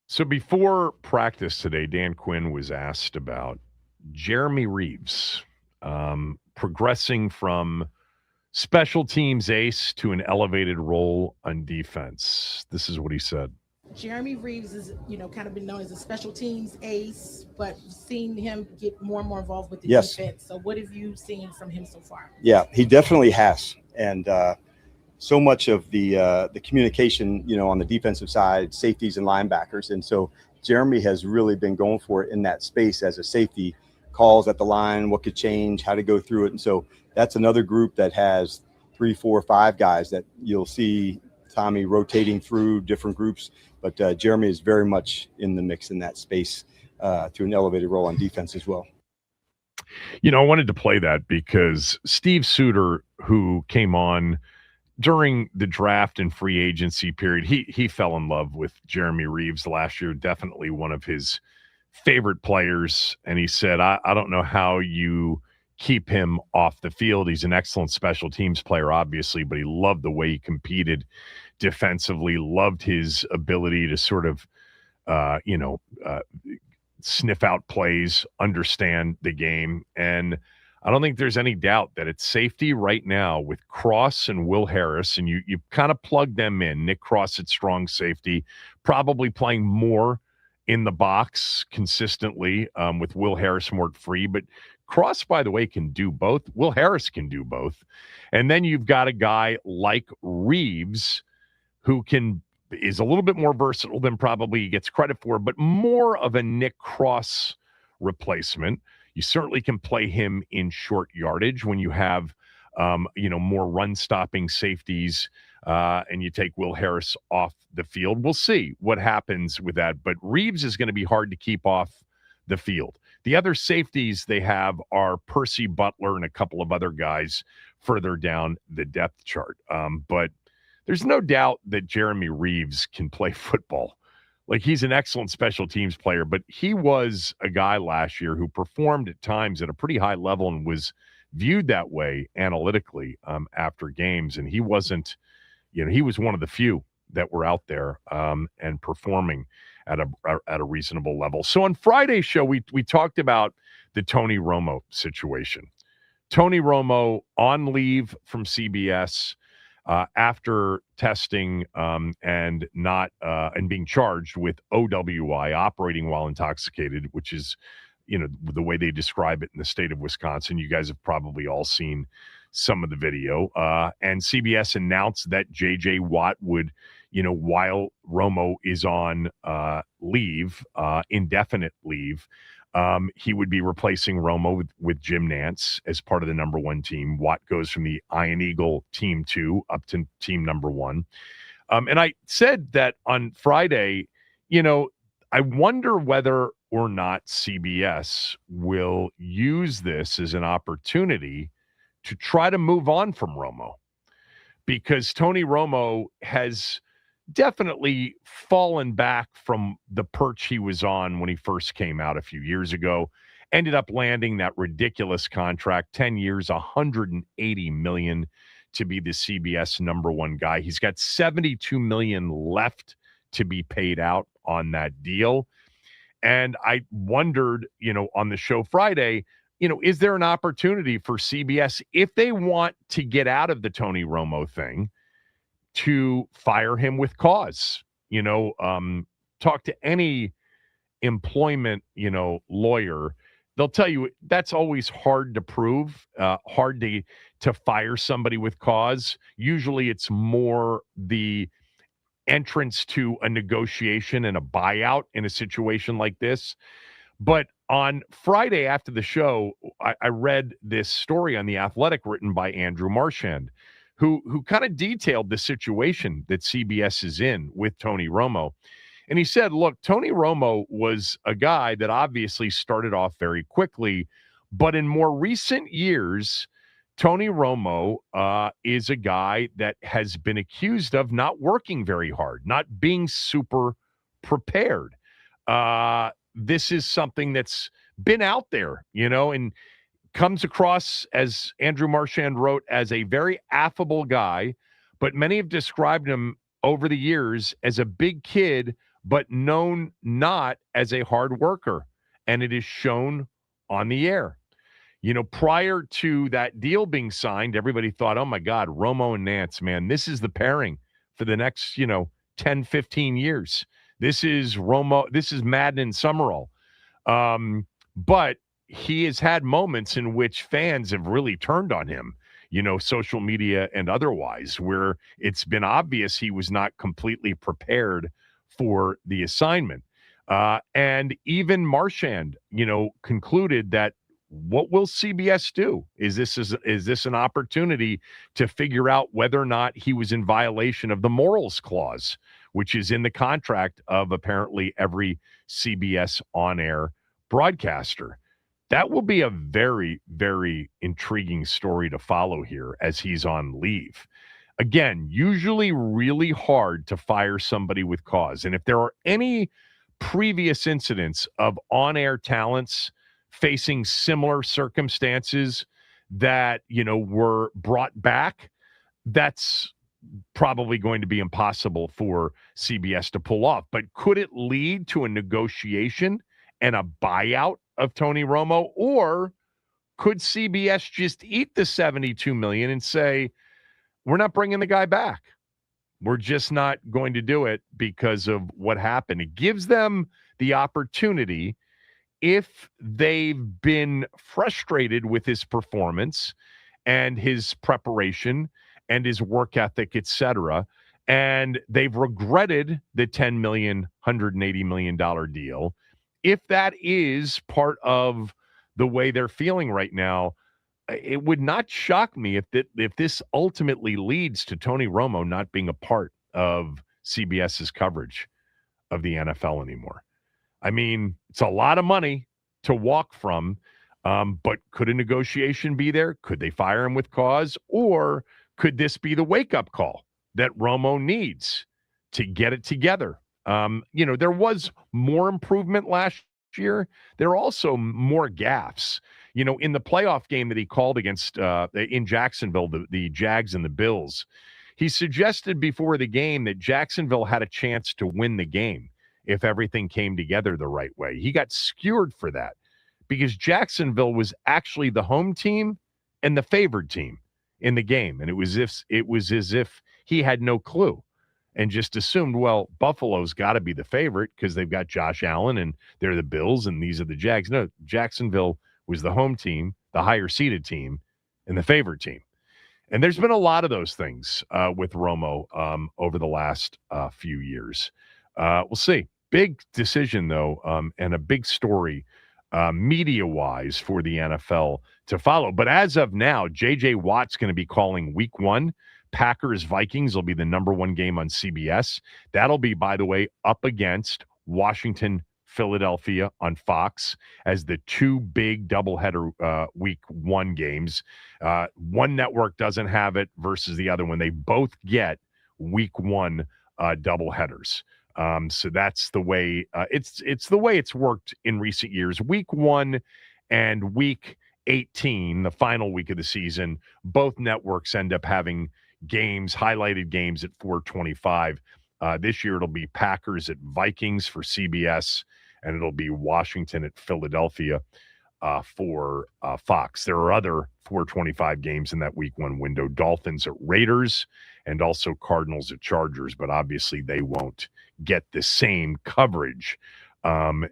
So before practice today, Dan Quinn was asked about Jeremy Reeves progressing from special teams ace to an elevated role on defense. This is what he said. Jeremy Reeves is, kind of been known as a special teams ace, but seen him get more and more involved with the defense. So what have you seen from him so far? Yeah, he definitely has. And so much of the communication, on the defensive side, safeties and linebackers. And so Jeremy has really been going for it in that space as a safety, calls at the line, what could change, how to go through it. And so that's another group that has 3, 4, 5 guys that you'll see Tommy rotating through different groups. But Jeremy is very much in the mix in that space to an elevated role on defense as well. I wanted to play that because Steve Suter, who came on during the draft and free agency period, he fell in love with Jeremy Reeves last year, definitely one of his favorite players. And he said, I don't know how you keep him off the field. He's an excellent special teams player, obviously, but he loved the way he competed defensively, loved his ability to sort of, sniff out plays, understand the game. And I don't think there's any doubt that it's safety right now with Cross and Will Harris, and you kind of plug them in. Nick Cross at strong safety, probably playing more in the box consistently with Will Harris more free. But Cross, by the way, can do both. Will Harris can do both. And then you've got a guy like Reeves who is a little bit more versatile than probably he gets credit for, but more of a Nick Cross replacement. You certainly can play him in short yardage when you have, more run-stopping safeties and you take Will Harris off the field. We'll see what happens with that, but Reeves is going to be hard to keep off the field. The other safeties they have are Percy Butler and a couple of other guys further down the depth chart. But there's no doubt that Jeremy Reeves can play football. Like, he's an excellent special teams player, but he was a guy last year who performed at times at a pretty high level and was viewed that way analytically after games. And he wasn't, he was one of the few that were out there and performing at a reasonable level. So on Friday's show, we talked about the Tony Romo situation. Tony Romo on leave from CBS after testing and being charged with OWI, operating while intoxicated, which is, the way they describe it in the state of Wisconsin. You guys have probably all seen some of the video. And CBS announced that J.J. Watt would, while Romo is on leave, indefinite leave, he would be replacing Romo with Jim Nantz as part of the number 1 team. Watt goes from the Iron Eagle team 2 up to team number 1. And I said that on Friday, I wonder whether or not CBS will use this as an opportunity to try to move on from Romo, because Tony Romo has definitely fallen back from the perch he was on when he first came out a few years ago. Ended up landing that ridiculous contract, 10 years, $180 million to be the CBS number 1 guy. He's got $72 million left to be paid out on that deal. And I wondered, on the show Friday, is there an opportunity for CBS, if they want to get out of the Tony Romo thing, to fire him with cause? Talk to any employment, lawyer. They'll tell you that's always hard to prove, hard to fire somebody with cause. Usually it's more the entrance to a negotiation and a buyout in a situation like this. But on Friday after the show, I read this story on The Athletic written by Andrew Marchand, who kind of detailed the situation that CBS is in with Tony Romo. And he said, look, Tony Romo was a guy that obviously started off very quickly, but in more recent years, Tony Romo is a guy that has been accused of not working very hard, not being super prepared. This is something that's been out there, and comes across, as Andrew Marchand wrote, as a very affable guy, but many have described him over the years as a big kid, but known not as a hard worker. And it is shown on the air. Prior to that deal being signed, everybody thought, oh my God, Romo and Nance, man, this is the pairing for the next, 10, 15 years. This is Romo. This is Madden and Summerall. But he has had moments in which fans have really turned on him, social media and otherwise, where it's been obvious he was not completely prepared for the assignment. And even Marchand, concluded that what will CBS do? Is this an opportunity to figure out whether or not he was in violation of the morals clause, which is in the contract of apparently every CBS on-air broadcaster? That will be a very, very intriguing story to follow here as he's on leave. Again, usually really hard to fire somebody with cause. And if there are any previous incidents of on-air talents facing similar circumstances that, were brought back, that's probably going to be impossible for CBS to pull off. But could it lead to a negotiation and a buyout of Tony Romo? Or could CBS just eat the $72 million and say, we're not bringing the guy back? We're just not going to do it because of what happened. It gives them the opportunity, if they've been frustrated with his performance and his preparation and his work ethic, etc., and they've regretted the $10 million, $180 million deal, if that is part of the way they're feeling right now, it would not shock me if this ultimately leads to Tony Romo not being a part of CBS's coverage of the NFL anymore. I mean, it's a lot of money to walk from, but could a negotiation be there? Could they fire him with cause? Or could this be the wake-up call that Romo needs to get it together? There was more improvement last year. There are also more gaffes. In the playoff game that he called against in Jacksonville, the Jags and the Bills, he suggested before the game that Jacksonville had a chance to win the game if everything came together the right way. He got skewered for that because Jacksonville was actually the home team and the favored team in the game. And it was as if he had no clue and just assumed, well, Buffalo's got to be the favorite because they've got Josh Allen and they're the Bills and these are the Jags. No, Jacksonville was the home team, the higher seeded team, and the favored team. And there's been a lot of those things with Romo over the last few years. We'll see. Big decision, though, and a big story media-wise for the NFL to follow. But as of now, J.J. Watt's going to be calling Week 1. Packers-Vikings will be the number one game on CBS. That'll be, by the way, up against Washington, Philadelphia on Fox as the two big doubleheader Week 1 games. One network doesn't have it versus the other one. They both get Week 1 doubleheaders. So that's the way it's the way it's worked in recent years. Week 1 and Week 18, the final week of the season, both networks end up having highlighted games at 4:25. This year it'll be Packers at Vikings for CBS, and it'll be Washington at Philadelphia for Fox. There are other 4:25 games in that Week 1 window: Dolphins at Raiders and also Cardinals at Chargers, but obviously they won't get the same coverage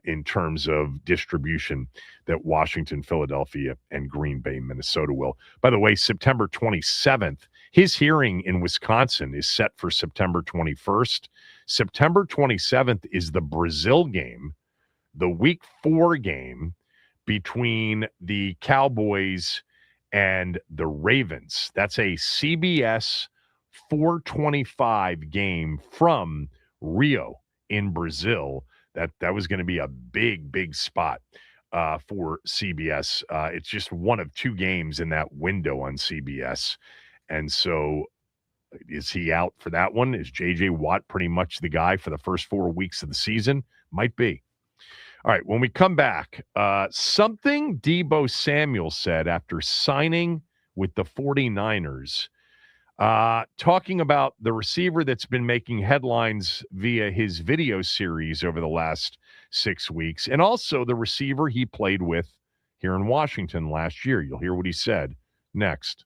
in terms of distribution that Washington, Philadelphia, and Green Bay, Minnesota will. By the way, September 27th, his hearing in Wisconsin is set for September 21st. September 27th is the Brazil game, the Week 4 game between the Cowboys and the Ravens. That's a CBS 4:25 game from Rio in Brazil. That was going to be a big spot for CBS. It's just one of two games in that window on CBS. And so is he out for that one? Is J.J. Watt pretty much the guy for the first 4 weeks of the season? Might be. All right, when we come back, something Deebo Samuel said after signing with the 49ers Talking about the receiver that's been making headlines via his video series over the last 6 weeks, and also the receiver he played with here in Washington last year. You'll hear what he said next.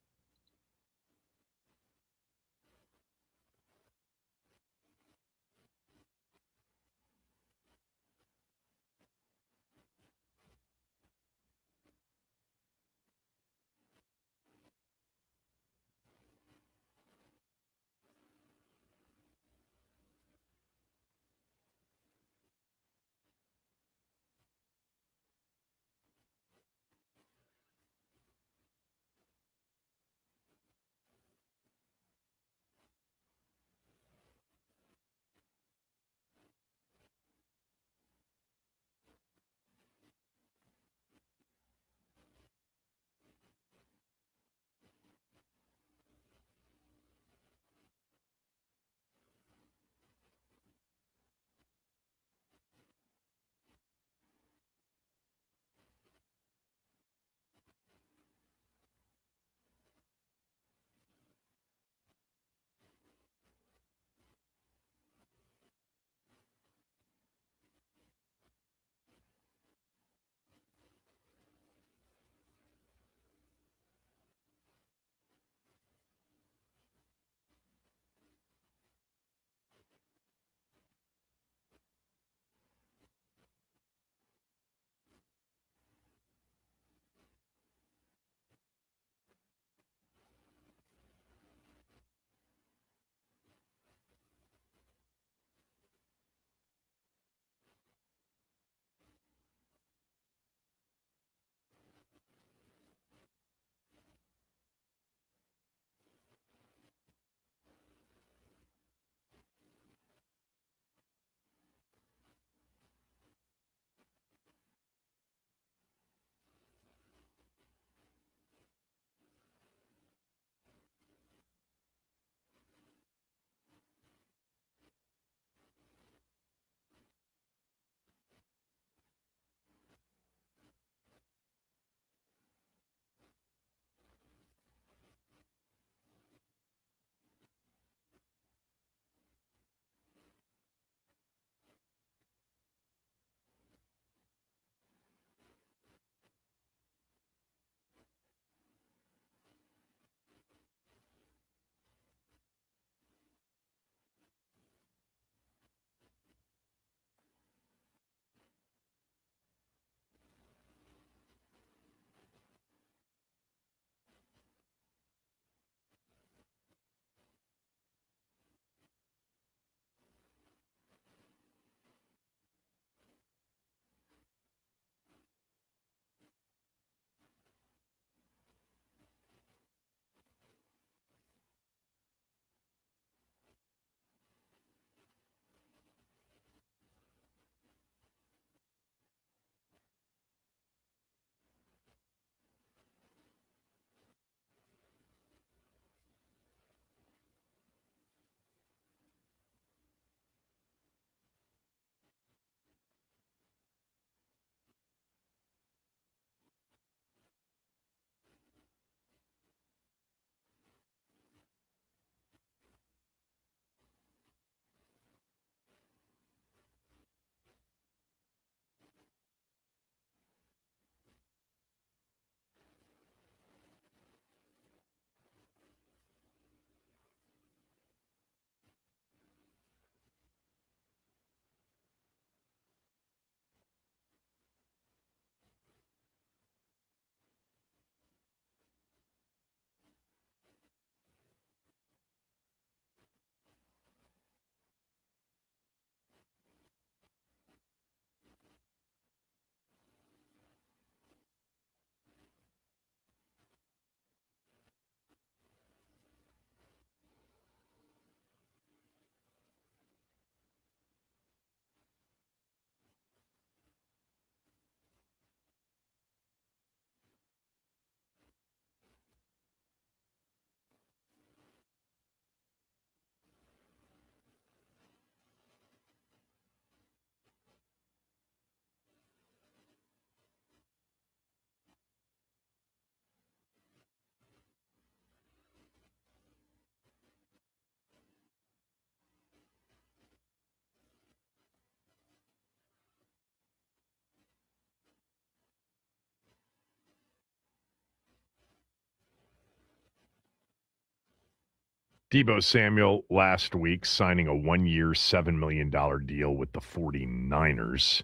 Deebo Samuel last week signing a 1-year, $7 million deal with the 49ers.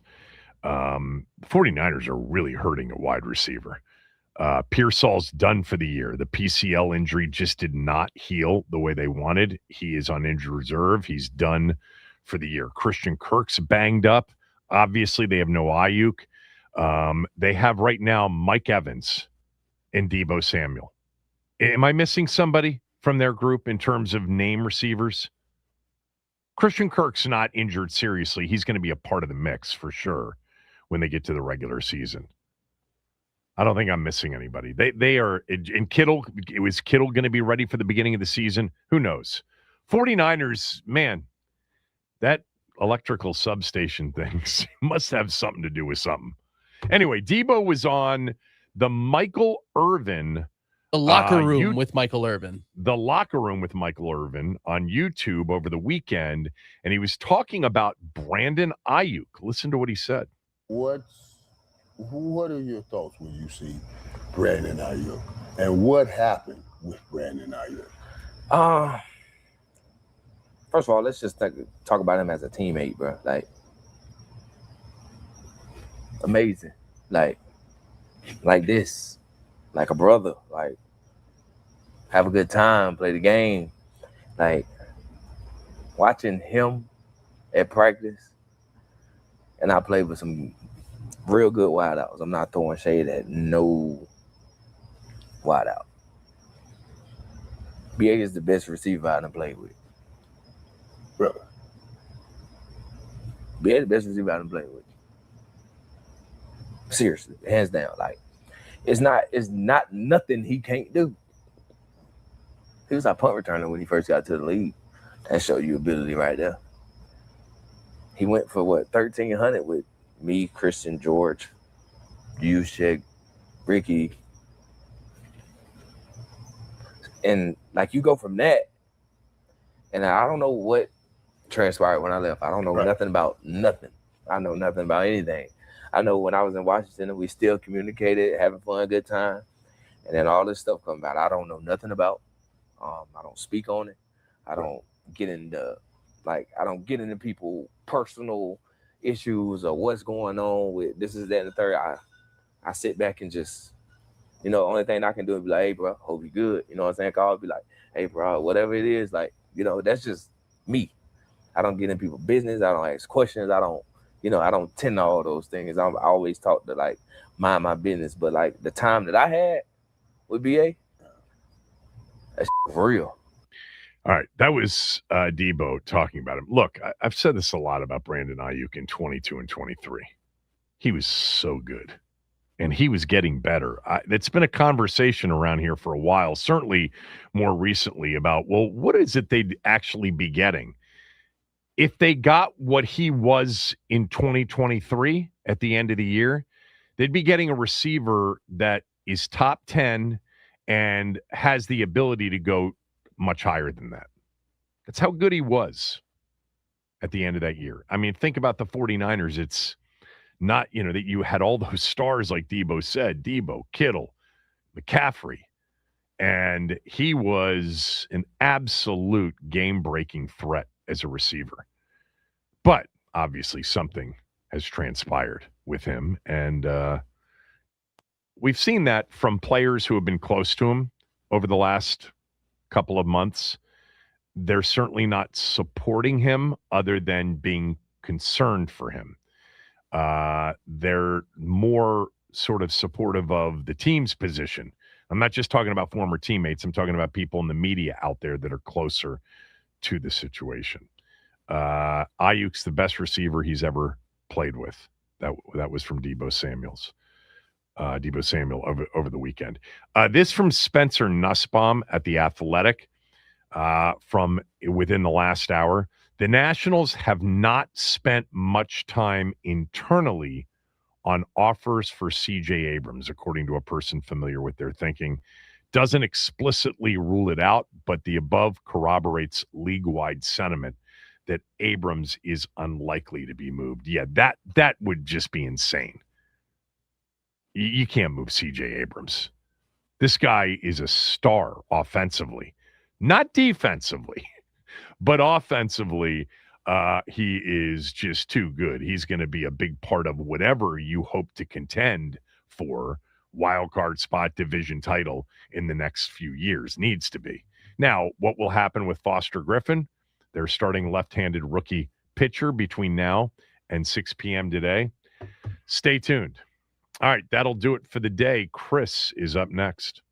49ers are really hurting a wide receiver. Pearsall's done for the year. The PCL injury just did not heal the way they wanted. He is on injured reserve. He's done for the year. Christian Kirk's banged up. Obviously, they have no Ayuk. They have right now Mike Evans and Deebo Samuel. Am I missing somebody from their group in terms of name receivers? Christian Kirk's not injured seriously. He's going to be a part of the mix for sure when they get to the regular season. I don't think I'm missing anybody. They are in Kittle. Was Kittle going to be ready for the beginning of the season? Who knows? 49ers, man, that electrical substation things must have something to do with something. Anyway, Deebo was on the Michael Irvin. The locker room with Michael Irvin. The locker room with Michael Irvin on YouTube over the weekend, and he was talking about Brandon Ayuk. Listen to what he said. What are your thoughts when you see Brandon Ayuk, and what happened with Brandon Ayuk? First of all, let's just talk about him as a teammate, bro. Like, amazing. Like this, like a brother. Like, have a good time, play the game. Like, watching him at practice, and I played with some real good wideouts. I'm not throwing shade at no wideout. BA is the best receiver I done played with. Really? BA the best receiver I done played with. Seriously, hands down. Like, it's not nothing he can't do. He was our punt returner when he first got to the league. That showed you ability right there. He went for 1,300 with me, Christian, George, Juszczyk, Ricky. And like, you go from that, and I don't know what transpired when I left. I don't know nothing about nothing. I know nothing about anything. I know when I was in Washington, we still communicated, having fun, good time. And then all this stuff come about. I don't know nothing about. I don't speak on it. I don't get into people personal issues or what's going on with this is that and the third. I sit back and just, the only thing I can do is be like, hey, bro, hope you good. You know what I'm saying? I'll be like, hey, bro, whatever it is, like, that's just me. I don't get in people's business. I don't ask questions. I don't tend to all those things. I always talk to, like, mind my business. But, like, the time that I had with BA, that's real. All right, that was Deebo talking about him. Look, I've said this a lot about Brandon Ayuk in 22 and 23. He was so good, and he was getting better. It's been a conversation around here for a while, certainly more recently, about, well, what is it they'd actually be getting? If they got what he was in 2023 at the end of the year, they'd be getting a receiver that is top 10 and has the ability to go much higher than that. That's how good he was at the end of that year. I mean, think about the 49ers. It's not, that you had all those stars like Deebo said, Deebo, Kittle, McCaffrey, and he was an absolute game-breaking threat as a receiver. But obviously something has transpired with him, and we've seen that from players who have been close to him over the last couple of months. They're certainly not supporting him other than being concerned for him. They're more sort of supportive of the team's position. I'm not just talking about former teammates. I'm talking about people in the media out there that are closer to the situation. Ayuk's the best receiver he's ever played with. That was from Deebo Samuel over the weekend. This from Spencer Nussbaum at The Athletic from within the last hour. The Nationals have not spent much time internally on offers for C.J. Abrams, according to a person familiar with their thinking. Doesn't explicitly rule it out, but the above corroborates league-wide sentiment that Abrams is unlikely to be moved. Yeah, that would just be insane. You can't move C.J. Abrams. This guy is a star offensively. not defensively, but offensively, he is just too good. He's going to be a big part of whatever you hope to contend for, wild card spot, division title in the next few years. Needs to be. Now, what will happen with Foster Griffin? They're starting left-handed rookie pitcher between now and 6 p.m. today. Stay tuned. All right, that'll do it for the day. Chris is up next.